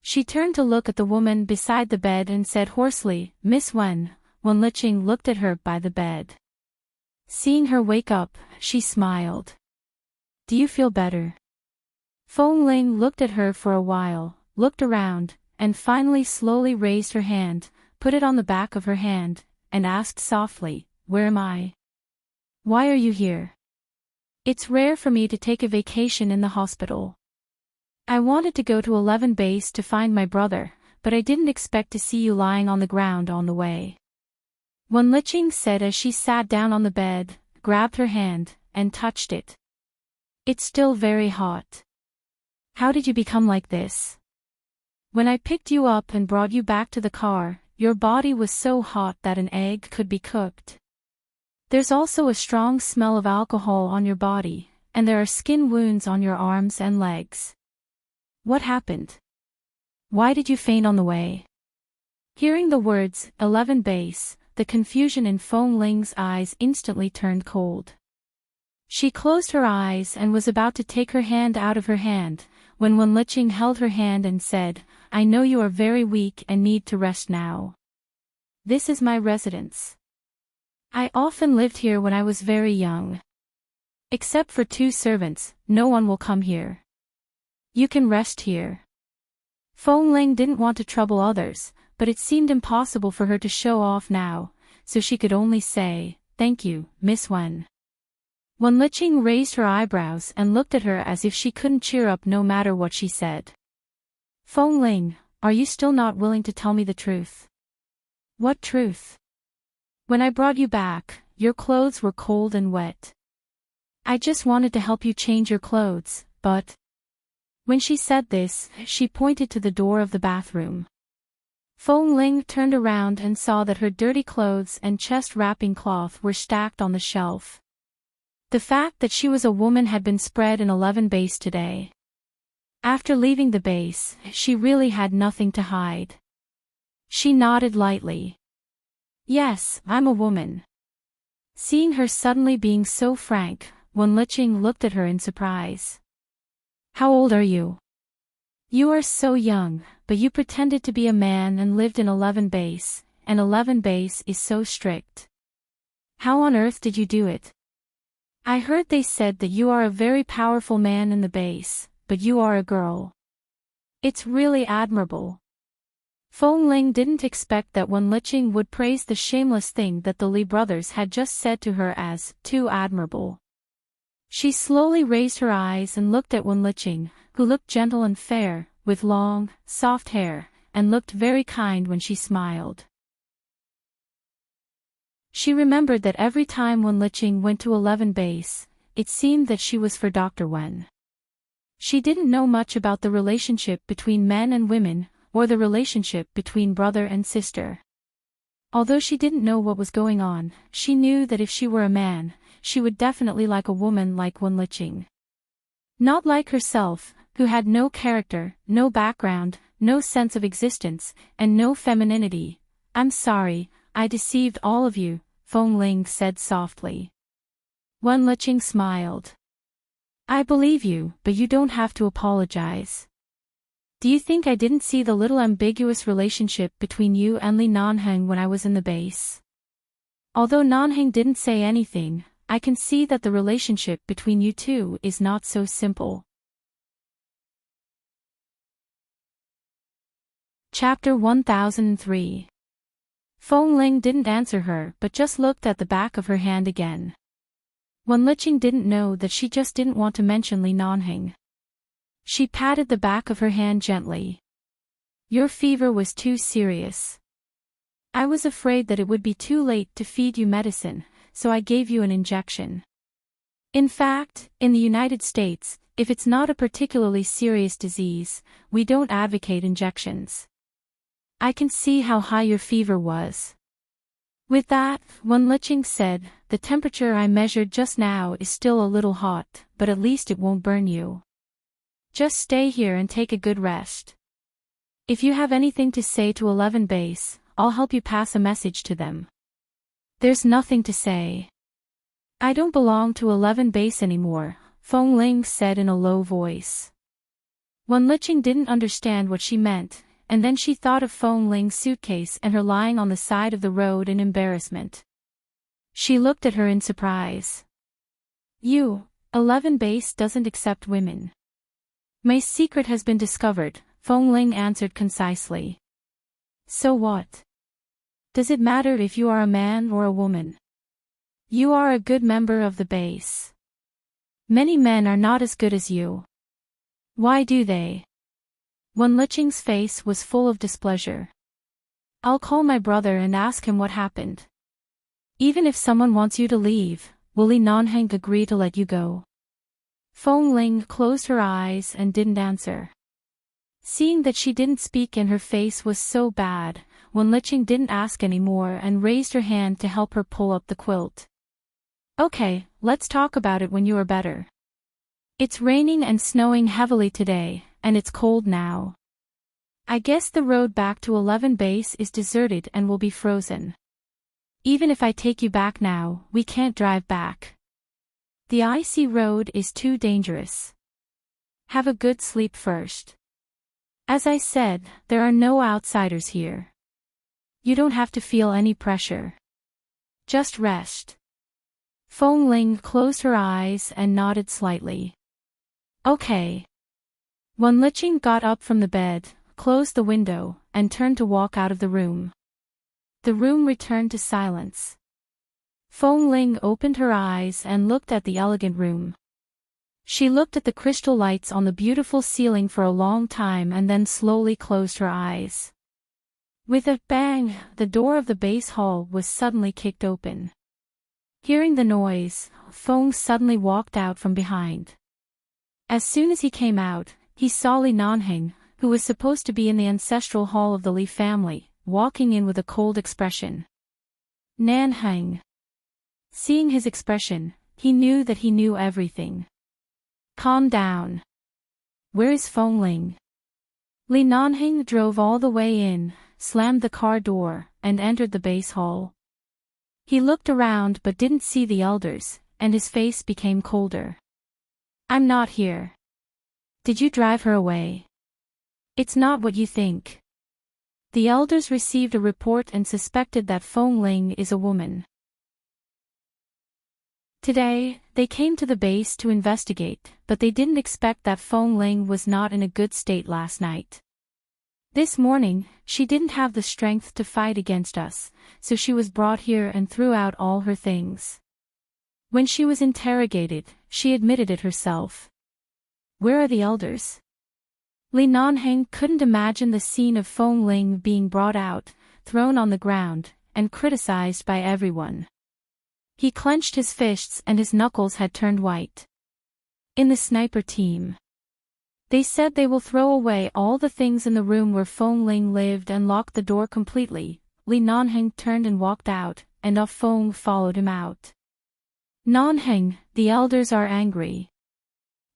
She turned to look at the woman beside the bed and said hoarsely, "Miss Wen." Wen Liqing looked at her by the bed. Seeing her wake up, she smiled. "Do you feel better?" Feng Ling looked at her for a while, looked around, and finally slowly raised her hand, put it on the back of her hand, and asked softly, "Where am I? Why are you here?" "It's rare for me to take a vacation in the hospital. I wanted to go to 11 base to find my brother, but I didn't expect to see you lying on the ground on the way," Wen Liqing said as she sat down on the bed, grabbed her hand, and touched it. "It's still very hot. How did you become like this? When I picked you up and brought you back to the car, your body was so hot that an egg could be cooked. There's also a strong smell of alcohol on your body, and there are skin wounds on your arms and legs. What happened? Why did you faint on the way?" Hearing the words, 11 base, the confusion in Feng Ling's eyes instantly turned cold. She closed her eyes and was about to take her hand out of her hand, when Wen Liqing held her hand and said, "I know you are very weak and need to rest now. This is my residence. I often lived here when I was very young. Except for 2 servants, no one will come here. You can rest here." Feng Ling didn't want to trouble others, but it seemed impossible for her to show off now, so she could only say, "Thank you, Miss Wen." Wen Liqing raised her eyebrows and looked at her as if she couldn't cheer up no matter what she said. "Feng Ling, are you still not willing to tell me the truth?" "What truth?" "When I brought you back, your clothes were cold and wet. I just wanted to help you change your clothes, but..." When she said this, she pointed to the door of the bathroom. Feng Ling turned around and saw that her dirty clothes and chest-wrapping cloth were stacked on the shelf. The fact that she was a woman had been spread in 11 base today. After leaving the base, she really had nothing to hide. She nodded lightly. "Yes, I'm a woman." Seeing her suddenly being so frank, Wen Liqing looked at her in surprise. "How old are you?" "You are so young, but you pretended to be a man and lived in 11 base, and 11 base is so strict. How on earth did you do it?" "I heard they said that you are a very powerful man in the base, but you are a girl. It's really admirable." Feng Ling didn't expect that Wen Liqing would praise the shameless thing that the Li brothers had just said to her as too admirable. She slowly raised her eyes and looked at Wen Liqing, who looked gentle and fair, with long, soft hair, and looked very kind when she smiled. She remembered that every time Wen Liqing went to 11 base, it seemed that she was for Dr. Wen. She didn't know much about the relationship between men and women, or the relationship between brother and sister. Although she didn't know what was going on, she knew that if she were a man, she would definitely like a woman like Wen Liqing. Not like herself, who had no character, no background, no sense of existence, and no femininity. "I'm sorry, I deceived all of you," Feng Ling said softly. Wen Liqing smiled. "I believe you, but you don't have to apologize. Do you think I didn't see the little ambiguous relationship between you and Li Nanheng when I was in the base? Although Nanheng didn't say anything, I can see that the relationship between you two is not so simple." Chapter 1003. Feng Ling didn't answer her but just looked at the back of her hand again. Wen Liqing didn't know that she just didn't want to mention Li Nanheng. She patted the back of her hand gently. "Your fever was too serious. I was afraid that it would be too late to feed you medicine, so I gave you an injection. In fact, in the United States, if it's not a particularly serious disease, we don't advocate injections. I can see how high your fever was. With that, Wenlicheng said, the temperature I measured just now is still a little hot, but at least it won't burn you. Just stay here and take a good rest. If you have anything to say to 11 base, I'll help you pass a message to them. There's nothing to say. I don't belong to 11 base anymore, Feng Ling said in a low voice. Wenlicheng didn't understand what she meant, and then she thought of Feng Ling's suitcase and her lying on the side of the road in embarrassment. She looked at her in surprise. 11 base doesn't accept women. My secret has been discovered, Feng Ling answered concisely. So what? Does it matter if you are a man or a woman? You are a good member of the base. Many men are not as good as you. Why do they? Wenlicheng's face was full of displeasure. I'll call my brother and ask him what happened. Even if someone wants you to leave, will Li Nanheng agree to let you go? Feng Ling closed her eyes and didn't answer. Seeing that she didn't speak and her face was so bad, Wenlicheng didn't ask any more and raised her hand to help her pull up the quilt. Okay, let's talk about it when you are better. It's raining and snowing heavily today, and it's cold now. I guess the road back to 11 base is deserted and will be frozen. Even if I take you back now, we can't drive back. The icy road is too dangerous. Have a good sleep first. As I said, there are no outsiders here. You don't have to feel any pressure. Just rest. Feng Ling closed her eyes and nodded slightly. Okay. Wenlicheng got up from the bed, closed the window, and turned to walk out of the room. The room returned to silence. Feng Ling opened her eyes and looked at the elegant room. She looked at the crystal lights on the beautiful ceiling for a long time and then slowly closed her eyes. With a bang, the door of the base hall was suddenly kicked open. Hearing the noise, Feng suddenly walked out from behind. As soon as he came out, he saw Li Nanheng, who was supposed to be in the ancestral hall of the Li family, walking in with a cold expression. Nanheng. Seeing his expression, he knew that he knew everything. Calm down. Where is Feng Ling? Li Nanheng drove all the way in, slammed the car door, and entered the base hall. He looked around but didn't see the elders, and his face became colder. I'm not here. Did you drive her away? It's not what you think. The elders received a report and suspected that Feng Ling is a woman. Today, they came to the base to investigate, but they didn't expect that Feng Ling was not in a good state last night. This morning, she didn't have the strength to fight against us, so she was brought here and threw out all her things. When she was interrogated, she admitted it herself. Where are the elders? Li Nanheng couldn't imagine the scene of Feng Ling being brought out, thrown on the ground, and criticized by everyone. He clenched his fists and his knuckles had turned white. In the sniper team. They said they will throw away all the things in the room where Feng Ling lived and lock the door completely. Li Nanheng turned and walked out, and Ah Feng followed him out. Nanheng, the elders are angry.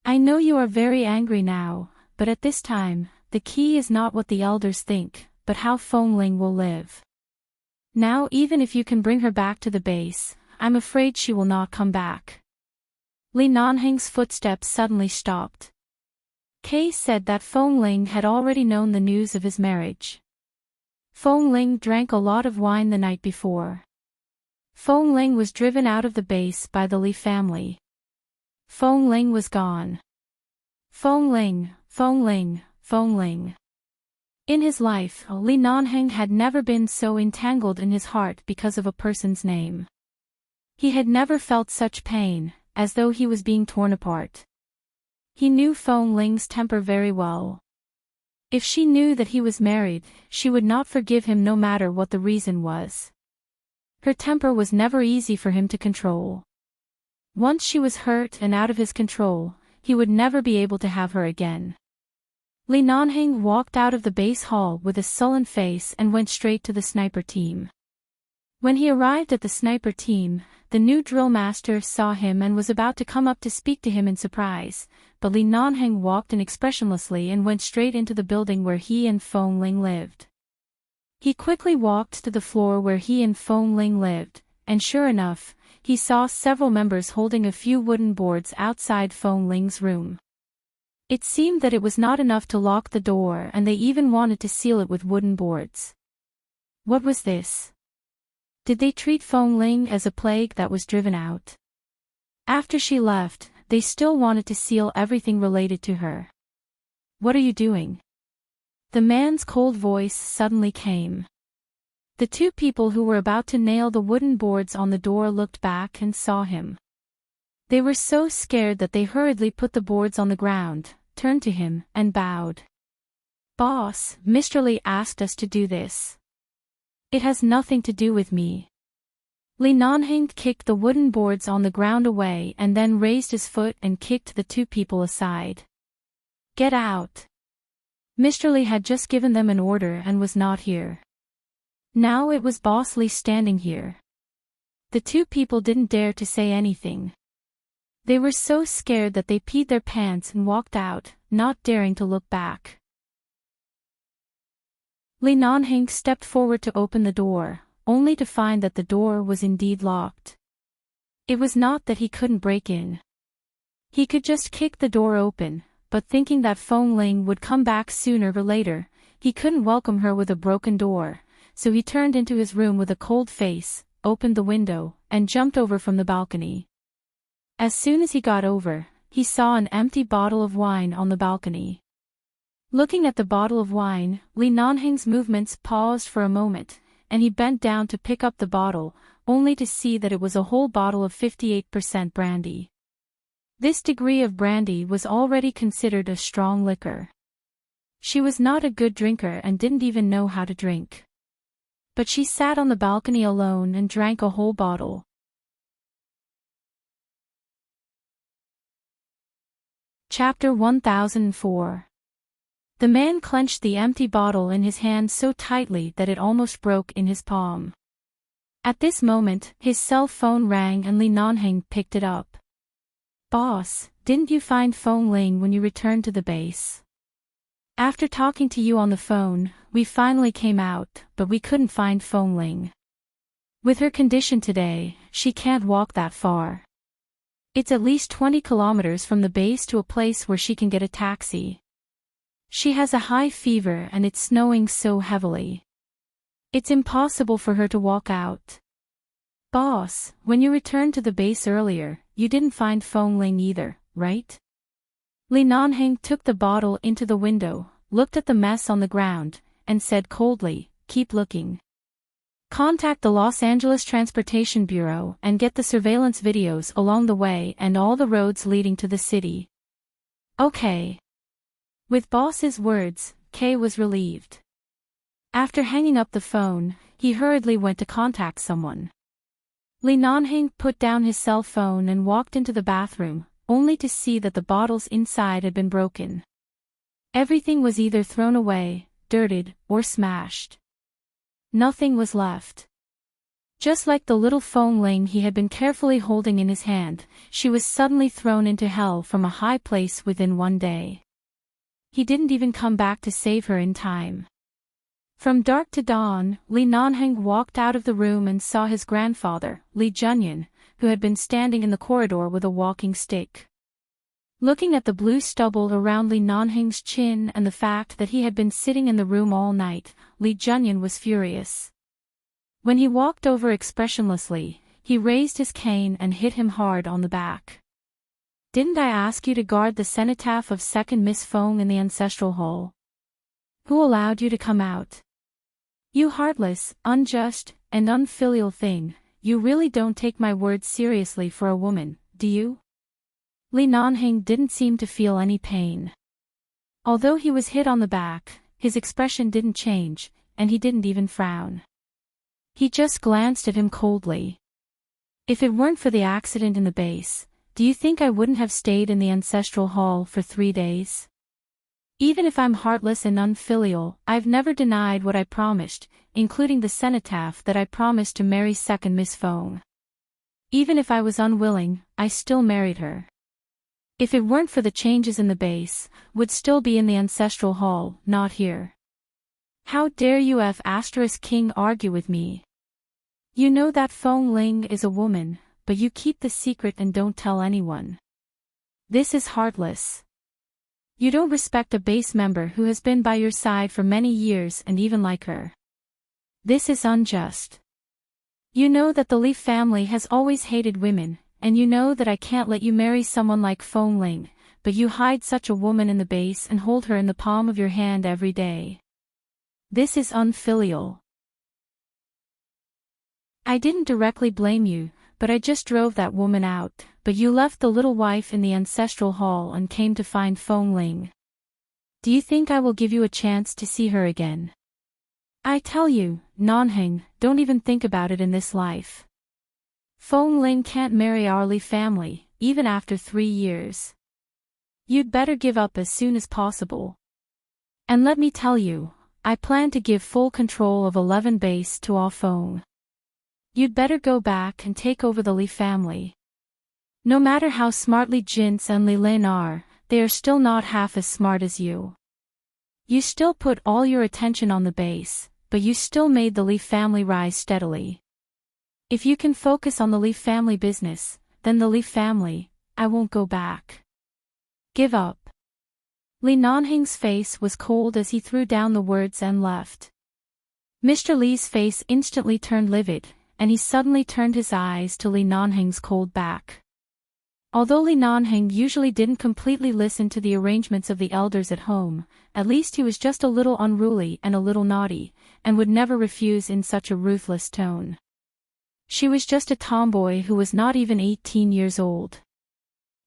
I know you are very angry now, but at this time, the key is not what the elders think, but how Feng Ling will live. Now even if you can bring her back to the base, I'm afraid she will not come back. Li Nanheng's footsteps suddenly stopped. Kay said that Feng Ling had already known the news of his marriage. Feng Ling drank a lot of wine the night before. Feng Ling was driven out of the base by the Li family. Feng Ling was gone. Feng Ling, Feng Ling, Feng Ling. In his life, Li Nanheng had never been so entangled in his heart because of a person's name. He had never felt such pain, as though he was being torn apart. He knew Feng Ling's temper very well. If she knew that he was married, she would not forgive him no matter what the reason was. Her temper was never easy for him to control. Once she was hurt and out of his control, he would never be able to have her again. Li Nanheng walked out of the base hall with a sullen face and went straight to the sniper team. When he arrived at the sniper team, the new drill master saw him and was about to come up to speak to him in surprise, but Li Nanheng walked in expressionlessly and went straight into the building where he and Feng Ling lived. He quickly walked to the floor where he and Feng Ling lived, and sure enough, he saw several members holding a few wooden boards outside Feng Ling's room. It seemed that it was not enough to lock the door and they even wanted to seal it with wooden boards. What was this? Did they treat Feng Ling as a plague that was driven out? After she left, they still wanted to seal everything related to her. What are you doing? The man's cold voice suddenly came. The two people who were about to nail the wooden boards on the door looked back and saw him. They were so scared that they hurriedly put the boards on the ground, turned to him, and bowed. Boss, Mr. Li asked us to do this. It has nothing to do with me. Li Nanheng kicked the wooden boards on the ground away and then raised his foot and kicked the two people aside. Get out. Mr. Li had just given them an order and was not here. Now it was Boss Li standing here. The two people didn't dare to say anything. They were so scared that they peed their pants and walked out, not daring to look back. Li Nanheng stepped forward to open the door, only to find that the door was indeed locked. It was not that he couldn't break in. He could just kick the door open, but thinking that Feng Ling would come back sooner or later, he couldn't welcome her with a broken door, so he turned into his room with a cold face, opened the window, and jumped over from the balcony. As soon as he got over, he saw an empty bottle of wine on the balcony. Looking at the bottle of wine, Li Nanheng's movements paused for a moment, and he bent down to pick up the bottle, only to see that it was a whole bottle of 58% brandy. This degree of brandy was already considered a strong liquor. She was not a good drinker and didn't even know how to drink. But she sat on the balcony alone and drank a whole bottle. Chapter 1004. The man clenched the empty bottle in his hand so tightly that it almost broke in his palm. At this moment, his cell phone rang and Li Nanheng picked it up. Boss, didn't you find Feng Ling when you returned to the base? After talking to you on the phone, we finally came out, but we couldn't find Feng Ling. With her condition today, she can't walk that far. It's at least 20 kilometers from the base to a place where she can get a taxi. She has a high fever and it's snowing so heavily. It's impossible for her to walk out. Boss, when you returned to the base earlier, you didn't find Feng Ling either, right? Li Nanheng took the bottle into the window, looked at the mess on the ground, and said coldly, keep looking. Contact the Los Angeles Transportation Bureau and get the surveillance videos along the way and all the roads leading to the city. Okay. With boss's words, Kay was relieved. After hanging up the phone, he hurriedly went to contact someone. Li Nanheng put down his cell phone and walked into the bathroom, only to see that the bottles inside had been broken. Everything was either thrown away, dirted, or smashed. Nothing was left. Just like the little Feng Ling he had been carefully holding in his hand, she was suddenly thrown into hell from a high place within one day. He didn't even come back to save her in time. From dark to dawn, Li Nanheng walked out of the room and saw his grandfather, Li Junyan, who had been standing in the corridor with a walking stick. Looking at the blue stubble around Li Nanheng's chin and the fact that he had been sitting in the room all night, Li Junyan was furious. When he walked over expressionlessly, he raised his cane and hit him hard on the back. Didn't I ask you to guard the cenotaph of second Miss Feng in the ancestral hall? Who allowed you to come out? You heartless, unjust, and unfilial thing, you really don't take my words seriously for a woman, do you? Li Nanheng didn't seem to feel any pain. Although he was hit on the back, his expression didn't change, and he didn't even frown. He just glanced at him coldly. If it weren't for the accident in the base, do you think I wouldn't have stayed in the ancestral hall for 3 days? Even if I'm heartless and unfilial, I've never denied what I promised, including the cenotaph that I promised to marry second Miss Fong. Even if I was unwilling, I still married her. If it weren't for the changes in the base, would still be in the ancestral hall, not here. How dare you King argue with me? You know that Fong Ling is a woman, but you keep the secret and don't tell anyone. This is heartless. You don't respect a base member who has been by your side for many years and even like her. This is unjust. You know that the Li family has always hated women, and you know that I can't let you marry someone like Fong Ling, but you hide such a woman in the base and hold her in the palm of your hand every day. This is unfilial. I didn't directly blame you, but I just drove that woman out, but you left the little wife in the ancestral hall and came to find Fong Ling. Do you think I will give you a chance to see her again? I tell you, Nanheng, don't even think about it in this life. Fong Ling can't marry our Li family, even after 3 years. You'd better give up as soon as possible. And let me tell you, I plan to give full control of 11 base to Ah Fong. You'd better go back and take over the Li family. No matter how smartly Jinx and Li Lin are, they are still not half as smart as you. You still put all your attention on the base, but you still made the Li family rise steadily. If you can focus on the Li family business, then the Li family, I won't go back. Give up. Li Nanheng's face was cold as he threw down the words and left. Mr. Li's face instantly turned livid, and he suddenly turned his eyes to Li Nanheng's cold back. Although Li Nanheng usually didn't completely listen to the arrangements of the elders at home, at least he was just a little unruly and a little naughty, and would never refuse in such a ruthless tone. She was just a tomboy who was not even 18 years old.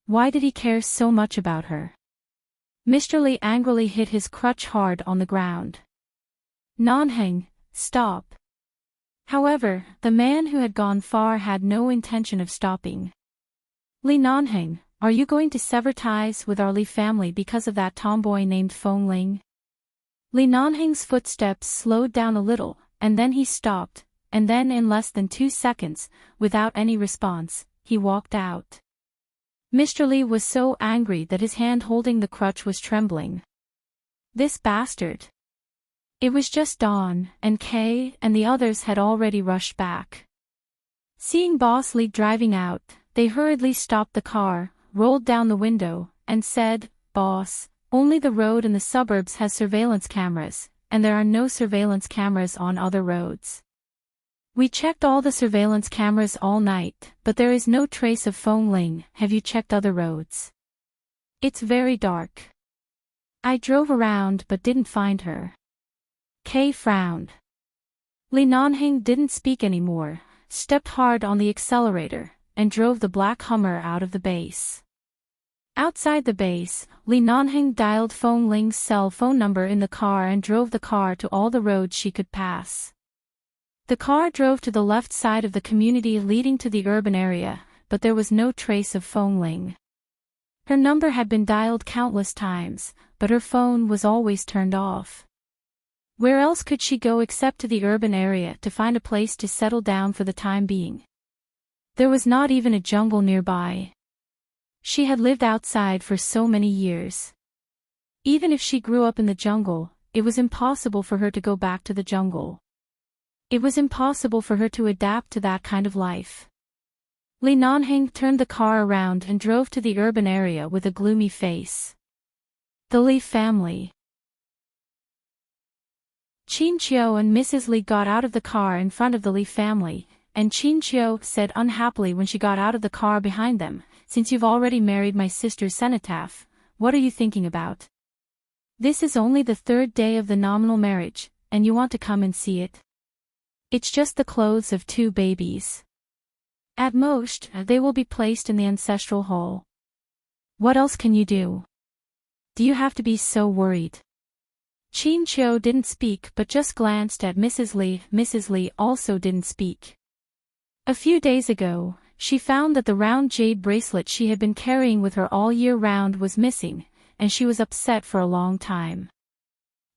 Why did he care so much about her? Mr. Li angrily hit his crutch hard on the ground. Nanheng, stop. However, the man who had gone far had no intention of stopping. Li Nanheng, are you going to sever ties with our Li family because of that tomboy named Fong Ling? Li Nanheng's footsteps slowed down a little, and then he stopped, and then in less than 2 seconds, without any response, he walked out. Mr. Li was so angry that his hand holding the crutch was trembling. This bastard. It was just Dawn, and Kay and the others had already rushed back. Seeing Boss Li driving out, they hurriedly stopped the car, rolled down the window, and said, "Boss, only the road in the suburbs has surveillance cameras, and there are no surveillance cameras on other roads. We checked all the surveillance cameras all night, but there is no trace of Fong Ling. Have you checked other roads? It's very dark. I drove around but didn't find her." Kay frowned. Li Nanheng didn't speak anymore, stepped hard on the accelerator, and drove the black Hummer out of the base. Outside the base, Li Nanheng dialed Fong Ling's cell phone number in the car and drove the car to all the roads she could pass. The car drove to the left side of the community leading to the urban area, but there was no trace of Fong Ling. Her number had been dialed countless times, but her phone was always turned off. Where else could she go except to the urban area to find a place to settle down for the time being? There was not even a jungle nearby. She had lived outside for so many years. Even if she grew up in the jungle, it was impossible for her to go back to the jungle. It was impossible for her to adapt to that kind of life. Li Nanheng turned the car around and drove to the urban area with a gloomy face. The Li family. Qin Qiu and Mrs. Li got out of the car in front of the Li family, and Qin Qiu said unhappily when she got out of the car behind them, "Since you've already married my sister's cenotaph, what are you thinking about? This is only the 3rd day of the nominal marriage, and you want to come and see it? It's just the clothes of 2 babies. At most, they will be placed in the ancestral hall. What else can you do?" Do you have to be so worried? Chin Chou didn't speak but just glanced at Mrs. Li. Mrs. Li also didn't speak. A few days ago, she found that the round jade bracelet she had been carrying with her all year round was missing, and she was upset for a long time.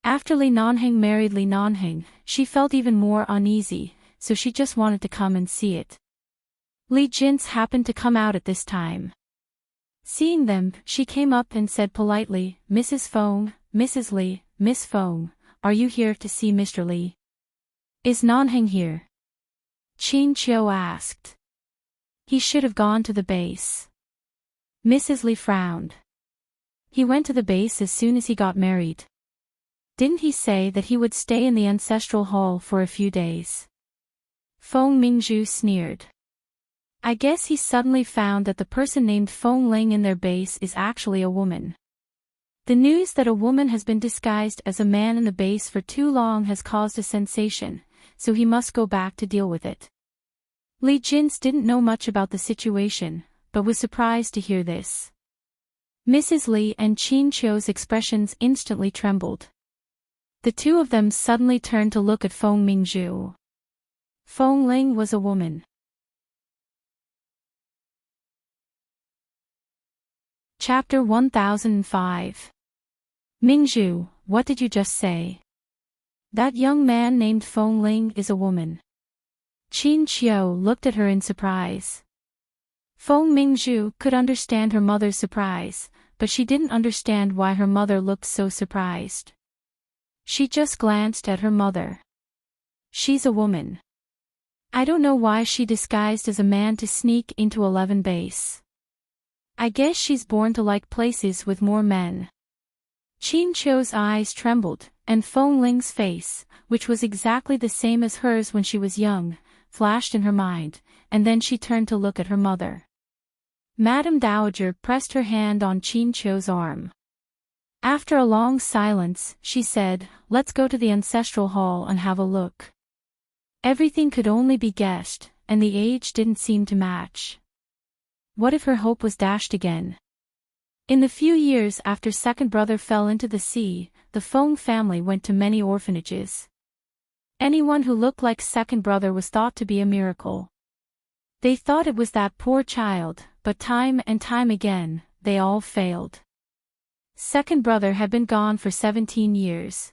After Li Nanheng married Li Nanheng, she felt even more uneasy, so she just wanted to come and see it. Li Jin's happened to come out at this time. Seeing them, she came up and said politely, "Mrs. Feng, Mrs. Li, Miss Feng, are you here to see Mr. Li? Is Nanheng here?" Chin Chou asked. "He should have gone to the base." Mrs. Li frowned. "He went to the base as soon as he got married. Didn't he say that he would stay in the ancestral hall for a few days?" Feng Mingzhu sneered. "I guess he suddenly found that the person named Feng Ling in their base is actually a woman. The news that a woman has been disguised as a man in the base for too long has caused a sensation, so he must go back to deal with it." Li Jins didn't know much about the situation, but was surprised to hear this. Mrs. Li and Chin Chou's expressions instantly trembled. The two of them suddenly turned to look at Feng Mingzhu. Feng Ling was a woman. Chapter 1005. Mingzhu, what did you just say? That young man named Feng Ling is a woman. Chin Chou looked at her in surprise. Feng Mingzhu could understand her mother's surprise, but she didn't understand why her mother looked so surprised. She just glanced at her mother. She's a woman. I don't know why she disguised as a man to sneak into 11 base. I guess she's born to like places with more men. Chin Chou's eyes trembled, and Feng Ling's face, which was exactly the same as hers when she was young, flashed in her mind, and then she turned to look at her mother. Madame Dowager pressed her hand on Chin Chou's arm. After a long silence, she said, "Let's go to the ancestral hall and have a look." Everything could only be guessed, and the age didn't seem to match. What if her hope was dashed again? In the few years after second brother fell into the sea, the Feng family went to many orphanages. Anyone who looked like second brother was thought to be a miracle. They thought it was that poor child, but time and time again, they all failed. Second brother had been gone for 17 years.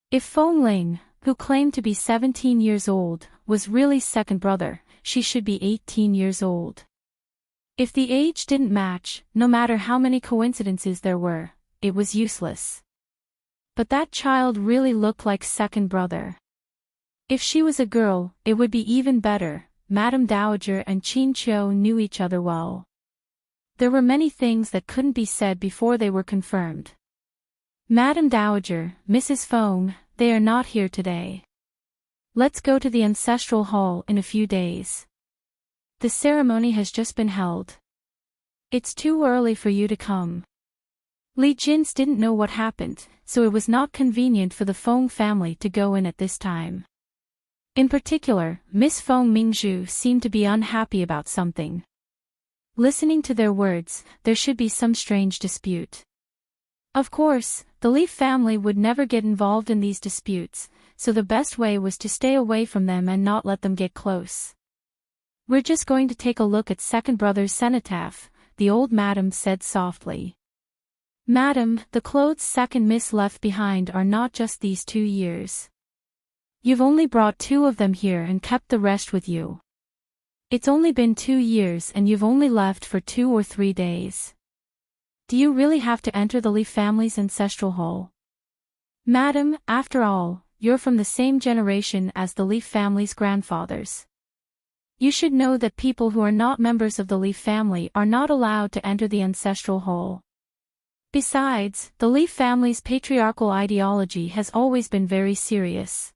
If Feng Ling, who claimed to be 17 years old, was really second brother, she should be 18 years old. If the age didn't match, no matter how many coincidences there were, it was useless. But that child really looked like second brother. If she was a girl, it would be even better. Madame Dowager and Chin Chou knew each other well. There were many things that couldn't be said before they were confirmed. Madame Dowager, Mrs. Feng, they are not here today. Let's go to the ancestral hall in a few days. The ceremony has just been held. It's too early for you to come. Li Jins didn't know what happened, so it was not convenient for the Feng family to go in at this time. In particular, Miss Feng Mingzhu seemed to be unhappy about something. Listening to their words, there should be some strange dispute. Of course, the Li family would never get involved in these disputes, so the best way was to stay away from them and not let them get close. "We're just going to take a look at second brother's cenotaph," the old madam said softly. "Madam, the clothes second miss left behind are not just these 2 years. You've only brought 2 of them here and kept the rest with you. It's only been 2 years and you've only left for 2 or 3 days. Do you really have to enter the Li family's ancestral hall? Madam, after all, you're from the same generation as the Li family's grandfathers. You should know that people who are not members of the Li family are not allowed to enter the ancestral hall. Besides, the Li family's patriarchal ideology has always been very serious.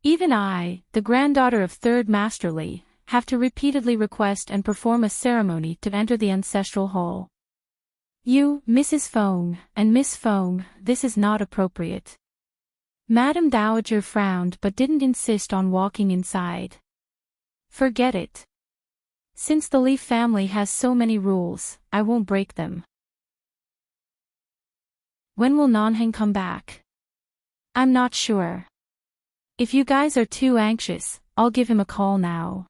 Even I, the granddaughter of third Master Li, have to repeatedly request and perform a ceremony to enter the ancestral hall. You, Mrs. Feng, and Miss Feng, this is not appropriate." Madame Dowager frowned but didn't insist on walking inside. "Forget it. Since the Li family has so many rules, I won't break them." When will Nanheng come back? I'm not sure. If you guys are too anxious, I'll give him a call now.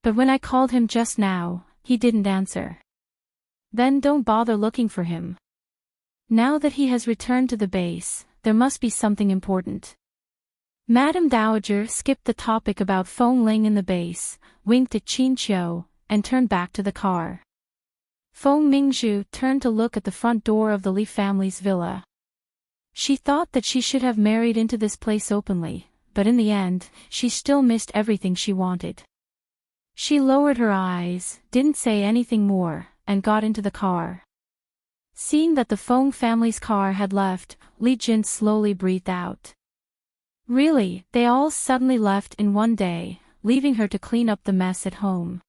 But when I called him just now, he didn't answer. Then don't bother looking for him. Now that he has returned to the base, there must be something important. Madame Dowager skipped the topic about Feng Ling in the base, winked at Qin Qiu, and turned back to the car. Feng Mingzhu turned to look at the front door of the Li family's villa. She thought that she should have married into this place openly, but in the end, she still missed everything she wanted. She lowered her eyes, didn't say anything more, and got into the car. Seeing that the Feng family's car had left, Li Jin slowly breathed out. Really, they all suddenly left in one day, leaving her to clean up the mess at home.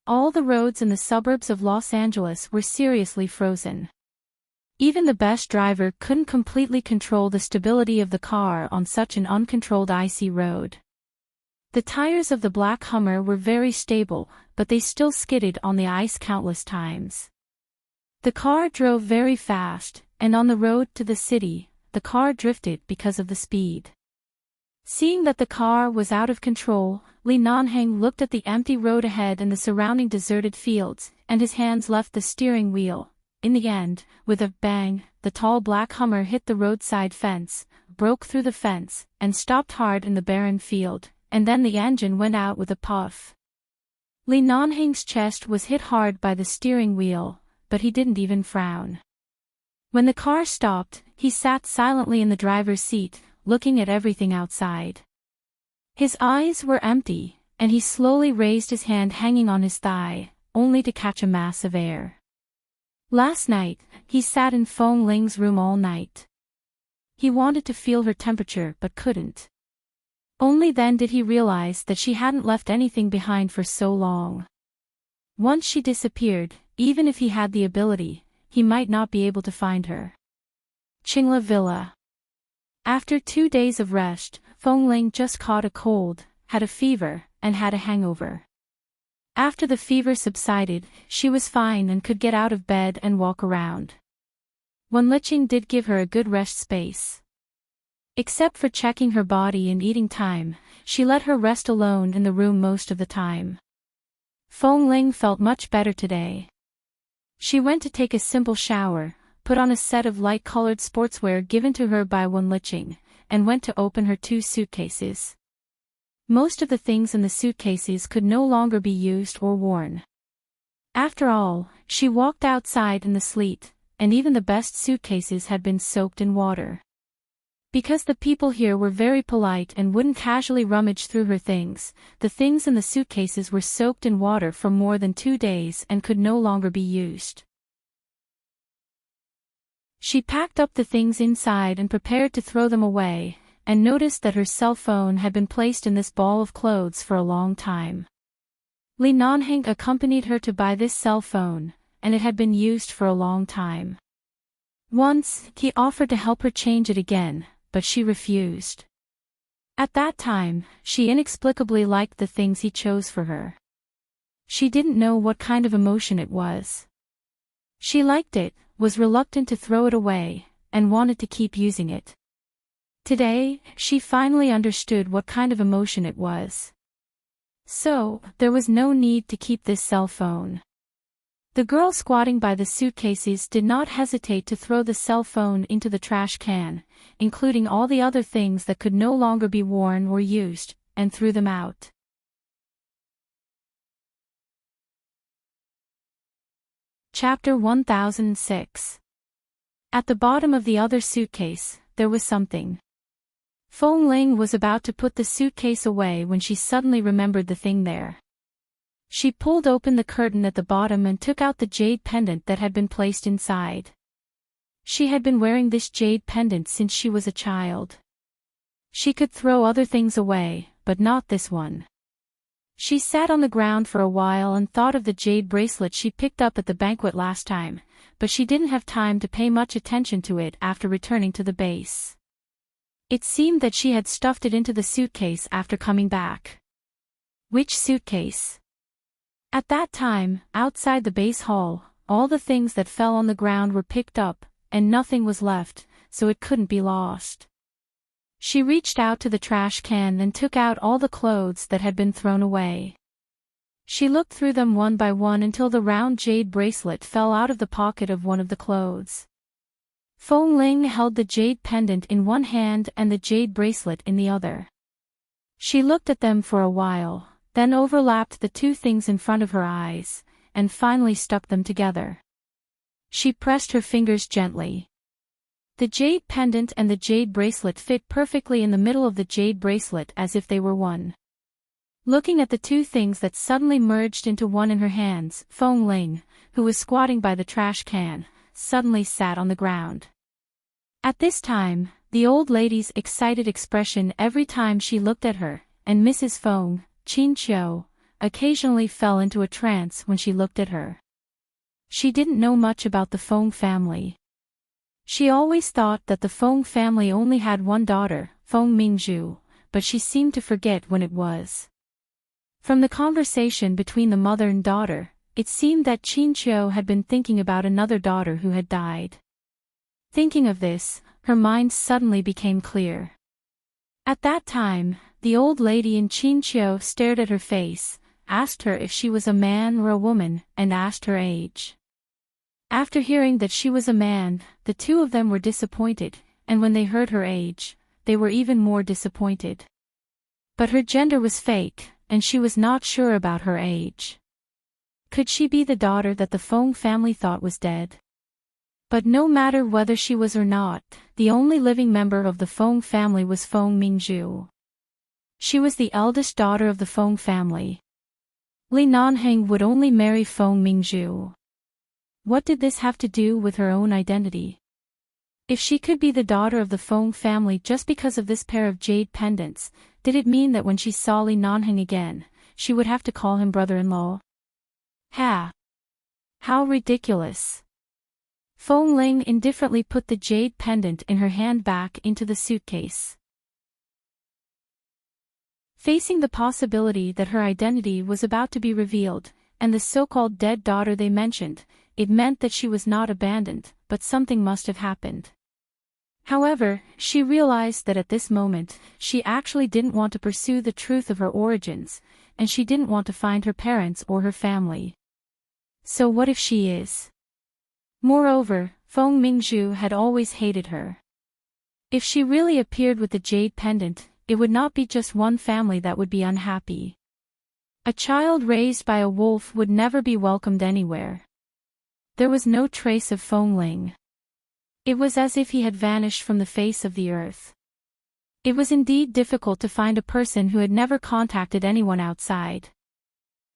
All the roads in the suburbs of Los Angeles were seriously frozen. Even the best driver couldn't completely control the stability of the car on such an uncontrolled icy road. The tires of the black Hummer were very stable, but they still skidded on the ice countless times. The car drove very fast, and on the road to the city, the car drifted because of the speed. Seeing that the car was out of control, Li Nanheng looked at the empty road ahead and the surrounding deserted fields, and his hands left the steering wheel. In the end, with a bang, the tall black Hummer hit the roadside fence, broke through the fence, and stopped hard in the barren field, and then the engine went out with a puff. Li Nanheng's chest was hit hard by the steering wheel, but he didn't even frown. When the car stopped, he sat silently in the driver's seat, looking at everything outside. His eyes were empty, and he slowly raised his hand hanging on his thigh, only to catch a mass of air. Last night, he sat in Feng Ling's room all night. He wanted to feel her temperature but couldn't. Only then did he realize that she hadn't left anything behind for so long. Once she disappeared, even if he had the ability, he might not be able to find her. Qingla Villa. After 2 days of rest, Feng Ling just caught a cold, had a fever, and had a hangover. After the fever subsided, she was fine and could get out of bed and walk around. Wenlicheng did give her a good rest space. Except for checking her body and eating time, she let her rest alone in the room most of the time. Feng Ling felt much better today. She went to take a simple shower, put on a set of light-colored sportswear given to her by Wenlicheng, and went to open her 2 suitcases. Most of the things in the suitcases could no longer be used or worn. After all, she walked outside in the sleet, and even the best suitcases had been soaked in water. Because the people here were very polite and wouldn't casually rummage through her things, the things in the suitcases were soaked in water for more than 2 days and could no longer be used. She packed up the things inside and prepared to throw them away, and noticed that her cell phone had been placed in this ball of clothes for a long time. Li Nanheng accompanied her to buy this cell phone, and it had been used for a long time. Once, he offered to help her change it again, but she refused. At that time, she inexplicably liked the things he chose for her. She didn't know what kind of emotion it was. She liked it, was reluctant to throw it away, and wanted to keep using it. Today, she finally understood what kind of emotion it was. So, there was no need to keep this cell phone. The girl squatting by the suitcases did not hesitate to throw the cell phone into the trash can, including all the other things that could no longer be worn or used, and threw them out. Chapter 1006. At the bottom of the other suitcase, there was something. Feng Ling was about to put the suitcase away when she suddenly remembered the thing there. She pulled open the curtain at the bottom and took out the jade pendant that had been placed inside. She had been wearing this jade pendant since she was a child. She could throw other things away, but not this one. She sat on the ground for a while and thought of the jade bracelet she picked up at the banquet last time, but she didn't have time to pay much attention to it after returning to the base. It seemed that she had stuffed it into the suitcase after coming back. Which suitcase? At that time, outside the base hall, all the things that fell on the ground were picked up, and nothing was left, so it couldn't be lost. She reached out to the trash can and took out all the clothes that had been thrown away. She looked through them one by one until the round jade bracelet fell out of the pocket of one of the clothes. Feng Ling held the jade pendant in one hand and the jade bracelet in the other. She looked at them for a while, then overlapped the two things in front of her eyes, and finally stuck them together. She pressed her fingers gently. The jade pendant and the jade bracelet fit perfectly in the middle of the jade bracelet as if they were one. Looking at the two things that suddenly merged into one in her hands, Feng Ling, who was squatting by the trash can, suddenly sat on the ground. At this time, the old lady's excited expression every time she looked at her, and Mrs. Feng, Qinqiu, occasionally fell into a trance when she looked at her. She didn't know much about the Feng family. She always thought that the Feng family only had one daughter, Feng Mingzhu, but she seemed to forget when it was. From the conversation between the mother and daughter, it seemed that Qinqiu had been thinking about another daughter who had died. Thinking of this, her mind suddenly became clear. At that time, the old lady in Qinqiu stared at her face, asked her if she was a man or a woman, and asked her age. After hearing that she was a man, the two of them were disappointed, and when they heard her age, they were even more disappointed. But her gender was fake, and she was not sure about her age. Could she be the daughter that the Feng family thought was dead? But no matter whether she was or not, the only living member of the Feng family was Feng Mingzhu. She was the eldest daughter of the Feng family. Li Nanheng would only marry Feng Mingzhu. What did this have to do with her own identity? If she could be the daughter of the Feng family just because of this pair of jade pendants, did it mean that when she saw Li Nanheng again, she would have to call him brother-in-law? Ha! How ridiculous! Feng Ling indifferently put the jade pendant in her hand back into the suitcase. Facing the possibility that her identity was about to be revealed, and the so-called dead daughter they mentioned, it meant that she was not abandoned, but something must have happened. However, she realized that at this moment, she actually didn't want to pursue the truth of her origins, and she didn't want to find her parents or her family. So what if she is? Moreover, Feng Mingzhu had always hated her. If she really appeared with the jade pendant, it would not be just one family that would be unhappy. A child raised by a wolf would never be welcomed anywhere. There was no trace of Feng Ling. It was as if he had vanished from the face of the earth. It was indeed difficult to find a person who had never contacted anyone outside.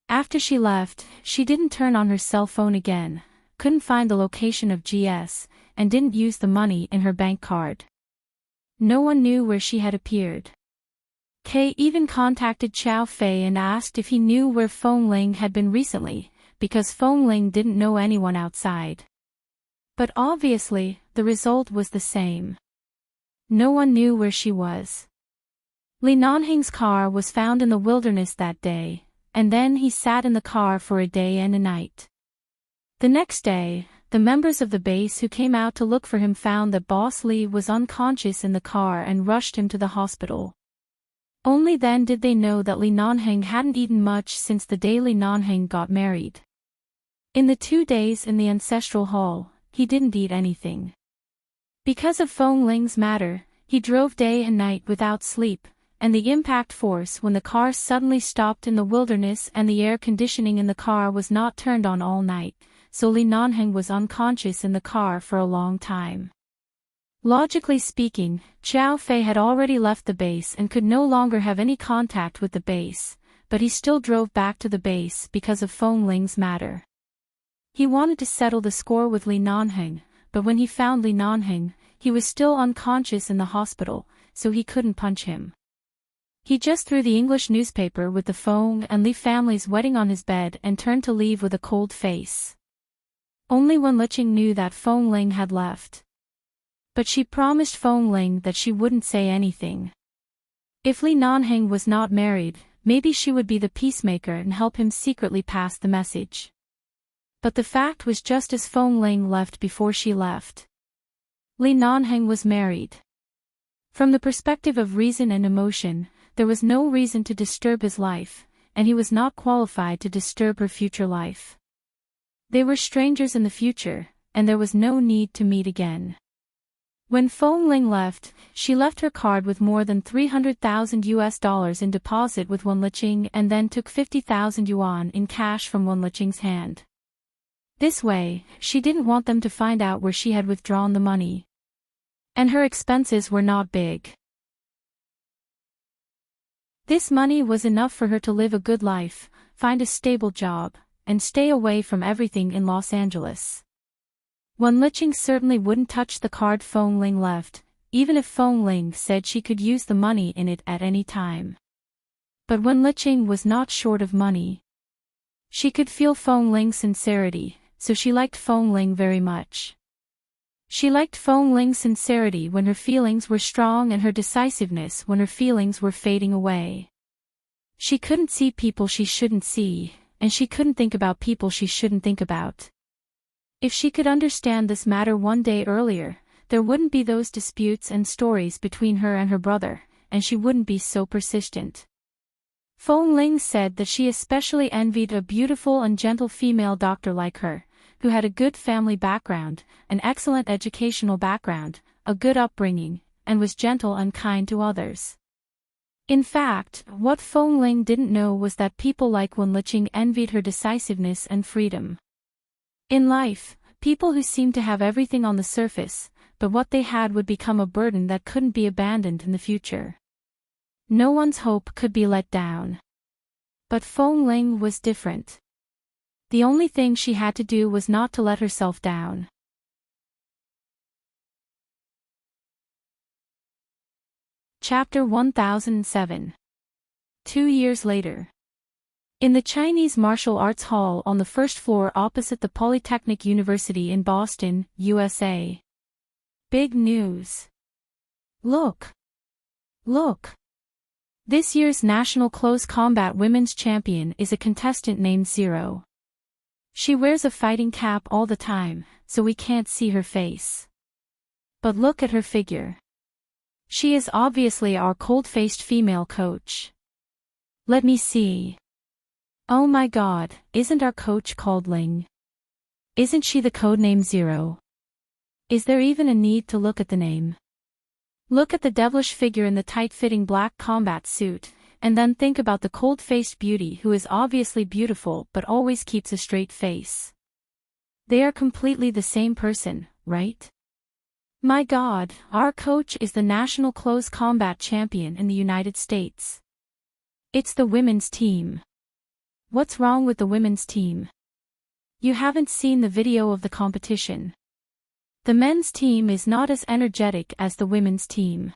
After she left, she didn't turn on her cell phone again, couldn't find the location of GS, and didn't use the money in her bank card. No one knew where she had appeared. Kay even contacted Xiao Fei and asked if he knew where Feng Ling had been recently, because Feng Ling didn't know anyone outside. But obviously, the result was the same. No one knew where she was. Li Nanheng's car was found in the wilderness that day, and then he sat in the car for a day and a night. The next day, the members of the base who came out to look for him found that Boss Li was unconscious in the car and rushed him to the hospital. Only then did they know that Li Nanheng hadn't eaten much since the day Li Nanheng got married. In the 2 days in the ancestral hall, he didn't eat anything. Because of Feng Ling's matter, he drove day and night without sleep, and the impact force when the car suddenly stopped in the wilderness and the air conditioning in the car was not turned on all night, so Li Nanheng was unconscious in the car for a long time. Logically speaking, Xiao Fei had already left the base and could no longer have any contact with the base, but he still drove back to the base because of Feng Ling's matter. He wanted to settle the score with Li Nanheng, but when he found Li Nanheng, he was still unconscious in the hospital, so he couldn't punch him. He just threw the English newspaper with the Feng and Li family's wedding on his bed and turned to leave with a cold face. Only Wen Liqing knew that Feng Ling had left. But she promised Feng Ling that she wouldn't say anything. If Li Nanheng was not married, maybe she would be the peacemaker and help him secretly pass the message. But the fact was just as Feng Ling left before she left. Li Nanheng was married. From the perspective of reason and emotion, there was no reason to disturb his life, and he was not qualified to disturb her future life. They were strangers in the future, and there was no need to meet again. When Feng Ling left, she left her card with more than 300,000 US dollars in deposit with Wen Liqing and then took 50,000 yuan in cash from Wen Liqing's hand. This way, she didn't want them to find out where she had withdrawn the money. And her expenses were not big. This money was enough for her to live a good life, find a stable job, and stay away from everything in Los Angeles. Wen Liqing certainly wouldn't touch the card Feng Ling left, even if Feng Ling said she could use the money in it at any time. But Wen Liqing was not short of money. She could feel Feng Ling's sincerity, so she liked Feng Ling very much. She liked Feng Ling's sincerity when her feelings were strong and her decisiveness when her feelings were fading away. She couldn't see people she shouldn't see, and she couldn't think about people she shouldn't think about. If she could understand this matter one day earlier, there wouldn't be those disputes and stories between her and her brother, and she wouldn't be so persistent. Feng Ling said that she especially envied a beautiful and gentle female doctor like her, who had a good family background, an excellent educational background, a good upbringing, and was gentle and kind to others. In fact, what Feng Ling didn't know was that people like Wen Liqing envied her decisiveness and freedom. In life, people who seemed to have everything on the surface, but what they had would become a burden that couldn't be abandoned in the future. No one's hope could be let down. But Feng Ling was different. The only thing she had to do was not to let herself down. Chapter 1007. 2 years later. In the Chinese Martial Arts Hall on the first floor opposite the Polytechnic University in Boston, USA. Big news. Look! Look! This year's National Close Combat Women's Champion is a contestant named Zero. She wears a fighting cap all the time, so we can't see her face. But look at her figure. She is obviously our cold-faced female coach. Let me see. Oh my god, isn't our coach called Ling? Isn't she the codename Zero? Is there even a need to look at the name? Look at the devilish figure in the tight-fitting black combat suit, and then think about the cold-faced beauty who is obviously beautiful but always keeps a straight face. They are completely the same person, right? My god, our coach is the National Close Combat Champion in the United States. It's the women's team. What's wrong with the women's team? You haven't seen the video of the competition. The men's team is not as energetic as the women's team.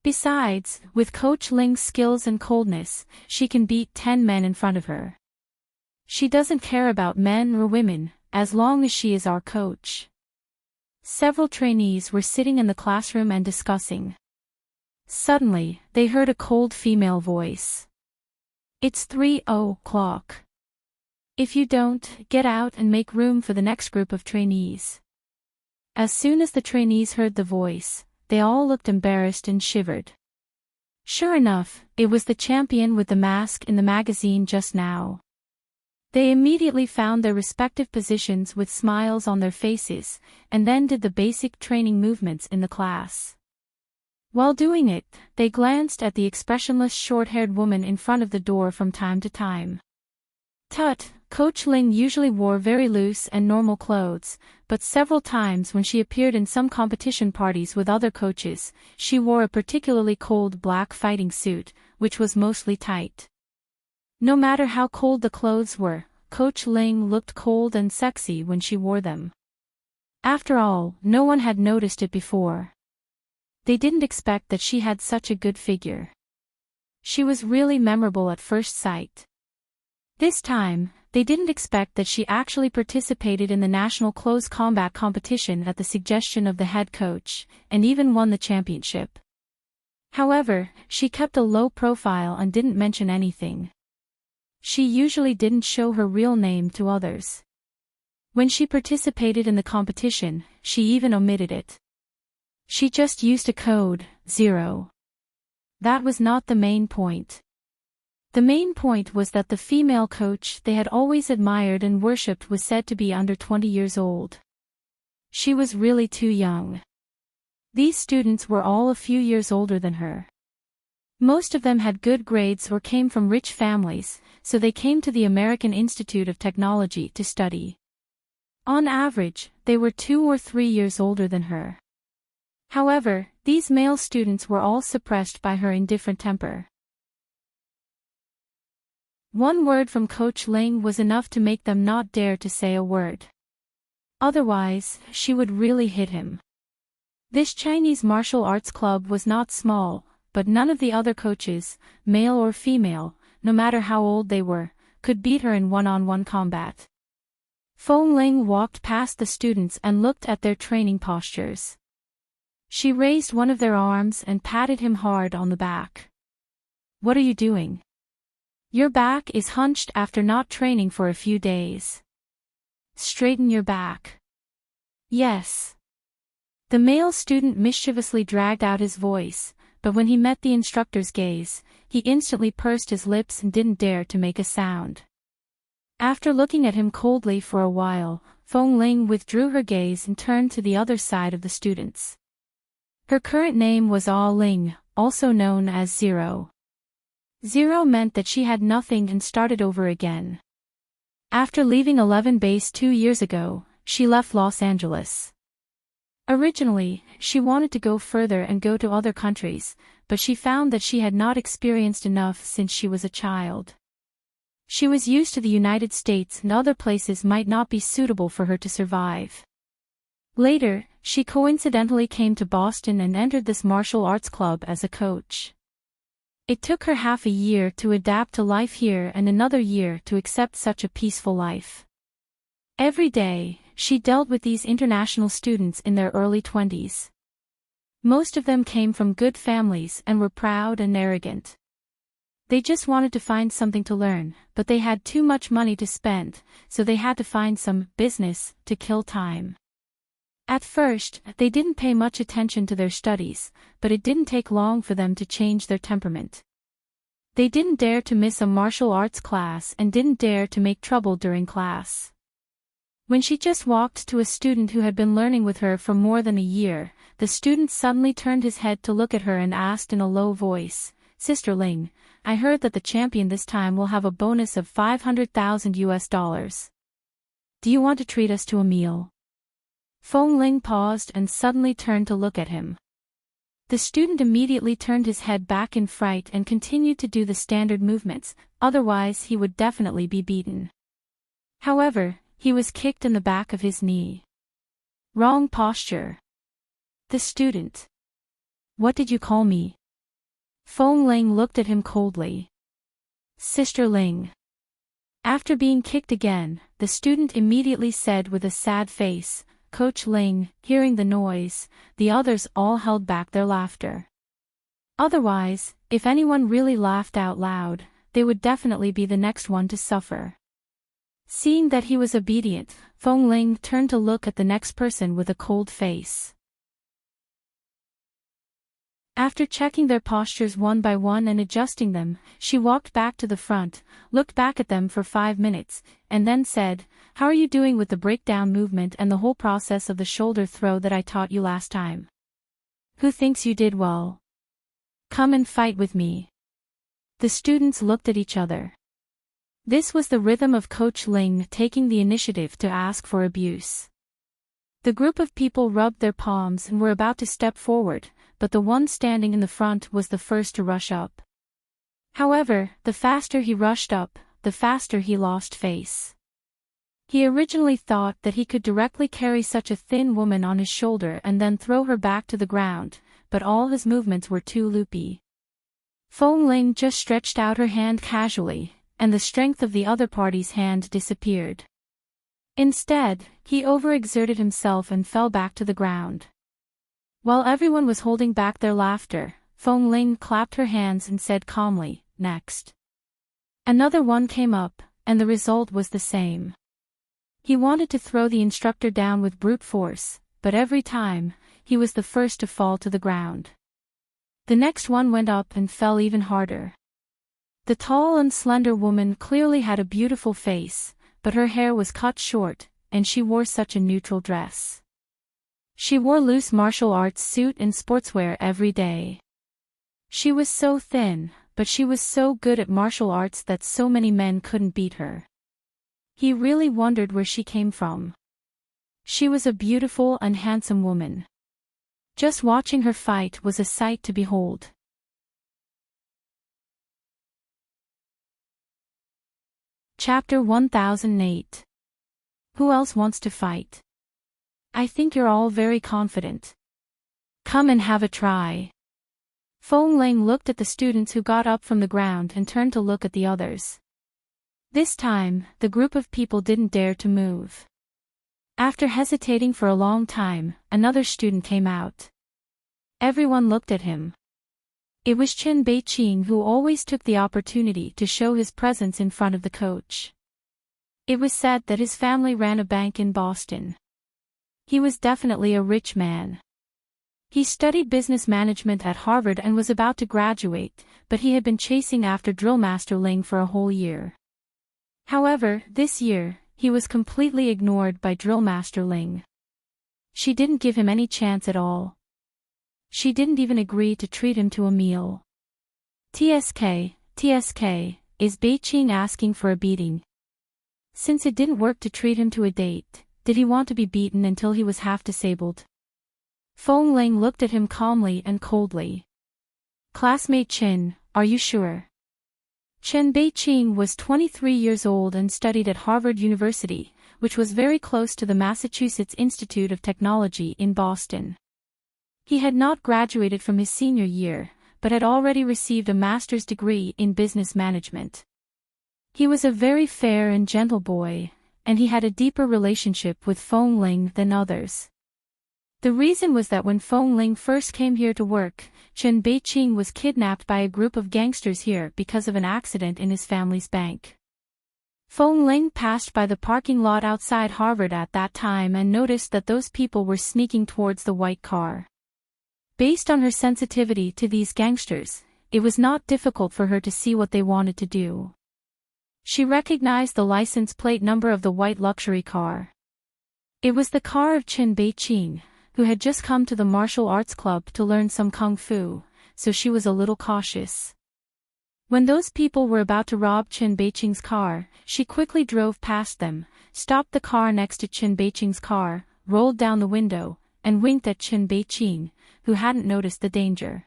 Besides, with Coach Ling's skills and coldness, she can beat 10 men in front of her. She doesn't care about men or women, as long as she is our coach. Several trainees were sitting in the classroom and discussing. Suddenly, they heard a cold female voice. It's 3:00. If you don't, get out and make room for the next group of trainees. As soon as the trainees heard the voice, they all looked embarrassed and shivered. Sure enough, it was the champion with the mask in the magazine just now. They immediately found their respective positions with smiles on their faces, and then did the basic training movements in the class. While doing it, they glanced at the expressionless short-haired woman in front of the door from time to time. Tut, Coach Ling usually wore very loose and normal clothes, but several times when she appeared in some competition parties with other coaches, she wore a particularly cold black fighting suit, which was mostly tight. No matter how cold the clothes were, Coach Ling looked cold and sexy when she wore them. After all, no one had noticed it before. They didn't expect that she had such a good figure. She was really memorable at first sight. This time, they didn't expect that she actually participated in the national close combat competition at the suggestion of the head coach, and even won the championship. However, she kept a low profile and didn't mention anything. She usually didn't show her real name to others. When she participated in the competition, she even omitted it. She just used a code, 0. That was not the main point. The main point was that the female coach they had always admired and worshipped was said to be under 20 years old. She was really too young. These students were all a few years older than her. Most of them had good grades or came from rich families, so they came to the American Institute of Technology to study. On average, they were 2 or 3 years older than her. However, these male students were all suppressed by her indifferent temper. One word from Coach Ling was enough to make them not dare to say a word. Otherwise, she would really hit him. This Chinese martial arts club was not small, but none of the other coaches, male or female, no matter how old they were, could beat her in one-on-one combat. Feng Ling walked past the students and looked at their training postures. She raised one of their arms and patted him hard on the back. "What are you doing? Your back is hunched after not training for a few days. Straighten your back." "Yes." The male student mischievously dragged out his voice, but when he met the instructor's gaze, he instantly pursed his lips and didn't dare to make a sound. After looking at him coldly for a while, Feng Ling withdrew her gaze and turned to the other side of the students. Her current name was Ah Ling, also known as 0. 0 meant that she had nothing and started over again. After leaving 11 Base 2 years ago, she left Los Angeles. Originally, she wanted to go further and go to other countries, but she found that she had not experienced enough since she was a child. She was used to the United States and other places might not be suitable for her to survive. Later, she coincidentally came to Boston and entered this martial arts club as a coach. It took her half a year to adapt to life here and another year to accept such a peaceful life. Every day, she dealt with these international students in their early 20s. Most of them came from good families and were proud and arrogant. They just wanted to find something to learn, but they had too much money to spend, so they had to find some business to kill time. At first, they didn't pay much attention to their studies, but it didn't take long for them to change their temperament. They didn't dare to miss a martial arts class and didn't dare to make trouble during class. When she just walked to a student who had been learning with her for more than a year, the student suddenly turned his head to look at her and asked in a low voice, "Sister Ling, I heard that the champion this time will have a bonus of $500,000. Do you want to treat us to a meal?" Feng Ling paused and suddenly turned to look at him. The student immediately turned his head back in fright and continued to do the standard movements, otherwise he would definitely be beaten. However, he was kicked in the back of his knee. Wrong posture. The student. "What did you call me?" Feng Ling looked at him coldly. "Sister Ling." After being kicked again, the student immediately said with a sad face, "Coach Ling." Hearing the noise, the others all held back their laughter. Otherwise, if anyone really laughed out loud, they would definitely be the next one to suffer. Seeing that he was obedient, Feng Ling turned to look at the next person with a cold face. After checking their postures one by one and adjusting them, she walked back to the front, looked back at them for 5 minutes, and then said, "How are you doing with the breakdown movement and the whole process of the shoulder throw that I taught you last time? Who thinks you did well? Come and fight with me." The students looked at each other. This was the rhythm of Coach Ling taking the initiative to ask for abuse. The group of people rubbed their palms and were about to step forward, but the one standing in the front was the first to rush up. However, the faster he rushed up, the faster he lost face. He originally thought that he could directly carry such a thin woman on his shoulder and then throw her back to the ground, but all his movements were too loopy. Feng Ling just stretched out her hand casually, and the strength of the other party's hand disappeared. Instead, he overexerted himself and fell back to the ground. While everyone was holding back their laughter, Feng Ling clapped her hands and said calmly, "Next." Another one came up, and the result was the same. He wanted to throw the instructor down with brute force, but every time, he was the first to fall to the ground. The next one went up and fell even harder. The tall and slender woman clearly had a beautiful face, but her hair was cut short, and she wore such a neutral dress. She wore loose martial arts suit and sportswear every day. She was so thin, but she was so good at martial arts that so many men couldn't beat her. He really wondered where she came from. She was a beautiful and handsome woman. Just watching her fight was a sight to behold. Chapter 1008. Who else wants to fight? I think you're all very confident. Come and have a try. Feng Ling looked at the students who got up from the ground and turned to look at the others. This time, the group of people didn't dare to move. After hesitating for a long time, another student came out. Everyone looked at him. It was Chen Beiqing, who always took the opportunity to show his presence in front of the coach. It was said that his family ran a bank in Boston. He was definitely a rich man. He studied business management at Harvard and was about to graduate, but he had been chasing after Drill Master Ling for a whole year. However, this year, he was completely ignored by Drill Master Ling. She didn't give him any chance at all. She didn't even agree to treat him to a meal. TSK, is Beiqing asking for a beating? Since it didn't work to treat him to a date, did he want to be beaten until he was half disabled? Feng Ling looked at him calmly and coldly. Classmate Chen, are you sure? Chen Beiqing was 23 years old and studied at Harvard University, which was very close to the Massachusetts Institute of Technology in Boston. He had not graduated from his senior year, but had already received a master's degree in business management. He was a very fair and gentle boy, and he had a deeper relationship with Feng Ling than others. The reason was that when Feng Ling first came here to work, Chen Beiqing was kidnapped by a group of gangsters here because of an accident in his family's bank. Feng Ling passed by the parking lot outside Harvard at that time and noticed that those people were sneaking towards the white car. Based on her sensitivity to these gangsters, it was not difficult for her to see what they wanted to do. She recognized the license plate number of the white luxury car. It was the car of Chen Beiqing, who had just come to the martial arts club to learn some kung fu, so she was a little cautious. When those people were about to rob Chen Beiqing's car, she quickly drove past them, stopped the car next to Chen Beiqing's car, rolled down the window, and winked at Chen Beiqing, who hadn't noticed the danger.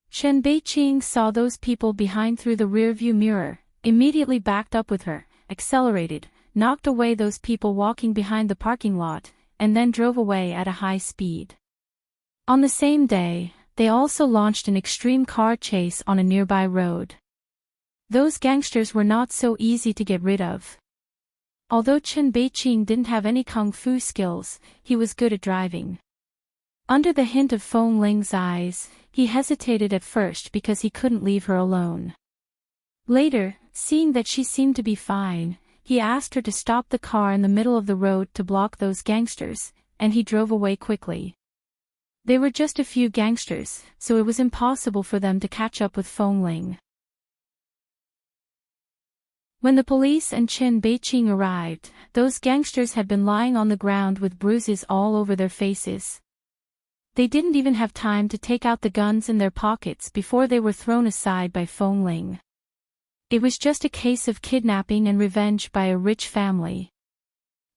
Chen Beiqing saw those people behind through the rearview mirror, immediately backed up with her, accelerated, knocked away those people walking behind the parking lot, and then drove away at a high speed. On the same day, they also launched an extreme car chase on a nearby road. Those gangsters were not so easy to get rid of. Although Chen Beiqing didn't have any kung fu skills, he was good at driving. Under the hint of Feng Ling's eyes, he hesitated at first because he couldn't leave her alone. Later, seeing that she seemed to be fine, he asked her to stop the car in the middle of the road to block those gangsters, and he drove away quickly. They were just a few gangsters, so it was impossible for them to catch up with Feng Ling. When the police and Chen Beiqing arrived, those gangsters had been lying on the ground with bruises all over their faces. They didn't even have time to take out the guns in their pockets before they were thrown aside by Feng Ling. It was just a case of kidnapping and revenge by a rich family.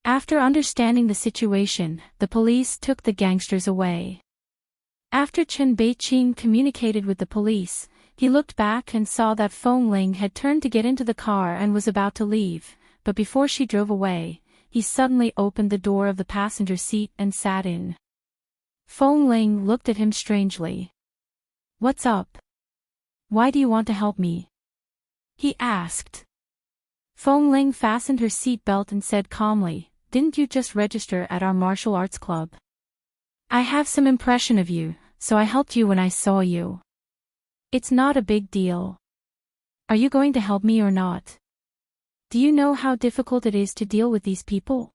After understanding the situation, the police took the gangsters away. After Chen Beiqing communicated with the police, he looked back and saw that Feng Ling had turned to get into the car and was about to leave, but before she drove away, he suddenly opened the door of the passenger seat and sat in. Feng Ling looked at him strangely. "What's up? Why do you want to help me?" he asked. Feng Ling fastened her seat belt and said calmly, "Didn't you just register at our martial arts club? I have some impression of you, so I helped you when I saw you. It's not a big deal. Are you going to help me or not? Do you know how difficult it is to deal with these people?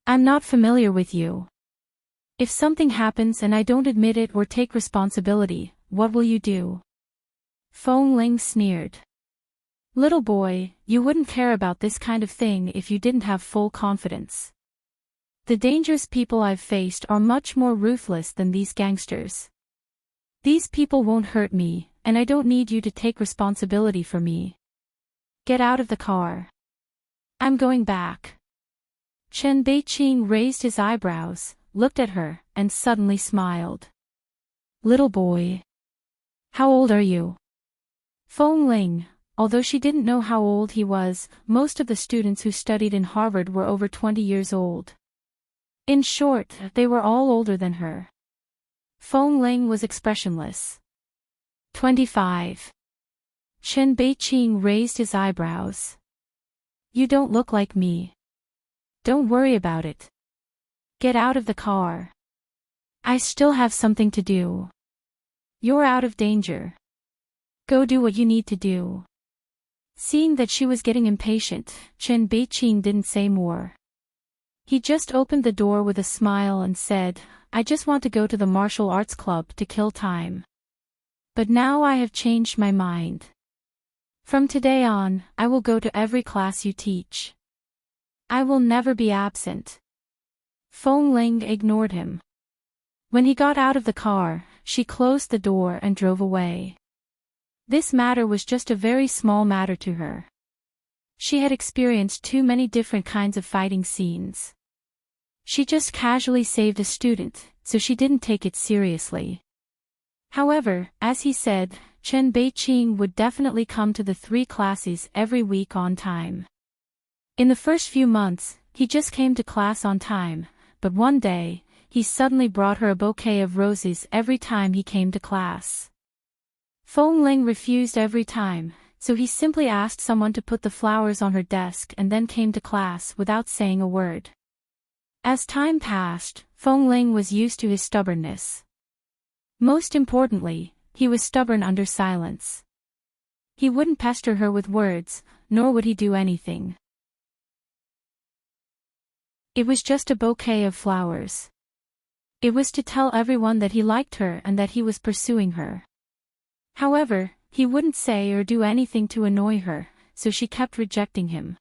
I'm not familiar with you." If something happens and I don't admit it or take responsibility, what will you do? Feng Ling sneered. Little boy, you wouldn't care about this kind of thing if you didn't have full confidence. The dangerous people I've faced are much more ruthless than these gangsters. These people won't hurt me, and I don't need you to take responsibility for me. Get out of the car. I'm going back. Chen Beiqing raised his eyebrows, looked at her, and suddenly smiled. Little boy. How old are you? Feng Ling, although she didn't know how old he was, most of the students who studied in Harvard were over 20 years old. In short, they were all older than her. Feng Ling was expressionless. 25. Chen Beiqing raised his eyebrows. You don't look like me. Don't worry about it. Get out of the car. I still have something to do. You're out of danger. Go do what you need to do. Seeing that she was getting impatient, Chen Beiqing didn't say more. He just opened the door with a smile and said, I just want to go to the martial arts club to kill time. But now I have changed my mind. From today on, I will go to every class you teach. I will never be absent. Feng Ling ignored him. When he got out of the car, she closed the door and drove away. This matter was just a very small matter to her. She had experienced too many different kinds of fighting scenes. She just casually saved a student, so she didn't take it seriously. However, as he said, Chen Beiqing would definitely come to the 3 classes every week on time. In the first few months, he just came to class on time, but one day, he suddenly brought her a bouquet of roses every time he came to class. Feng Ling refused every time, so he simply asked someone to put the flowers on her desk and then came to class without saying a word. As time passed, Feng Ling was used to his stubbornness. Most importantly, he was stubborn under silence. He wouldn't pester her with words, nor would he do anything. It was just a bouquet of flowers. It was to tell everyone that he liked her and that he was pursuing her. However, he wouldn't say or do anything to annoy her, so she kept rejecting him.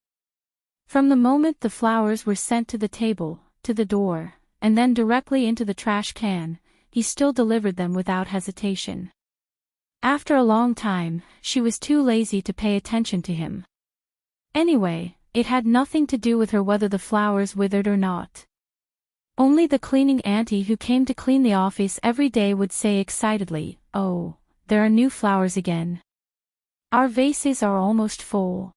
From the moment the flowers were sent to the table, to the door, and then directly into the trash can, he still delivered them without hesitation. After a long time, she was too lazy to pay attention to him. Anyway, it had nothing to do with her whether the flowers withered or not. Only the cleaning auntie who came to clean the office every day would say excitedly, "Oh, there are new flowers again. Our vases are almost full.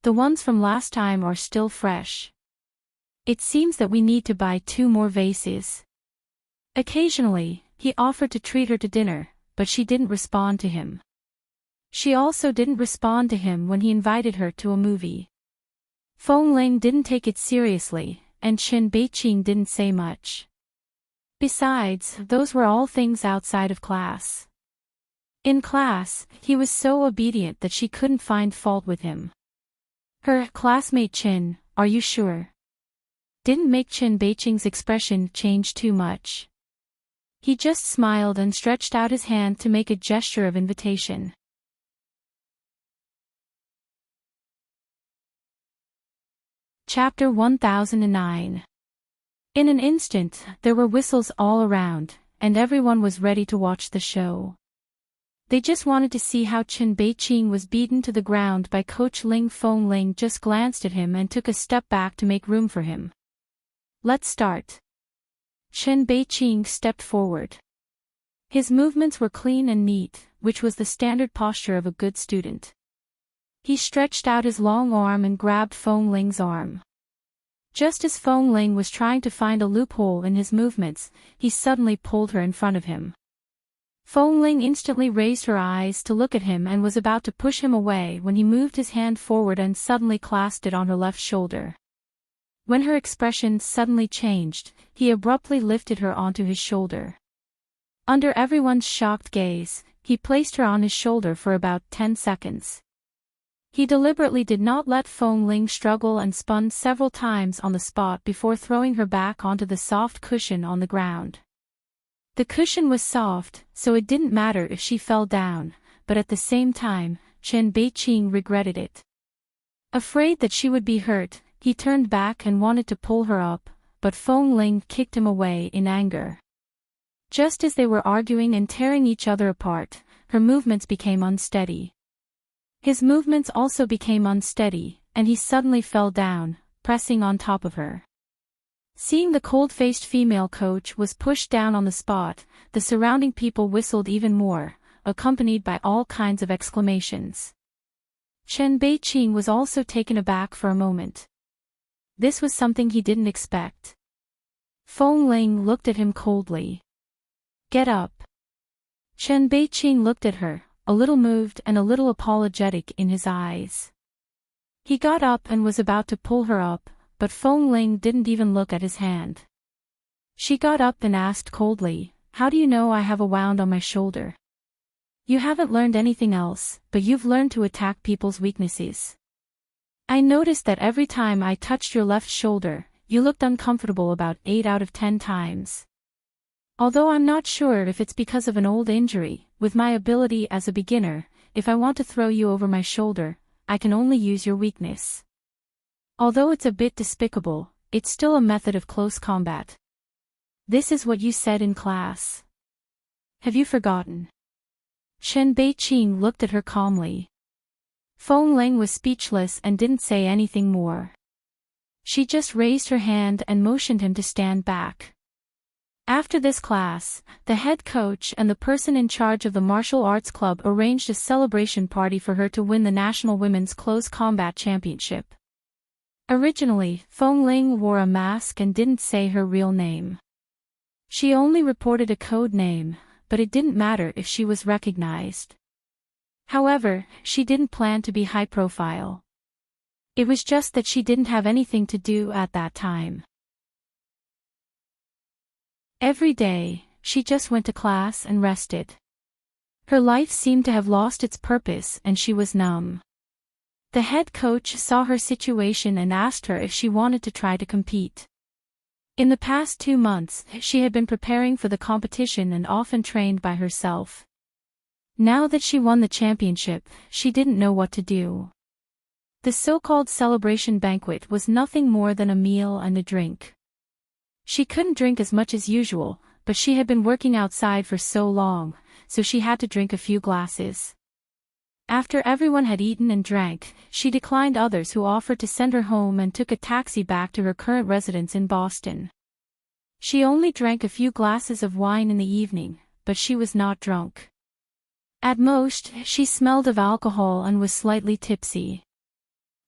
The ones from last time are still fresh. It seems that we need to buy 2 more vases." Occasionally, he offered to treat her to dinner, but she didn't respond to him. She also didn't respond to him when he invited her to a movie. Feng Ling didn't take it seriously, and Chen Beiqing didn't say much. Besides, those were all things outside of class. In class, he was so obedient that she couldn't find fault with him. Her classmate Chen, are you sure? Didn't make Chen Beiqing's expression change too much. He just smiled and stretched out his hand to make a gesture of invitation. Chapter 1009. In an instant, there were whistles all around, and everyone was ready to watch the show. They just wanted to see how Chen Beiqing was beaten to the ground by Coach Ling. Feng Ling just glanced at him and took a step back to make room for him. Let's start. Chen Beiqing stepped forward. His movements were clean and neat, which was the standard posture of a good student. He stretched out his long arm and grabbed Feng Ling's arm. Just as Feng Ling was trying to find a loophole in his movements, he suddenly pulled her in front of him. Feng Ling instantly raised her eyes to look at him and was about to push him away when he moved his hand forward and suddenly clasped it on her left shoulder. When her expression suddenly changed, he abruptly lifted her onto his shoulder. Under everyone's shocked gaze, he placed her on his shoulder for about 10 seconds. He deliberately did not let Feng Ling struggle and spun several times on the spot before throwing her back onto the soft cushion on the ground. The cushion was soft, so it didn't matter if she fell down, but at the same time, Chen Beiqing regretted it. Afraid that she would be hurt, he turned back and wanted to pull her up, but Feng Ling kicked him away in anger. Just as they were arguing and tearing each other apart, her movements became unsteady. His movements also became unsteady, and he suddenly fell down, pressing on top of her. Seeing the cold-faced female coach was pushed down on the spot, the surrounding people whistled even more, accompanied by all kinds of exclamations. Chen Beiqing was also taken aback for a moment. This was something he didn't expect. Feng Ling looked at him coldly. "Get up." Chen Beiqing looked at her, a little moved and a little apologetic in his eyes. He got up and was about to pull her up, but Feng Ling didn't even look at his hand. She got up and asked coldly, "How do you know I have a wound on my shoulder? You haven't learned anything else, but you've learned to attack people's weaknesses. I noticed that every time I touched your left shoulder, you looked uncomfortable about 8 out of 10 times. Although I'm not sure if it's because of an old injury, with my ability as a beginner, if I want to throw you over my shoulder, I can only use your weakness. Although it's a bit despicable, it's still a method of close combat. This is what you said in class. Have you forgotten?" Chen Beiqing looked at her calmly. Feng Ling was speechless and didn't say anything more. She just raised her hand and motioned him to stand back. After this class, the head coach and the person in charge of the martial arts club arranged a celebration party for her to win the National Women's Close Combat Championship. Originally, Feng Ling wore a mask and didn't say her real name. She only reported a code name, but it didn't matter if she was recognized. However, she didn't plan to be high profile. It was just that she didn't have anything to do at that time. Every day, she just went to class and rested. Her life seemed to have lost its purpose and she was numb. The head coach saw her situation and asked her if she wanted to try to compete. In the past 2 months, she had been preparing for the competition and often trained by herself. Now that she won the championship, she didn't know what to do. The so-called celebration banquet was nothing more than a meal and a drink. She couldn't drink as much as usual, but she had been working outside for so long, so she had to drink a few glasses. After everyone had eaten and drank, she declined others who offered to send her home and took a taxi back to her current residence in Boston. She only drank a few glasses of wine in the evening, but she was not drunk. At most, she smelled of alcohol and was slightly tipsy.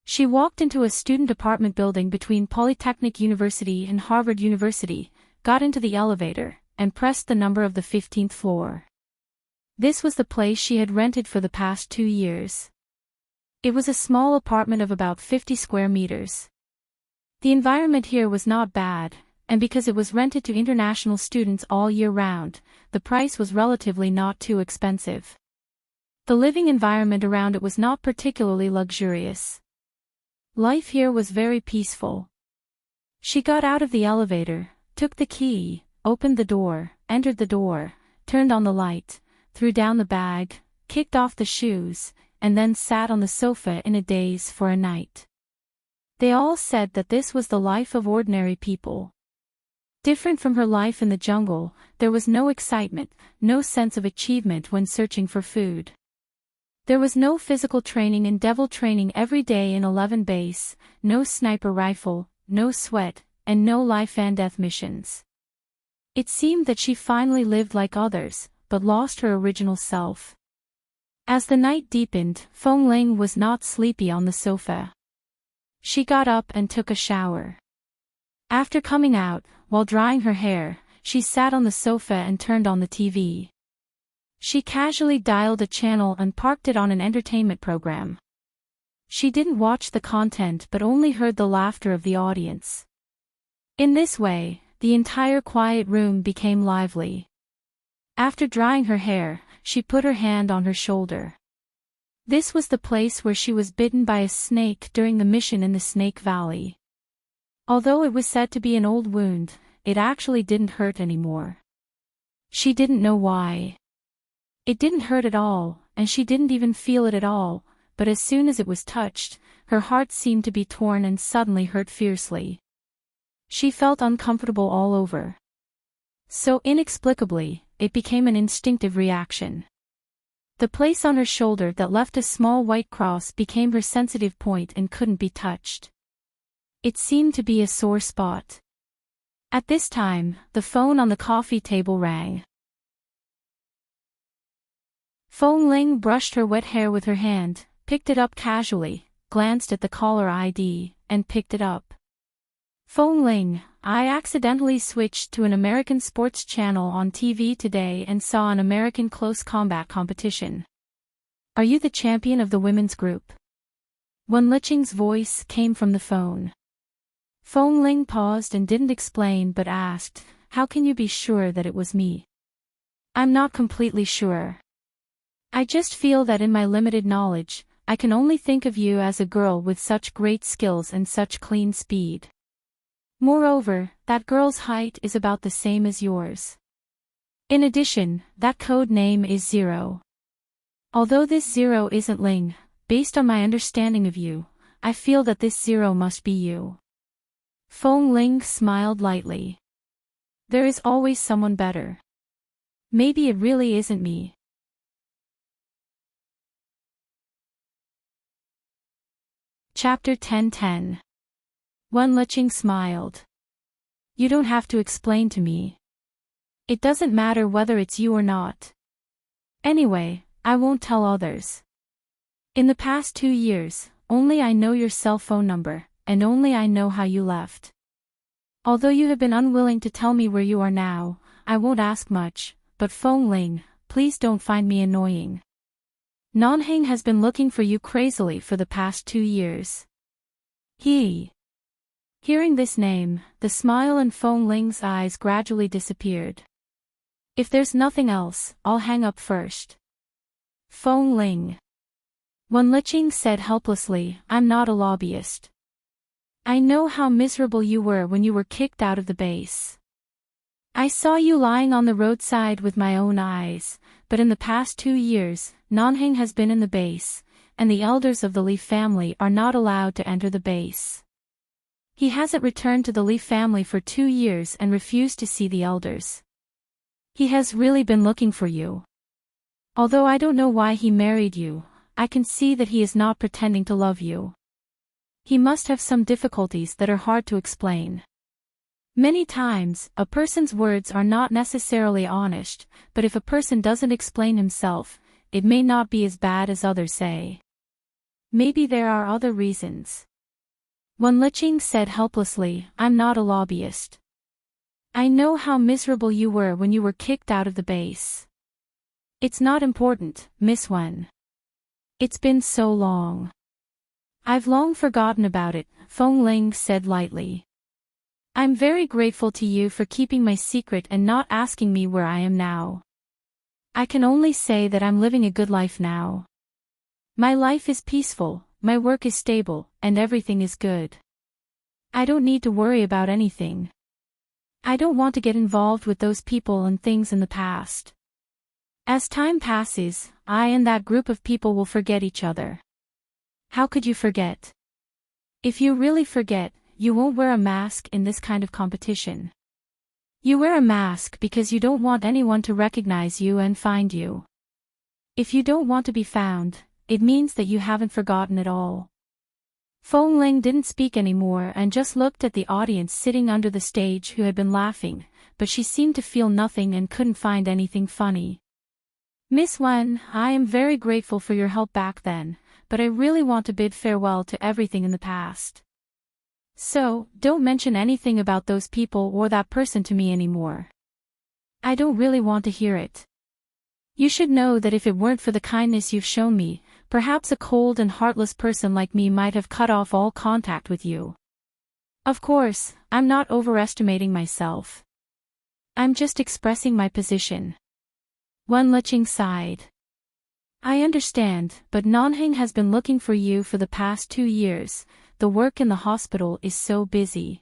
She walked into a student apartment building between Polytechnic University and Harvard University, got into the elevator, and pressed the number of the 15th floor. This was the place she had rented for the past 2 years. It was a small apartment of about 50 square meters. The environment here was not bad, and because it was rented to international students all year round, the price was relatively not too expensive. The living environment around it was not particularly luxurious. Life here was very peaceful. She got out of the elevator, took the key, opened the door, entered the door, turned on the light, threw down the bag, kicked off the shoes, and then sat on the sofa in a daze for a night. They all said that this was the life of ordinary people. Different from her life in the jungle, there was no excitement, no sense of achievement when searching for food. There was no physical training and devil training every day in 11 base, no sniper rifle, no sweat, and no life and death missions. It seemed that she finally lived like others, but lost her original self. As the night deepened, Feng Ling was not sleepy on the sofa. She got up and took a shower. After coming out, while drying her hair, she sat on the sofa and turned on the TV. She casually dialed a channel and parked it on an entertainment program. She didn't watch the content but only heard the laughter of the audience. In this way, the entire quiet room became lively. After drying her hair, she put her hand on her shoulder. This was the place where she was bitten by a snake during the mission in the Snake Valley. Although it was said to be an old wound, it actually didn't hurt anymore. She didn't know why. It didn't hurt at all, and she didn't even feel it at all, but as soon as it was touched, her heart seemed to be torn and suddenly hurt fiercely. She felt uncomfortable all over. So inexplicably, it became an instinctive reaction. The place on her shoulder that left a small white cross became her sensitive point and couldn't be touched. It seemed to be a sore spot. At this time, the phone on the coffee table rang. Feng Ling brushed her wet hair with her hand, picked it up casually, glanced at the caller ID, and picked it up. Feng Ling, I accidentally switched to an American sports channel on TV today and saw an American close combat competition. Are you the champion of the women's group? Wen Liqing's voice came from the phone. Feng Ling paused and didn't explain but asked, how can you be sure that it was me? I'm not completely sure. I just feel that in my limited knowledge, I can only think of you as a girl with such great skills and such clean speed. Moreover, that girl's height is about the same as yours. In addition, that code name is Zero. Although this Zero isn't Ling, based on my understanding of you, I feel that this Zero must be you. Feng Ling smiled lightly. There is always someone better. Maybe it really isn't me. Chapter 10:10. Wen Liqing smiled. You don't have to explain to me. It doesn't matter whether it's you or not. Anyway, I won't tell others. In the past 2 years, only I know your cell phone number, and only I know how you left. Although you have been unwilling to tell me where you are now, I won't ask much, but Feng Ling, please don't find me annoying. Nanheng has been looking for you crazily for the past 2 years. Hearing this name, the smile in Feng Ling's eyes gradually disappeared. If there's nothing else, I'll hang up first. Feng Ling. Wen Liqing said helplessly, I'm not a lobbyist. I know how miserable you were when you were kicked out of the base. I saw you lying on the roadside with my own eyes, but in the past 2 years, Nanheng has been in the base, and the elders of the Li family are not allowed to enter the base. He hasn't returned to the Li family for 2 years and refused to see the elders. He has really been looking for you. Although I don't know why he married you, I can see that he is not pretending to love you. He must have some difficulties that are hard to explain. Many times, a person's words are not necessarily honest, but if a person doesn't explain himself, it may not be as bad as others say. Maybe there are other reasons. Wen Liqing said helplessly, I'm not a lobbyist. I know how miserable you were when you were kicked out of the base. It's not important, Miss Wen. It's been so long. I've long forgotten about it, Feng Ling said lightly. I'm very grateful to you for keeping my secret and not asking me where I am now. I can only say that I'm living a good life now. My life is peaceful, my work is stable, and everything is good. I don't need to worry about anything. I don't want to get involved with those people and things in the past. As time passes, I and that group of people will forget each other. How could you forget? If you really forget, you won't wear a mask in this kind of competition. You wear a mask because you don't want anyone to recognize you and find you. If you don't want to be found, it means that you haven't forgotten at all. Feng Ling didn't speak anymore and just looked at the audience sitting under the stage who had been laughing, but she seemed to feel nothing and couldn't find anything funny. Miss Wen, I am very grateful for your help back then, but I really want to bid farewell to everything in the past. So, don't mention anything about those people or that person to me anymore. I don't really want to hear it. You should know that if it weren't for the kindness you've shown me, perhaps a cold and heartless person like me might have cut off all contact with you. Of course, I'm not overestimating myself. I'm just expressing my position. Wen Liqing sighed. I understand, but Nanhing has been looking for you for the past 2 years. The work in the hospital is so busy.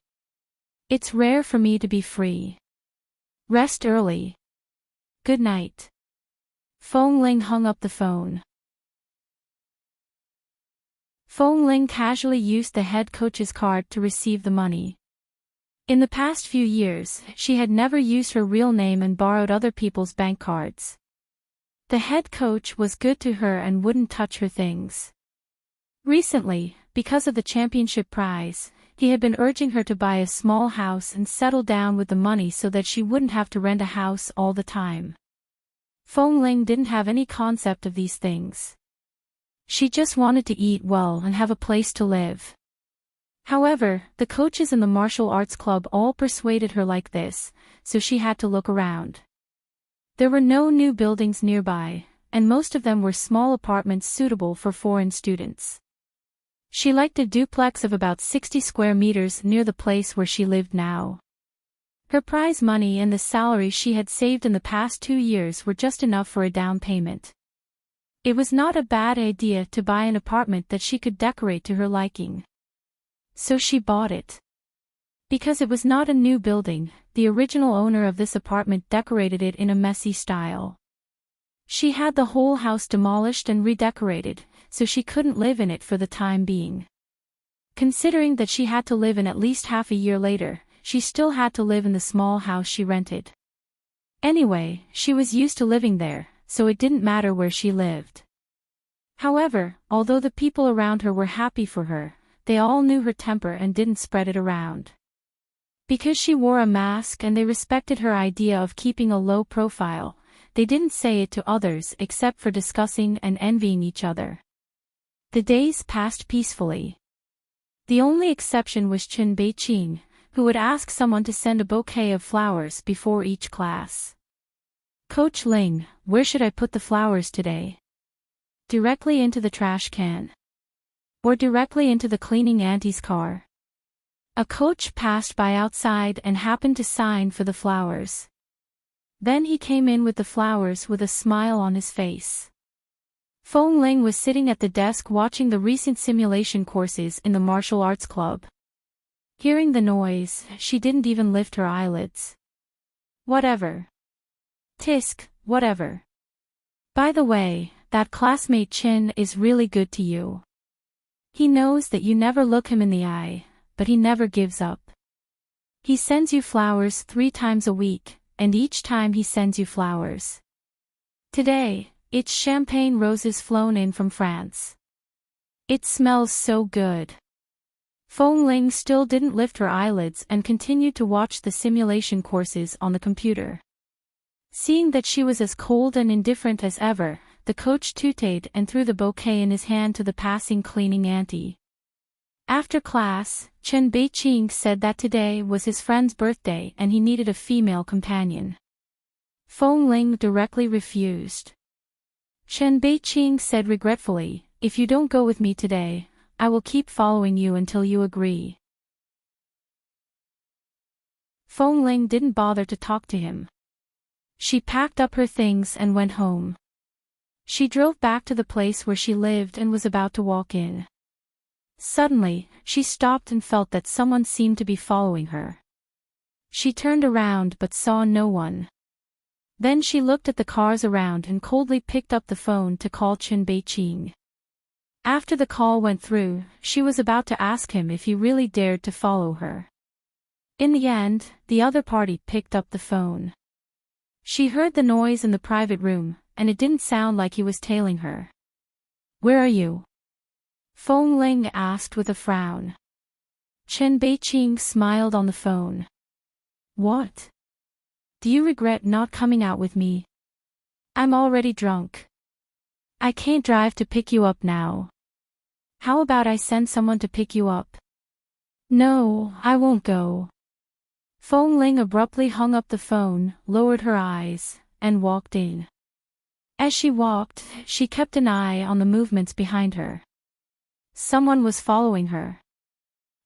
It's rare for me to be free. Rest early. Good night. Feng Ling hung up the phone. Feng Ling casually used the head coach's card to receive the money. In the past few years, she had never used her real name and borrowed other people's bank cards. The head coach was good to her and wouldn't touch her things. Recently, because of the championship prize, he had been urging her to buy a small house and settle down with the money so that she wouldn't have to rent a house all the time. Feng Ling didn't have any concept of these things. She just wanted to eat well and have a place to live. However, the coaches in the martial arts club all persuaded her like this, so she had to look around. There were no new buildings nearby, and most of them were small apartments suitable for foreign students. She liked a duplex of about 60 square meters near the place where she lived now. Her prize money and the salary she had saved in the past 2 years were just enough for a down payment. It was not a bad idea to buy an apartment that she could decorate to her liking. So she bought it. Because it was not a new building, the original owner of this apartment decorated it in a messy style. She had the whole house demolished and redecorated, so she couldn't live in it for the time being. Considering that she had to live in at least half a year later, she still had to live in the small house she rented. Anyway, she was used to living there, so it didn't matter where she lived. However, although the people around her were happy for her, they all knew her temper and didn't spread it around. Because she wore a mask and they respected her idea of keeping a low profile, they didn't say it to others except for discussing and envying each other. The days passed peacefully. The only exception was Chen Beiqing, who would ask someone to send a bouquet of flowers before each class. Coach Ling, where should I put the flowers today? Directly into the trash can. Or directly into the cleaning auntie's car. A coach passed by outside and happened to sign for the flowers. Then he came in with the flowers with a smile on his face. Feng Ling was sitting at the desk watching the recent simulation courses in the martial arts club. Hearing the noise, she didn't even lift her eyelids. Whatever. Tisk, whatever. By the way, that classmate Chin is really good to you. He knows that you never look him in the eye, but he never gives up. He sends you flowers 3 times a week, and each time he sends you flowers. Today, it's champagne roses flown in from France. It smells so good. Feng Ling still didn't lift her eyelids and continued to watch the simulation courses on the computer. Seeing that she was as cold and indifferent as ever, the coach tooted and threw the bouquet in his hand to the passing cleaning auntie. After class, Chen Beiqing said that today was his friend's birthday and he needed a female companion. Feng Ling directly refused. Chen Beiqing said regretfully, "If you don't go with me today, I will keep following you until you agree." Feng Ling didn't bother to talk to him. She packed up her things and went home. She drove back to the place where she lived and was about to walk in. Suddenly, she stopped and felt that someone seemed to be following her. She turned around but saw no one. Then she looked at the cars around and coldly picked up the phone to call Chen Beiqing. After the call went through, she was about to ask him if he really dared to follow her. In the end, the other party picked up the phone. She heard the noise in the private room, and it didn't sound like he was tailing her. "Where are you?" Feng Ling asked with a frown. Chen Beiqing smiled on the phone. "What? Do you regret not coming out with me? I'm already drunk. I can't drive to pick you up now. How about I send someone to pick you up?" "No, I won't go." Feng Ling abruptly hung up the phone, lowered her eyes, and walked in. As she walked, she kept an eye on the movements behind her. Someone was following her.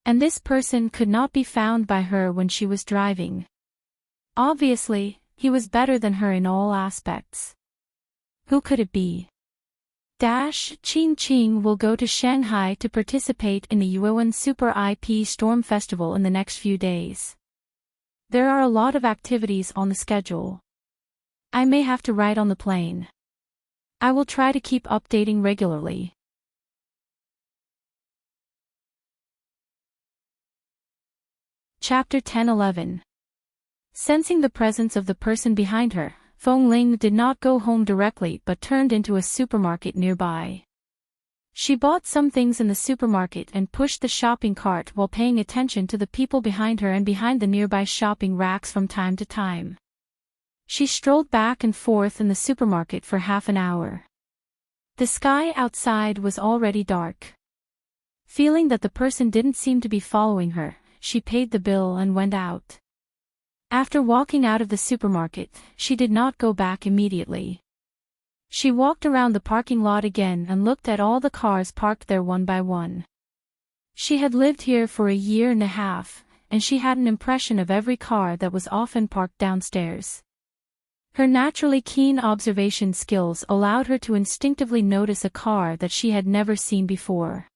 And this person could not be found by her when she was driving. Obviously, he was better than her in all aspects. Who could it be? Ching Ching will go to Shanghai to participate in the Yuan Super IP Storm Festival in the next few days. There are a lot of activities on the schedule. I may have to ride on the plane. I will try to keep updating regularly. Chapter 10-11. Sensing the presence of the person behind her, Feng Ling did not go home directly but turned into a supermarket nearby. She bought some things in the supermarket and pushed the shopping cart while paying attention to the people behind her and behind the nearby shopping racks from time to time. She strolled back and forth in the supermarket for half an hour. The sky outside was already dark. Feeling that the person didn't seem to be following her, she paid the bill and went out. After walking out of the supermarket, she did not go back immediately. She walked around the parking lot again and looked at all the cars parked there one by one. She had lived here for a year and a half, and she had an impression of every car that was often parked downstairs. Her naturally keen observation skills allowed her to instinctively notice a car that she had never seen before.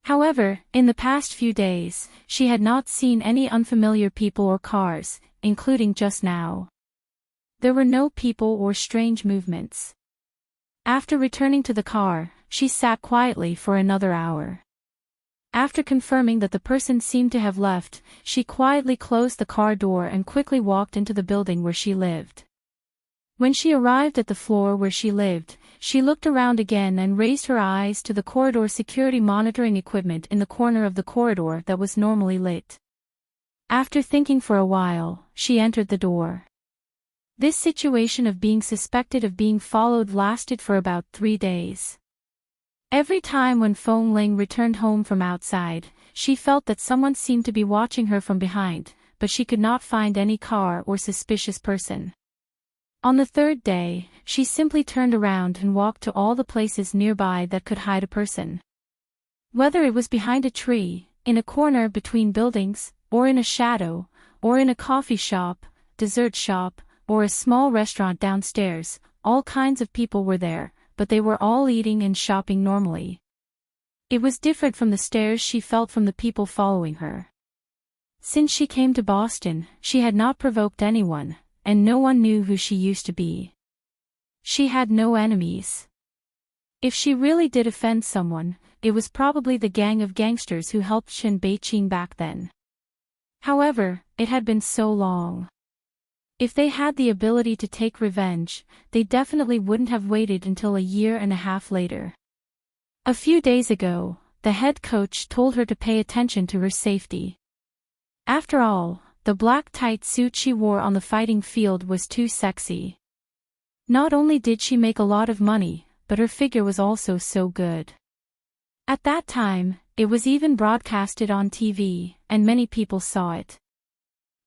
However, in the past few days, she had not seen any unfamiliar people or cars, including just now. There were no people or strange movements. After returning to the car, she sat quietly for another hour. After confirming that the person seemed to have left, she quietly closed the car door and quickly walked into the building where she lived. When she arrived at the floor where she lived, she looked around again and raised her eyes to the corridor security monitoring equipment in the corner of the corridor that was normally lit. After thinking for a while, she entered the door. This situation of being suspected of being followed lasted for about 3 days. Every time when Feng Ling returned home from outside, she felt that someone seemed to be watching her from behind, but she could not find any car or suspicious person. On the 3rd day, she simply turned around and walked to all the places nearby that could hide a person. Whether it was behind a tree, in a corner between buildings, or in a shadow, or in a coffee shop, dessert shop, or a small restaurant downstairs, all kinds of people were there, but they were all eating and shopping normally. It was different from the stares she felt from the people following her. Since she came to Boston, she had not provoked anyone, and no one knew who she used to be. She had no enemies. If she really did offend someone, it was probably the gang of gangsters who helped Shin Beiqing back then. However, it had been so long. If they had the ability to take revenge, they definitely wouldn't have waited until a year and a half later. A few days ago, the head coach told her to pay attention to her safety. After all, the black tight suit she wore on the fighting field was too sexy. Not only did she make a lot of money, but her figure was also so good. At that time, it was even broadcasted on TV, and many people saw it.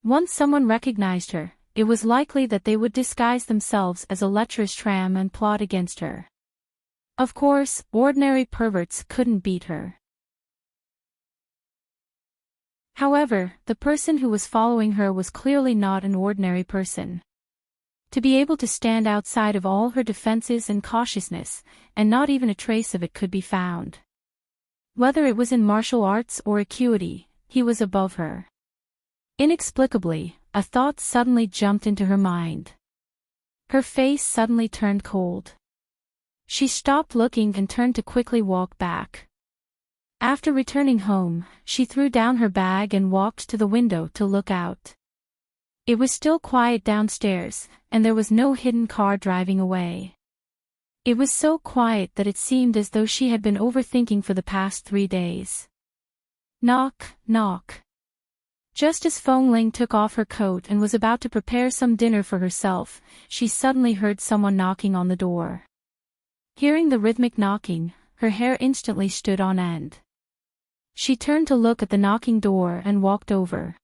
Once someone recognized her, it was likely that they would disguise themselves as a lecherous tram and plot against her. Of course, ordinary perverts couldn't beat her. However, the person who was following her was clearly not an ordinary person. To be able to stand outside of all her defenses and cautiousness, and not even a trace of it could be found. Whether it was in martial arts or acuity, he was above her. Inexplicably, a thought suddenly jumped into her mind. Her face suddenly turned cold. She stopped looking and turned to quickly walk back. After returning home, she threw down her bag and walked to the window to look out. It was still quiet downstairs, and there was no hidden car driving away. It was so quiet that it seemed as though she had been overthinking for the past 3 days. Knock, knock. Just as Feng Ling took off her coat and was about to prepare some dinner for herself, she suddenly heard someone knocking on the door. Hearing the rhythmic knocking, her hair instantly stood on end. She turned to look at the knocking door and walked over.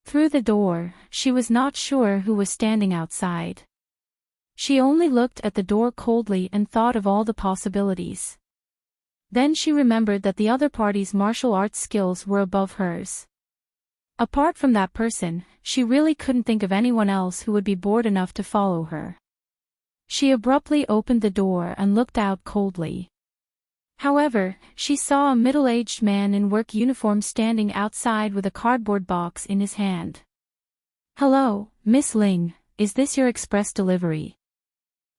Through the door, she was not sure who was standing outside. She only looked at the door coldly and thought of all the possibilities. Then she remembered that the other party's martial arts skills were above hers. Apart from that person, she really couldn't think of anyone else who would be bored enough to follow her. She abruptly opened the door and looked out coldly. However, she saw a middle-aged man in work uniform standing outside with a cardboard box in his hand. "Hello, Miss Ling, is this your express delivery?"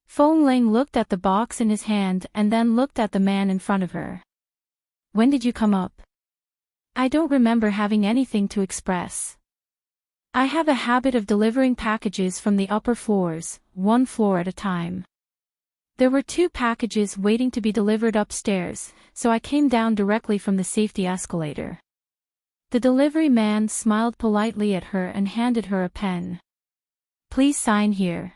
Feng Ling looked at the box in his hand and then looked at the man in front of her. "When did you come up?" "I don't remember having anything to express. I have a habit of delivering packages from the upper floors, one floor at a time. There were 2 packages waiting to be delivered upstairs, so I came down directly from the safety escalator." The delivery man smiled politely at her and handed her a pen. "Please sign here."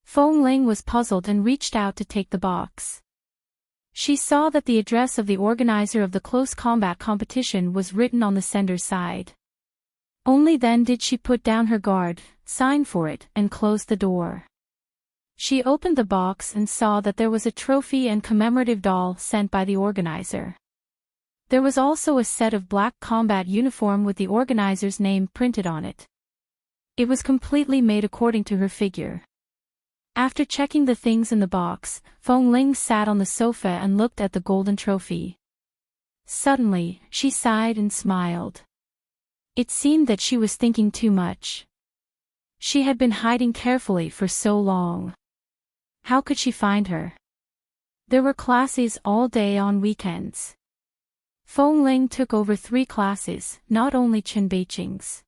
Feng Ling was puzzled and reached out to take the box. She saw that the address of the organizer of the close combat competition was written on the sender's side. Only then did she put down her guard, sign for it, and close the door. She opened the box and saw that there was a trophy and commemorative doll sent by the organizer. There was also a set of black combat uniform with the organizer's name printed on it. It was completely made according to her figure. After checking the things in the box, Feng Ling sat on the sofa and looked at the golden trophy. Suddenly, she sighed and smiled. It seemed that she was thinking too much. She had been hiding carefully for so long. How could she find her? There were classes all day on weekends. Feng Ling took over 3 classes, not only Chen Beiqing's.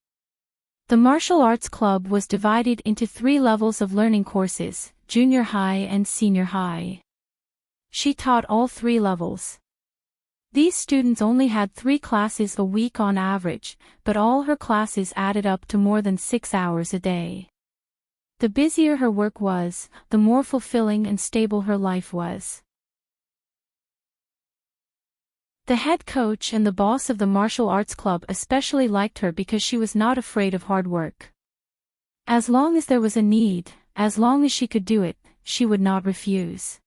The martial arts club was divided into 3 levels of learning courses, junior high and senior high. She taught all 3 levels. These students only had 3 classes a week on average, but all her classes added up to more than 6 hours a day. The busier her work was, the more fulfilling and stable her life was. The head coach and the boss of the martial arts club especially liked her because she was not afraid of hard work. As long as there was a need, as long as she could do it, she would not refuse.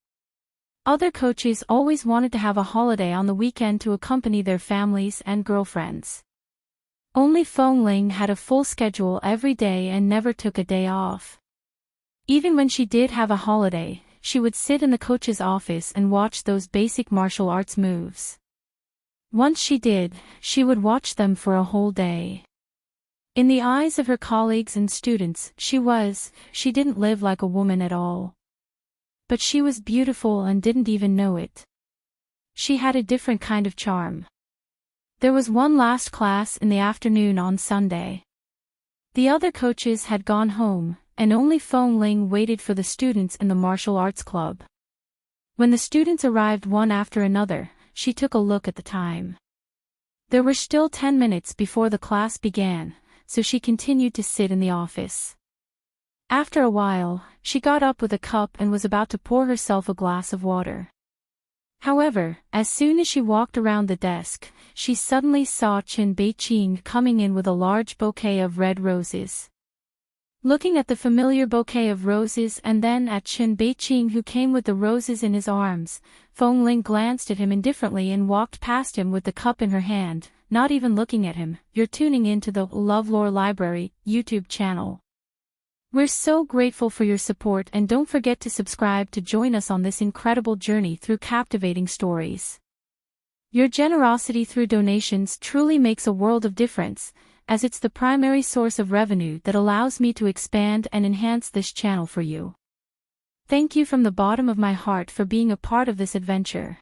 Other coaches always wanted to have a holiday on the weekend to accompany their families and girlfriends. Only Feng Ling had a full schedule every day and never took a day off. Even when she did have a holiday, she would sit in the coach's office and watch those basic martial arts moves. Once she did, she would watch them for a whole day. In the eyes of her colleagues and students, she didn't live like a woman at all. But she was beautiful and didn't even know it. She had a different kind of charm. There was one last class in the afternoon on Sunday. The other coaches had gone home, and only Feng Ling waited for the students in the martial arts club. When the students arrived one after another, she took a look at the time. There were still 10 minutes before the class began, so she continued to sit in the office. After a while, she got up with a cup and was about to pour herself a glass of water. However, as soon as she walked around the desk, she suddenly saw Chen Beiqing coming in with a large bouquet of red roses. Looking at the familiar bouquet of roses and then at Chen Beiqing who came with the roses in his arms, Feng Ling glanced at him indifferently and walked past him with the cup in her hand, not even looking at him. You're tuning into the LoveLore Library YouTube channel. We're so grateful for your support and don't forget to subscribe to join us on this incredible journey through captivating stories. Your generosity through donations truly makes a world of difference, as it's the primary source of revenue that allows me to expand and enhance this channel for you. Thank you from the bottom of my heart for being a part of this adventure.